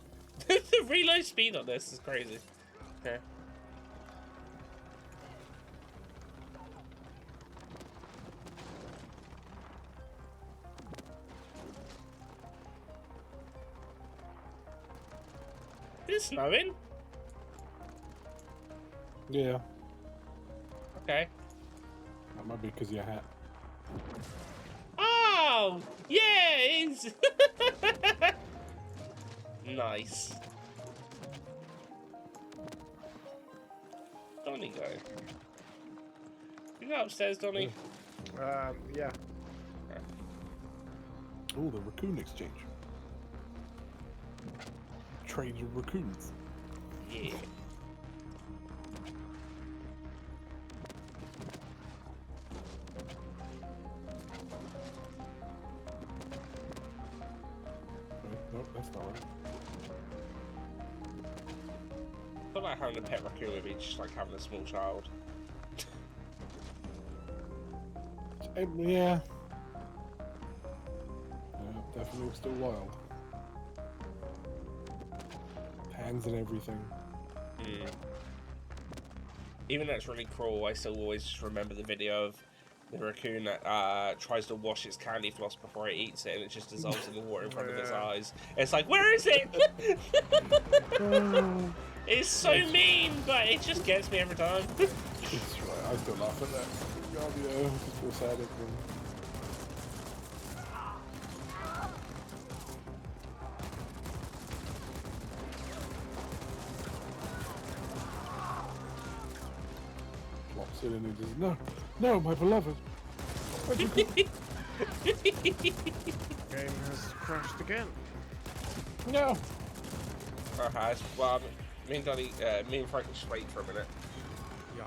A: The reload speed on this is crazy. Okay. Is it snowing?
C: Yeah.
A: Okay.
C: That might be because of your hat.
A: Oh! Yeah, it is! Nice. Donny go. You go upstairs, Donny?
D: Yeah.
C: Oh, the raccoon exchange. Trade your raccoons.
A: Yeah.
C: Nope, that's not right.
A: I feel like having a pet raccoon would be just like having a small child.
C: Yeah. Definitely still wild. Hands and everything.
A: Mm. Even though it's really cruel, I still always just remember the video of the raccoon that tries to wash its candy floss before it eats it, and it just dissolves in the water in front of its eyes. It's like, where is it? It's so mean, but it just gets me every time.
C: It's right, I still laugh at that. God, yeah, I just feel sad at them. Plops in and he just, no, no, my beloved.
D: Game has crashed again.
C: No.
A: Has. Well, me and Donny, me and Frank just wait for a minute.
D: Yeah.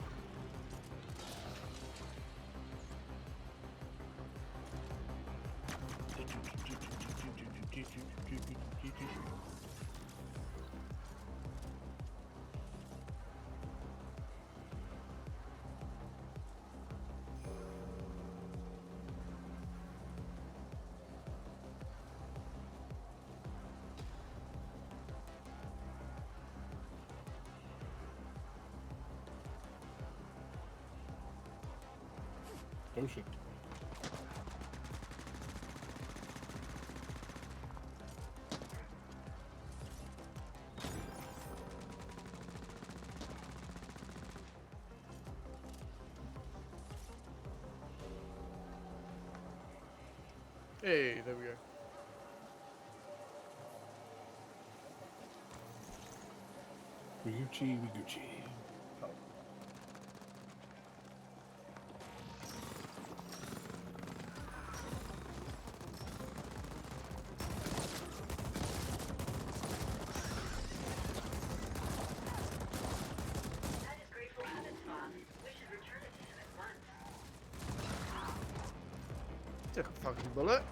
C: Oh shit.
D: Hey, there we go.
C: We Gucci.
G: That is grateful habits, Bob. We should return it to him at once.
D: Took a fucking bullet.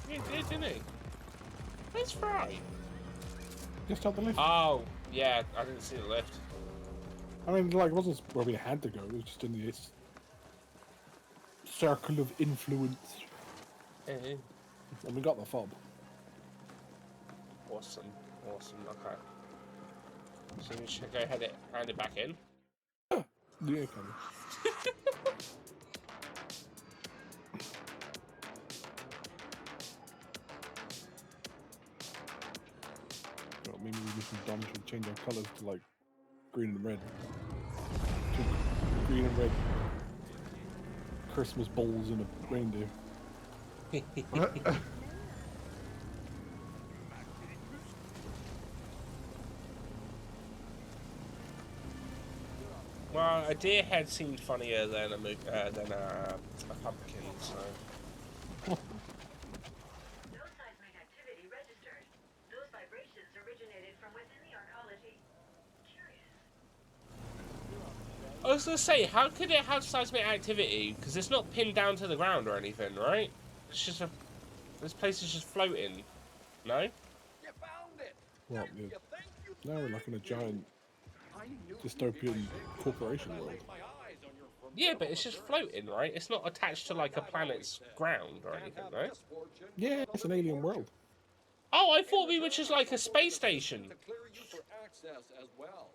A: He did, didn't he? Where's Fry?
C: Just out the lift.
A: Oh, yeah, I didn't see the lift.
C: I mean, like, it wasn't where we had to go. It was just in the circle of influence.
A: Hey.
C: And we got the fob.
A: Awesome. Okay. So we should go ahead and hand it back in.
C: Yeah, kind of. Well, maybe we should Dom should change our colours to like green and red. Green and red Christmas balls and a reindeer.
A: Well, a deer head seemed funnier than a pumpkin, so.
G: No seismic activity registered. Those vibrations originated from within the arcology. Curious.
A: I was gonna say, how could it have seismic activity? Because it's not pinned down to the ground or anything, right? It's just this place is just floating. No?
H: You found it.
C: Well,
H: You
C: yeah.
H: think you
C: Now we're like in a giant
H: I knew
C: dystopian corporation world.
H: my eyes on your
A: Yeah, but it's just floating, right? It's not attached to like a planet's ground or anything, right?
C: Yeah, it's an alien world.
A: Oh, I thought we were just like a space station,
H: to clear you for access as well.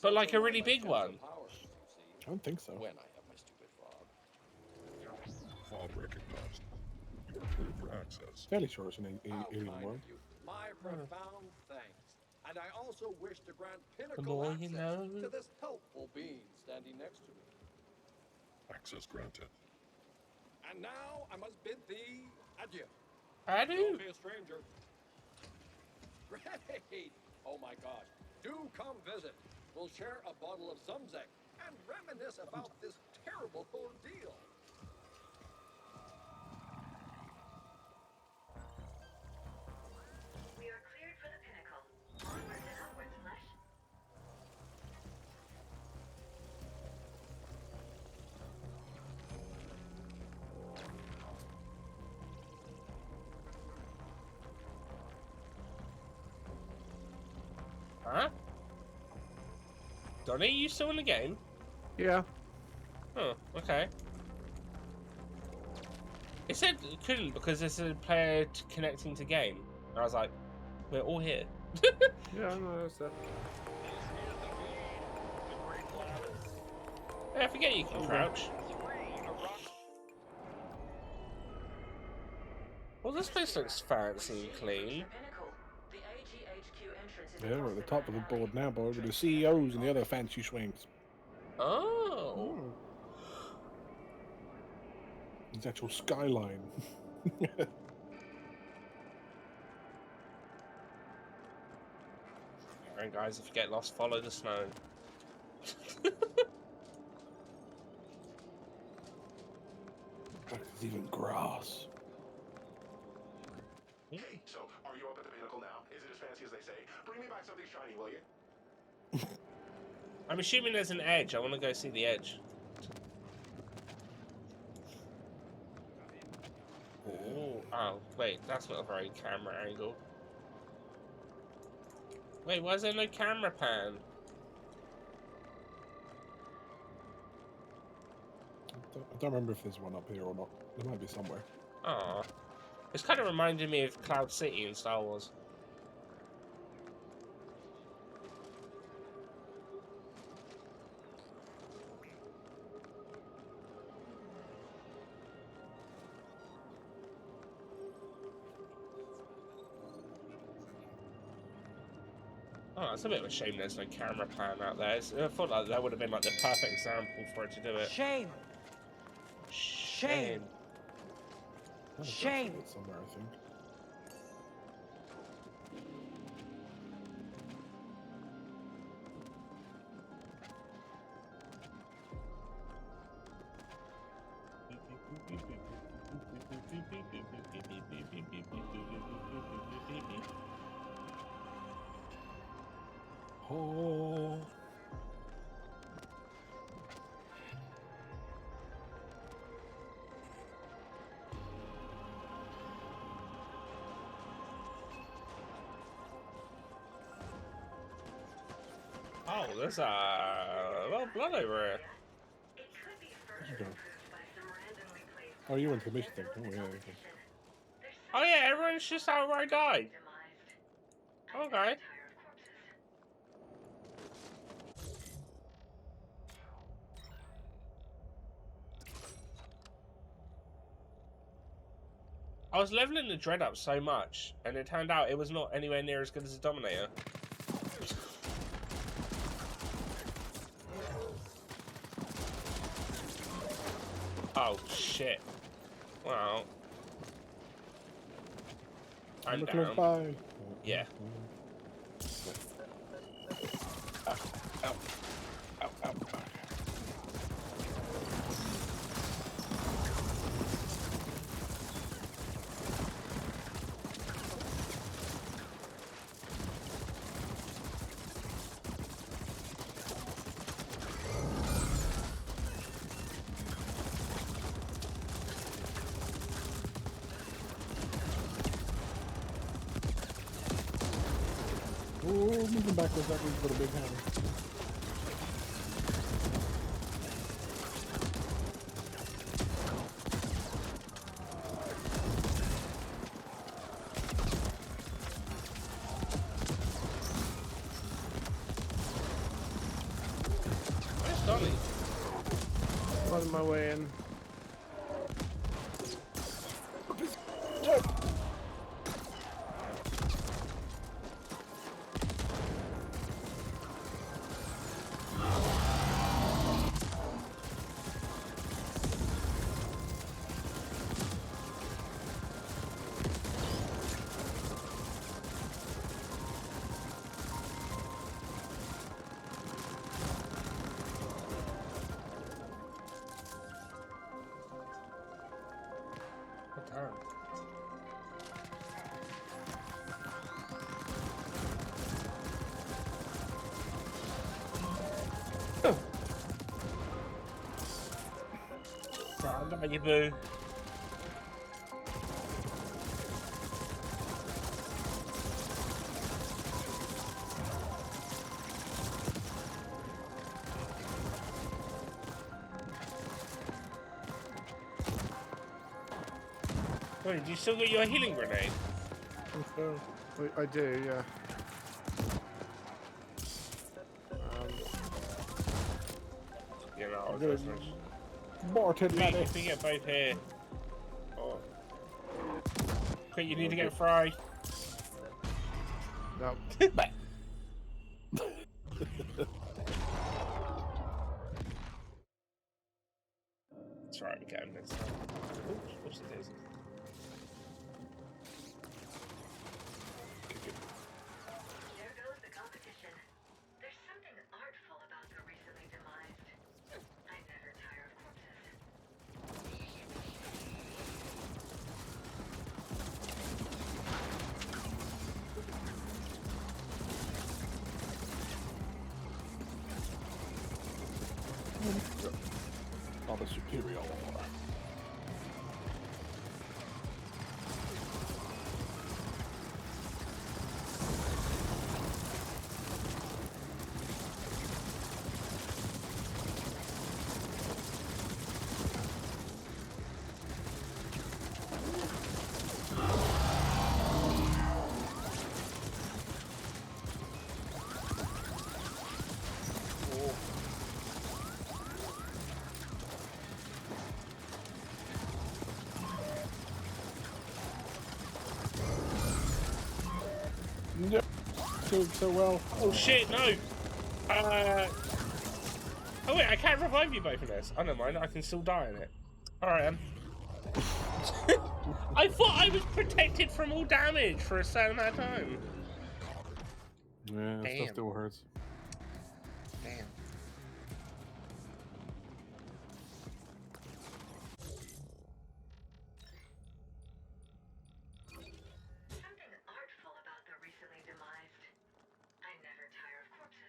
A: but like a really big one.
C: I don't think so.
H: When I have my stupid fob.
M: Fob recognized. You are clear for access.
C: Fairly sure it's an
H: How
C: alien
H: kind
C: world.
H: of you. My profound thanks. And I also wish to grant
A: The
H: pinnacle
A: more
H: access
A: you know.
H: to this helpful being standing next to me.
M: Access granted.
H: And now I must bid thee adieu.
A: I do.
H: Don't be a stranger. Great! Oh my gosh. Do come visit. We'll share a bottle of Zumzek and reminisce about this terrible ordeal.
G: We are cleared for the pinnacle. Onwards and upwards, Flesh.
A: Huh? Donny, you still in the game?
D: Yeah.
A: Oh, okay. It said it couldn't because there's a player connecting to game. And I was like, we're all here.
D: Yeah, I know that's that.
A: Yeah, I forget you can crouch. Well, this place looks fancy and clean.
K: Pinnacle. The AGHQ entrance is
C: Yeah, we're at the top of the board now, boy, with the CEOs and the other fancy swings.
A: Oh.
C: It's actual skyline.
A: Alright, guys, if you get lost, follow the snow.
C: There's even grass.
B: Hey, so are you up at the pinnacle now? Is it as fancy as they say? Bring me back something shiny, will you?
A: I'm assuming there's an edge. I want to go see the edge. Ooh. Oh, wait, that's not a very camera angle. Wait, why is there no camera pan?
C: I don't remember if there's one up here or not. There might be somewhere.
A: Aw. It's kind of reminded me of Cloud City in Star Wars. Oh, it's a bit of a shame there's no camera pan out there. I thought like that would have been like the perfect example for it to do it.
N: Shame.
A: Shame.
C: Shame. Somewhere, I think. Oh.
A: Oh, there's a lot of blood over here.
C: Oh, you went to the mission thing. Oh, yeah. Okay.
A: Oh yeah, everyone's just outright died. Okay. I was leveling the Dread up so much, and it turned out it was not anywhere near as good as the Dominator. Oh shit! Wow. I'm down.
C: By.
A: Yeah.
C: Ow, ow, ow, ow. Oh, moving backwards, that means a little big hammer.
A: Where's Donny?
D: On my way in.
A: What time? Right, you boo. Wait, do you still got your healing grenade?
D: I do, yeah.
A: You know,
C: Good.
A: that's nice.
C: Morton,
A: We
C: laddie.
A: can get both here. Oh. Quick, you need to get Fry.
D: No.
A: Alright, we got him next time. Oops, what's the daisy?
G: There goes the competition. There's something artful about the recently demised. I never tire of corpses.
C: Rather superior. No, doing so well.
A: Oh shit, no! Oh wait, I can't revive you both in this. I don't mind, I can still die in it. Alright, I thought I was protected from all damage for a certain amount of time.
C: Yeah,
A: Damn.
C: stuff still hurts.
A: Damn.
G: Something artful about the recently demised. I never tire of corpses.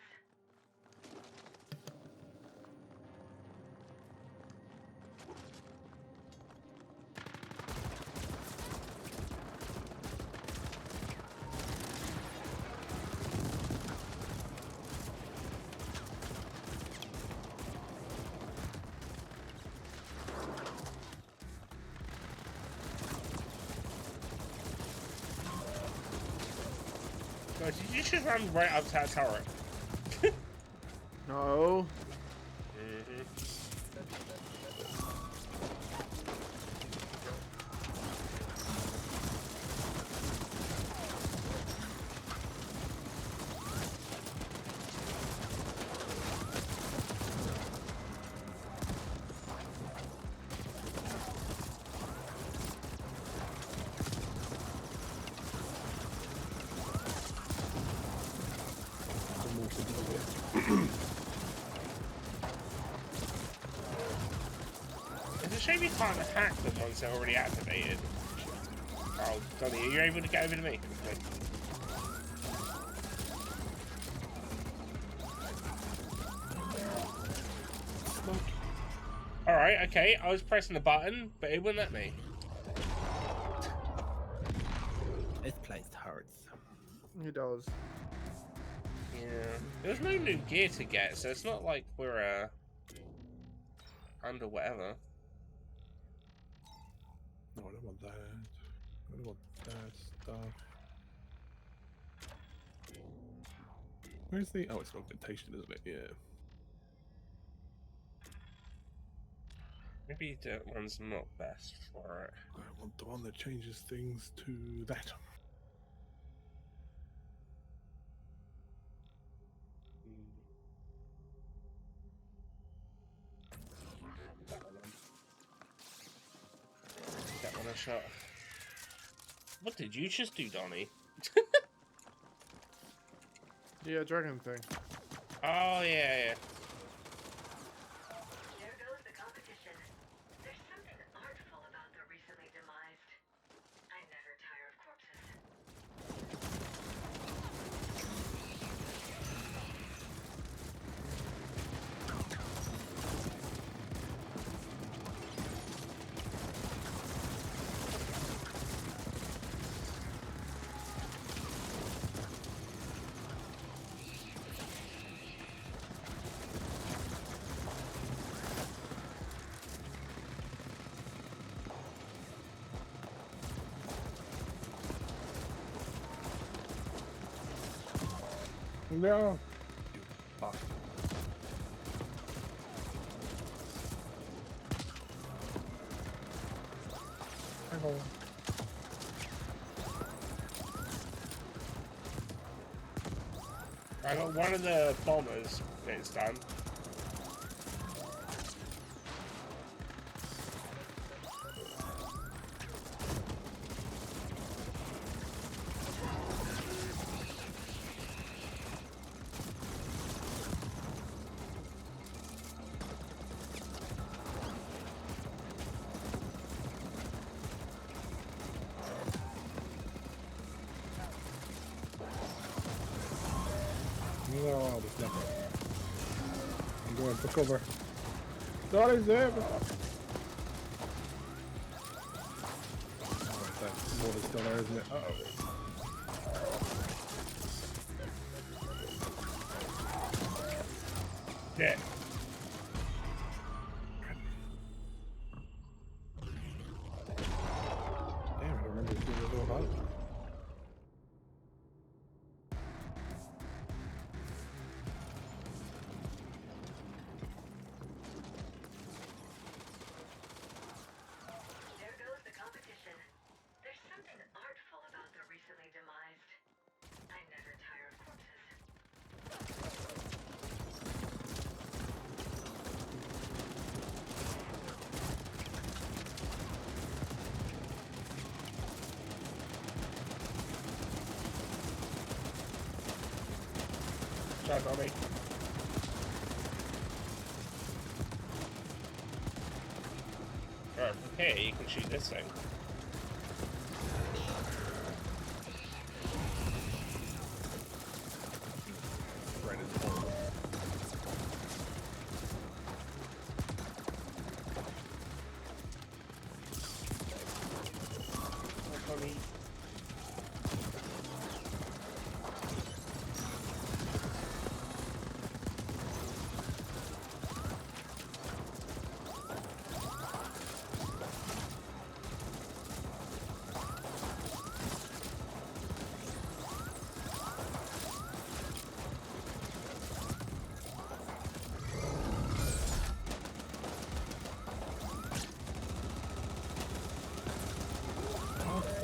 A: God, did you just run right up to that turret?
D: No.
A: It's a shame you can't hack them once they're already activated. Oh, Donny, are you able to get over to me? Okay. Alright, okay, I was pressing the button, but it wouldn't let me.
C: This place hurts.
D: It does.
A: Yeah. There's no new gear to get, so it's not like we're, under whatever.
C: No, I don't want that. I don't want that stuff. Where's the... Oh, it's an augmentation, isn't it? Yeah.
A: Maybe that one's not best for it.
C: I want the one that changes things to that.
A: That one a shot. What did you just do, Donny?
D: Yeah, dragon thing.
A: Oh, yeah.
G: There goes the competition. There's something artful about the recently demised. I never tire of corpses.
C: No. Fuck. Hang on.
A: I got one of the bombers. It's done.
C: Going for cover. Donny's there. Alright, that water's still there, isn't it? Uh-oh.
A: Yeah.
C: Damn, I don't remember seeing this all about.
G: There goes the competition. There's something artful about the recently demised. I never tire of corpses.
A: Shot on me. Right, from here you can shoot this thing. Right in the corner. Oh, Tommy.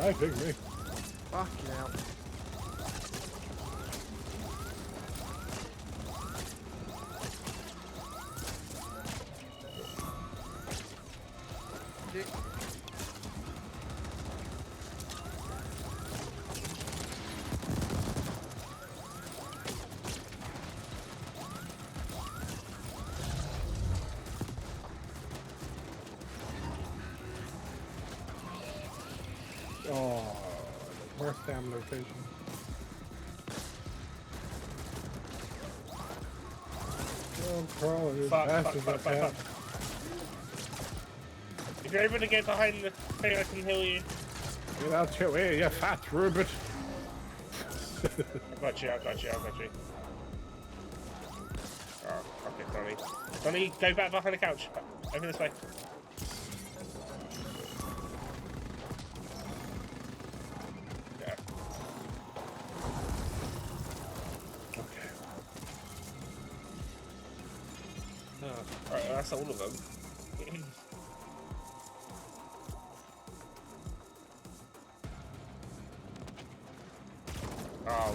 C: I think me.
D: Fucking hell. Dick.
C: Oh, the worst damn location. I'm crawling as fast as I can.
A: If you're able to get behind the thing, I can heal you.
C: Get out your way, you fat rabbit.
A: I got you, I got you, I got you. Oh, okay, Donny. Donny, go back behind the couch. Over this way. Yeah.
C: Okay.
A: Oh, alright, that's all of them. Oh.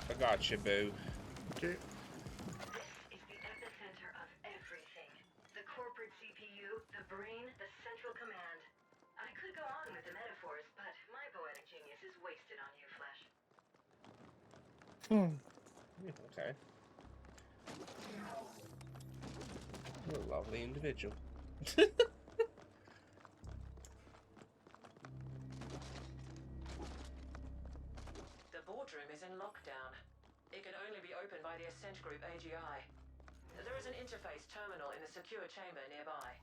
A: I got you, boo.
C: Okay.
G: This is the epicenter of everything. The corporate CPU, the brain, the central command. I could go on with the metaphors, but my poetic genius is wasted on you, Flesh.
A: Okay. What a lovely individual.
K: The boardroom is in lockdown. It can only be opened by the Ascent Group AGI. There is an interface terminal in the secure chamber nearby.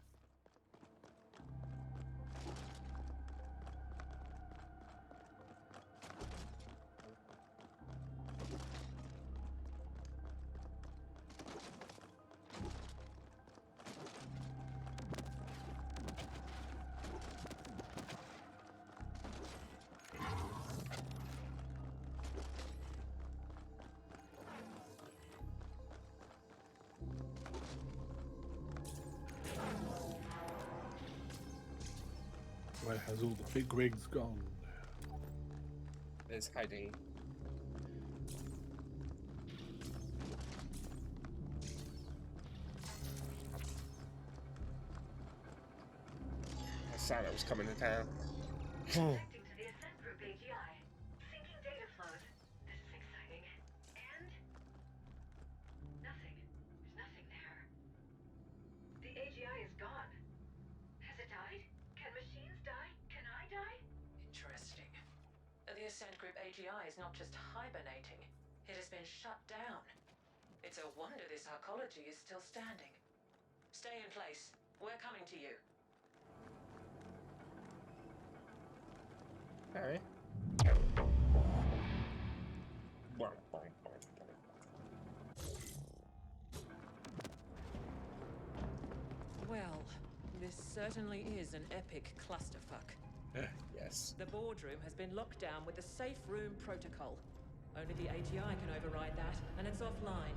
C: Where has all the big rigs gone?
A: It's hiding. Santa was coming to town.
G: Connecting to the Ascent Group AGI. Syncing data flows. This is
K: Ascent Group AGI is not just hibernating, it has been shut down. It's a wonder this arcology is still standing. Stay in place. We're coming to you.
A: Okay.
K: Well, this certainly is an epic clusterfuck.
A: Yes.
K: The boardroom has been locked down with the safe room protocol. Only the AGI can override that, and it's offline.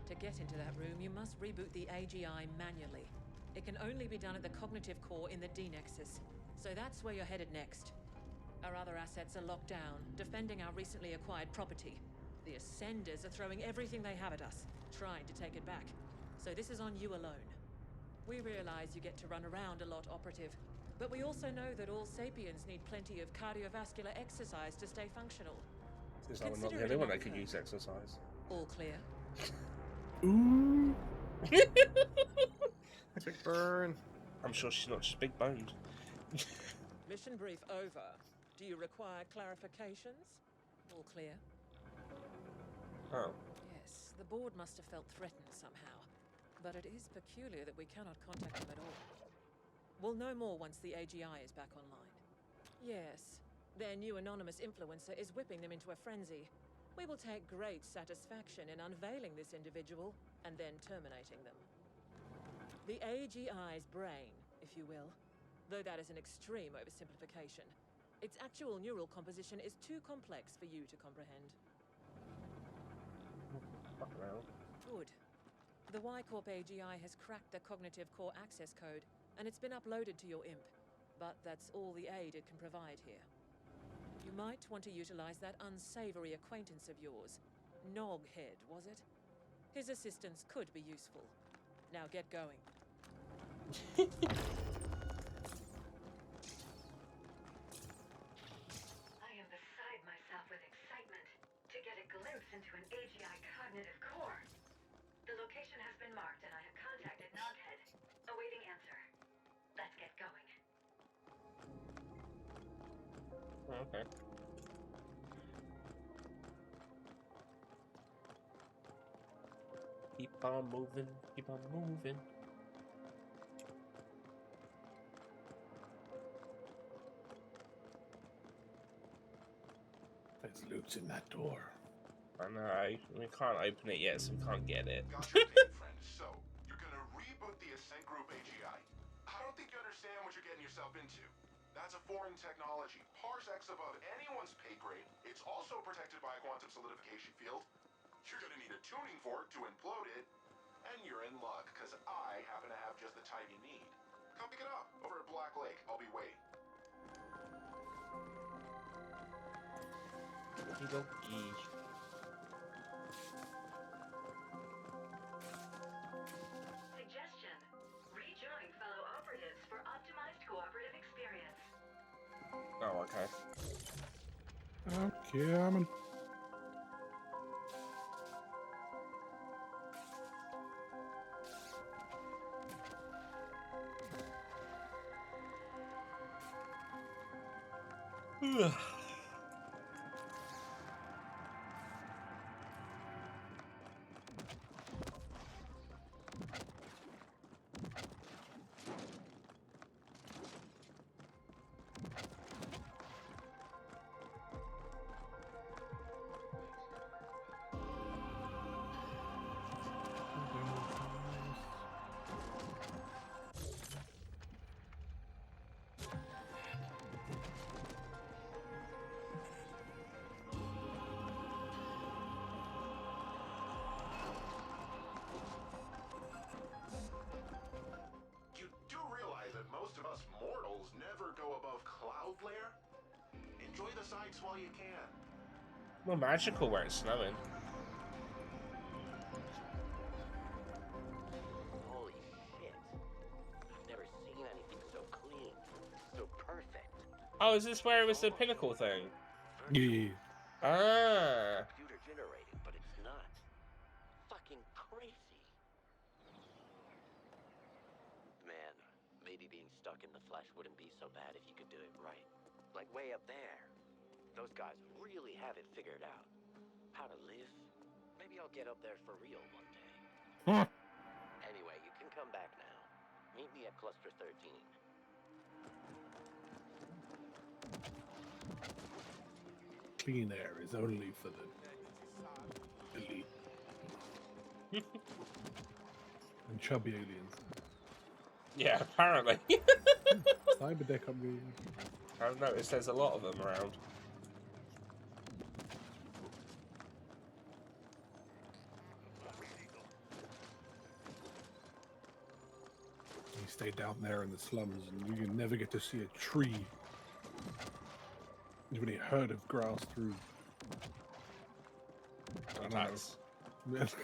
K: To get into that room, you must reboot the AGI manually. It can only be done at the cognitive core in the D-Nexus. So that's where you're headed next. Our other assets are locked down, defending our recently acquired property. The Ascenders are throwing everything they have at us, trying to take it back. So this is on you alone. We realize you get to run around a lot, Operative. But we also know that all sapiens need plenty of cardiovascular exercise to stay functional.
A: Since I'm not the only one that could use exercise.
K: All clear?
C: Ooh.
D: Big burn.
A: I'm sure she's not just big boned.
K: Mission brief over. Do you require clarifications? All clear?
A: Oh.
K: Yes, the board must have felt threatened somehow. But it is peculiar that we cannot contact them at all. We'll know more once the AGI is back online. Yes, their new anonymous influencer is whipping them into a frenzy. We will take great satisfaction in unveiling this individual and then terminating them. The AGI's brain, if you will, though that is an extreme oversimplification. Its actual neural composition is too complex for you to comprehend. Good. The Y-Corp AGI has cracked the cognitive core access code, and it's been uploaded to your imp. But that's all the aid it can provide here. You might want to utilize that unsavory acquaintance of yours. Noghead, was it? His assistance could be useful. Now get going.
G: I am beside myself with excitement to get a glimpse into an AGI cognitive core. The location has been marked and I have contacted Noghead. Awaiting answer. Let's get going.
A: Okay. Keep on moving, keep on moving.
C: There's loot in that door.
A: I know, we can't open it yet, so we can't get it.
B: Gotcha, okay, friend. So, you're gonna reboot the Ascent Group AGI. I don't think you understand what you're getting yourself into. That's a foreign technology, parsecs above anyone's pay grade. It's also protected by a quantum solidification field. You're gonna need a tuning fork to implode it. And you're in luck, because I happen to have just the type you need. Come pick it up, over at Black Lake. I'll be waiting.
A: Okey-dokey.
G: Suggestion. Rejoin fellow operatives for optimized cooperative experience.
A: Oh, okay.
C: Okay, I'm
B: You do realize that most of us mortals never go above cloud layer? Enjoy the sights while you can.
A: More magical where it's snowing.
N: Holy shit. I've never seen anything so clean, so perfect.
A: Oh, is this where it was the pinnacle thing?
C: Yeah.
A: Ah.
N: Computer generated, but it's not. Fucking crazy. Man, maybe being stuck in the flesh wouldn't be so bad if you could do it right. Like way up there. Those guys really have it figured out. How to live? Maybe I'll get up there for real one day. Anyway, you can come back now. Meet me at Cluster 13.
C: Clean air is only for the elite. And chubby aliens.
A: Yeah, apparently.
C: Cyberdeck upgrade.
A: I've noticed there's a lot of them around.
C: You stay down there in the slums and you never get to see a tree. Even a herd of grass through. I don't know. That's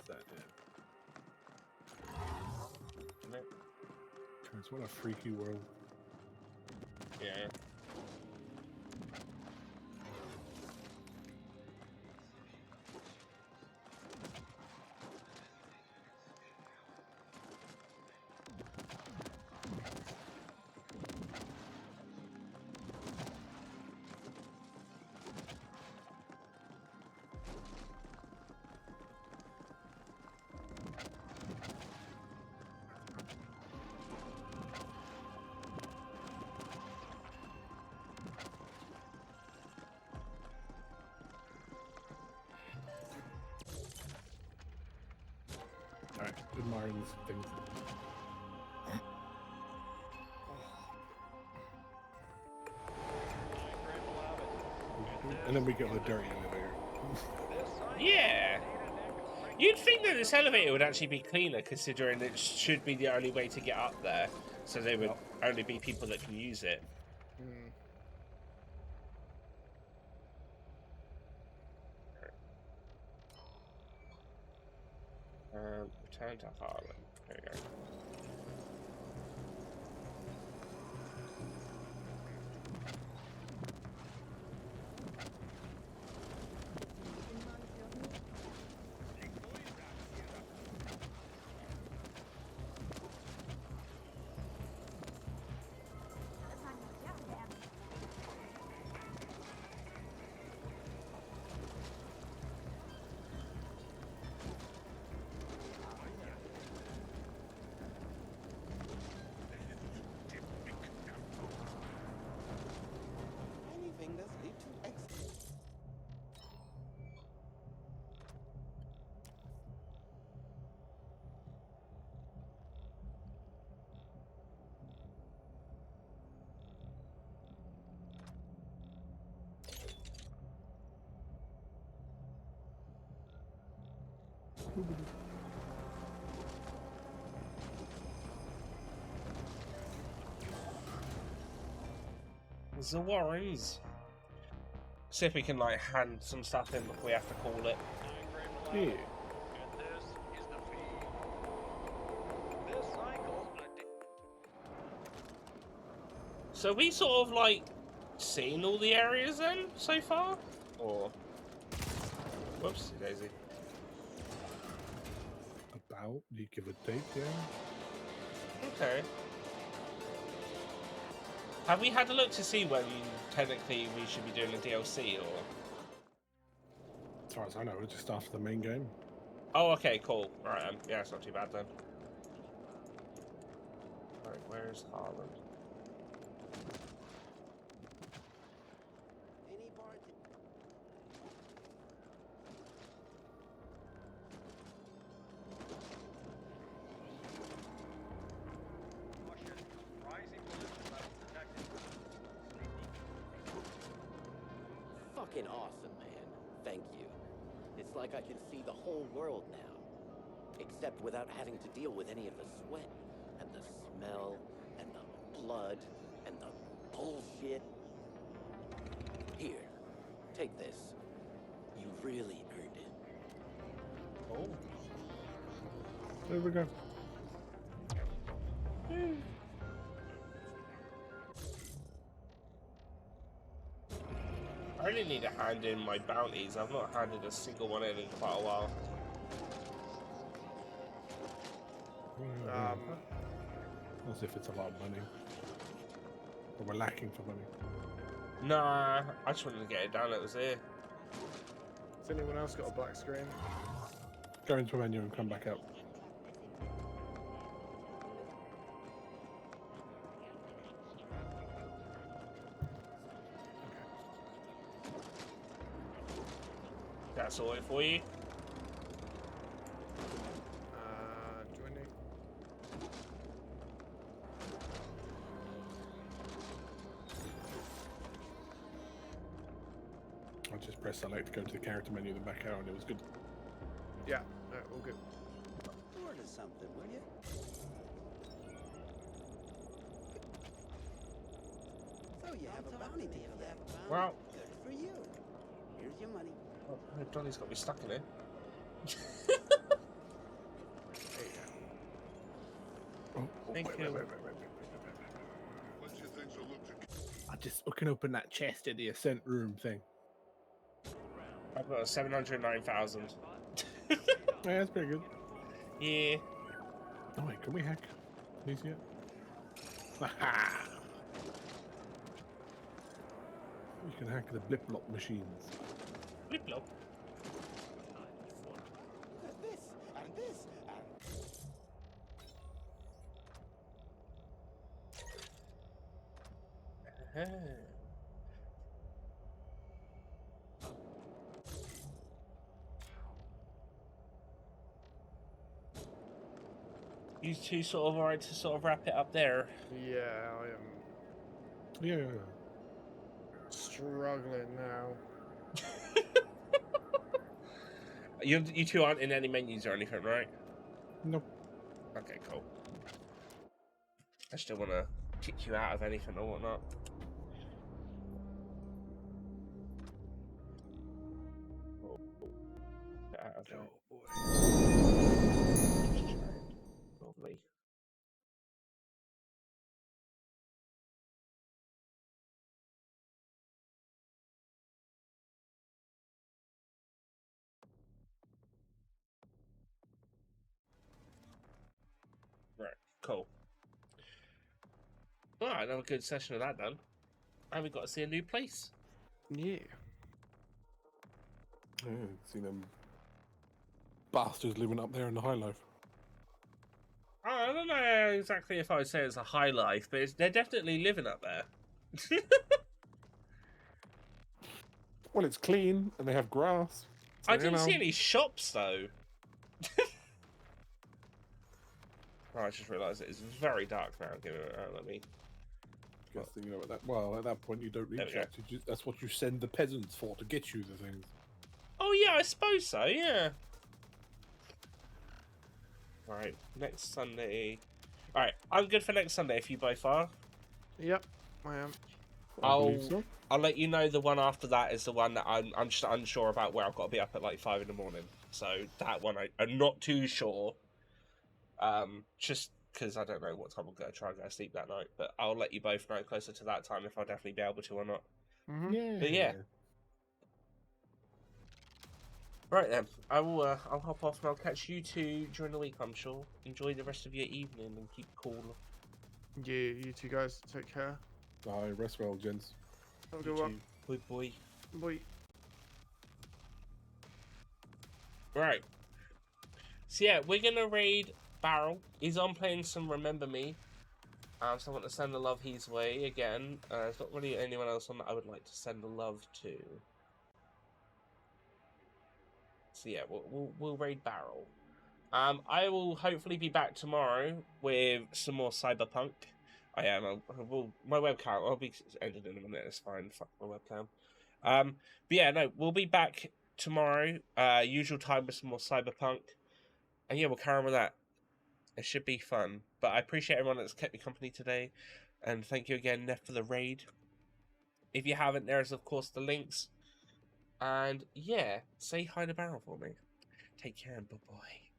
C: that, yeah. Christ, what a freaky world.
A: Yeah.
C: Alright, admiring these things. And then we get the dirty elevator.
A: Yeah. You'd think that this elevator would actually be cleaner, considering it should be the only way to get up there. So there would only be people that can use it. Return to Harlem. There we go.
O: Anything that's lead to excellence.
A: The Warrens. See if we can like hand some stuff in before we have to call it.
C: Yeah.
A: So we sort of like seen all the areas then so far, or whoops, Daisy.
C: About? Do you give a date, yeah?
A: Okay. Have we had a look to see when technically we should be doing a DLC, or?
C: As far as I know, it's just after the main game.
A: Oh, okay, cool. Alright, yeah, it's not too bad then. Right, where's Harland?
N: Fucking awesome, man. Thank you. It's like I can see the whole world now. Except without having to deal with any of the sweat, and the smell, and the blood, and the bullshit. Here, take this. You really earned it.
A: Oh.
C: There we go.
A: I really need to hand in my bounties. I've not handed a single one in quite a while.
C: As if it's a lot of money. But we're lacking for money.
A: Nah, I just wanted to get it down. It was here.
D: Has anyone else got a black screen?
C: Go into a menu and come back out.
A: That's all it for you.
D: Joining.
C: I just press select to go to the character menu, then back out, and it was good.
D: Yeah, no, all good.
O: Order something, will you? So you have a bounty to collect.
A: Well,
O: Good for you. Here's your money.
A: oh, Donny's got me stuck in it. Thank you.
C: I just can open that chest at the Ascent room thing.
A: I've got a 709,000.
C: Yeah, that's pretty good.
A: Yeah.
C: Oh wait, can we hack these yet? You can hack the blip-blop machines.
A: Blip-blop?
O: Look at this, and this, and...
A: You two sort of alright to sort of wrap it up there?
D: Yeah, I am
C: Yeah.
D: struggling now.
A: You two aren't in any menus or anything, right?
C: Nope.
A: Okay, cool. I still want to kick you out of anything or whatnot. Oh, out of it.
D: Boy.
A: Lovely. Right, cool. Alright, another good session of that done. And we got to see a new place.
D: Yeah.
C: Yeah, see them bastards living up there in the high life.
A: I don't know exactly if I would say it's a high life, but they're definitely living up there.
C: Well, it's clean and they have grass. So,
A: I didn't see any shops though. Oh, I just realised it's very dark now. Give it. Let me.
C: Guessing, you know, at that point you don't need
A: There we go.
C: shops. That's what you send the peasants for, to get you the things.
A: Oh yeah, I suppose so. Yeah. Right, next Sunday. All right, I'm good for next Sunday if you both are.
D: Yep, I am.
C: I believe so.
A: I'll let you know the one after that is the one that I'm just unsure about, where I've got to be up at like 5 in the morning. So that one I'm not too sure. Just because I don't know what time I'm going to try and go to sleep that night. But I'll let you both know closer to that time if I'll definitely be able to or not.
C: Yeah.
A: But yeah. Right then, I'll hop off and I'll catch you two during the week, I'm sure. Enjoy the rest of your evening and keep cool.
D: Yeah, you two guys take care.
C: Bye, rest well, gents.
D: Have a good one.
A: Good boy.
D: Boy.
A: Right. So yeah, we're gonna raid Barrel. He's on playing some Remember Me. So I want to send the love his way again. There's not really anyone else on that I would like to send the love to. So yeah, we'll raid Barrel. I will hopefully be back tomorrow with some more Cyberpunk. I am. My webcam. I'll be ended in a minute. It's fine. Fuck my webcam. But yeah, no, we'll be back tomorrow. Usual time with some more Cyberpunk. And yeah, we'll carry on with that. It should be fun. But I appreciate everyone that's kept me company today. And thank you again, Neff, for the raid. If you haven't, there's of course the links. And yeah, say hi to Barrel for me. Take care and bye-bye.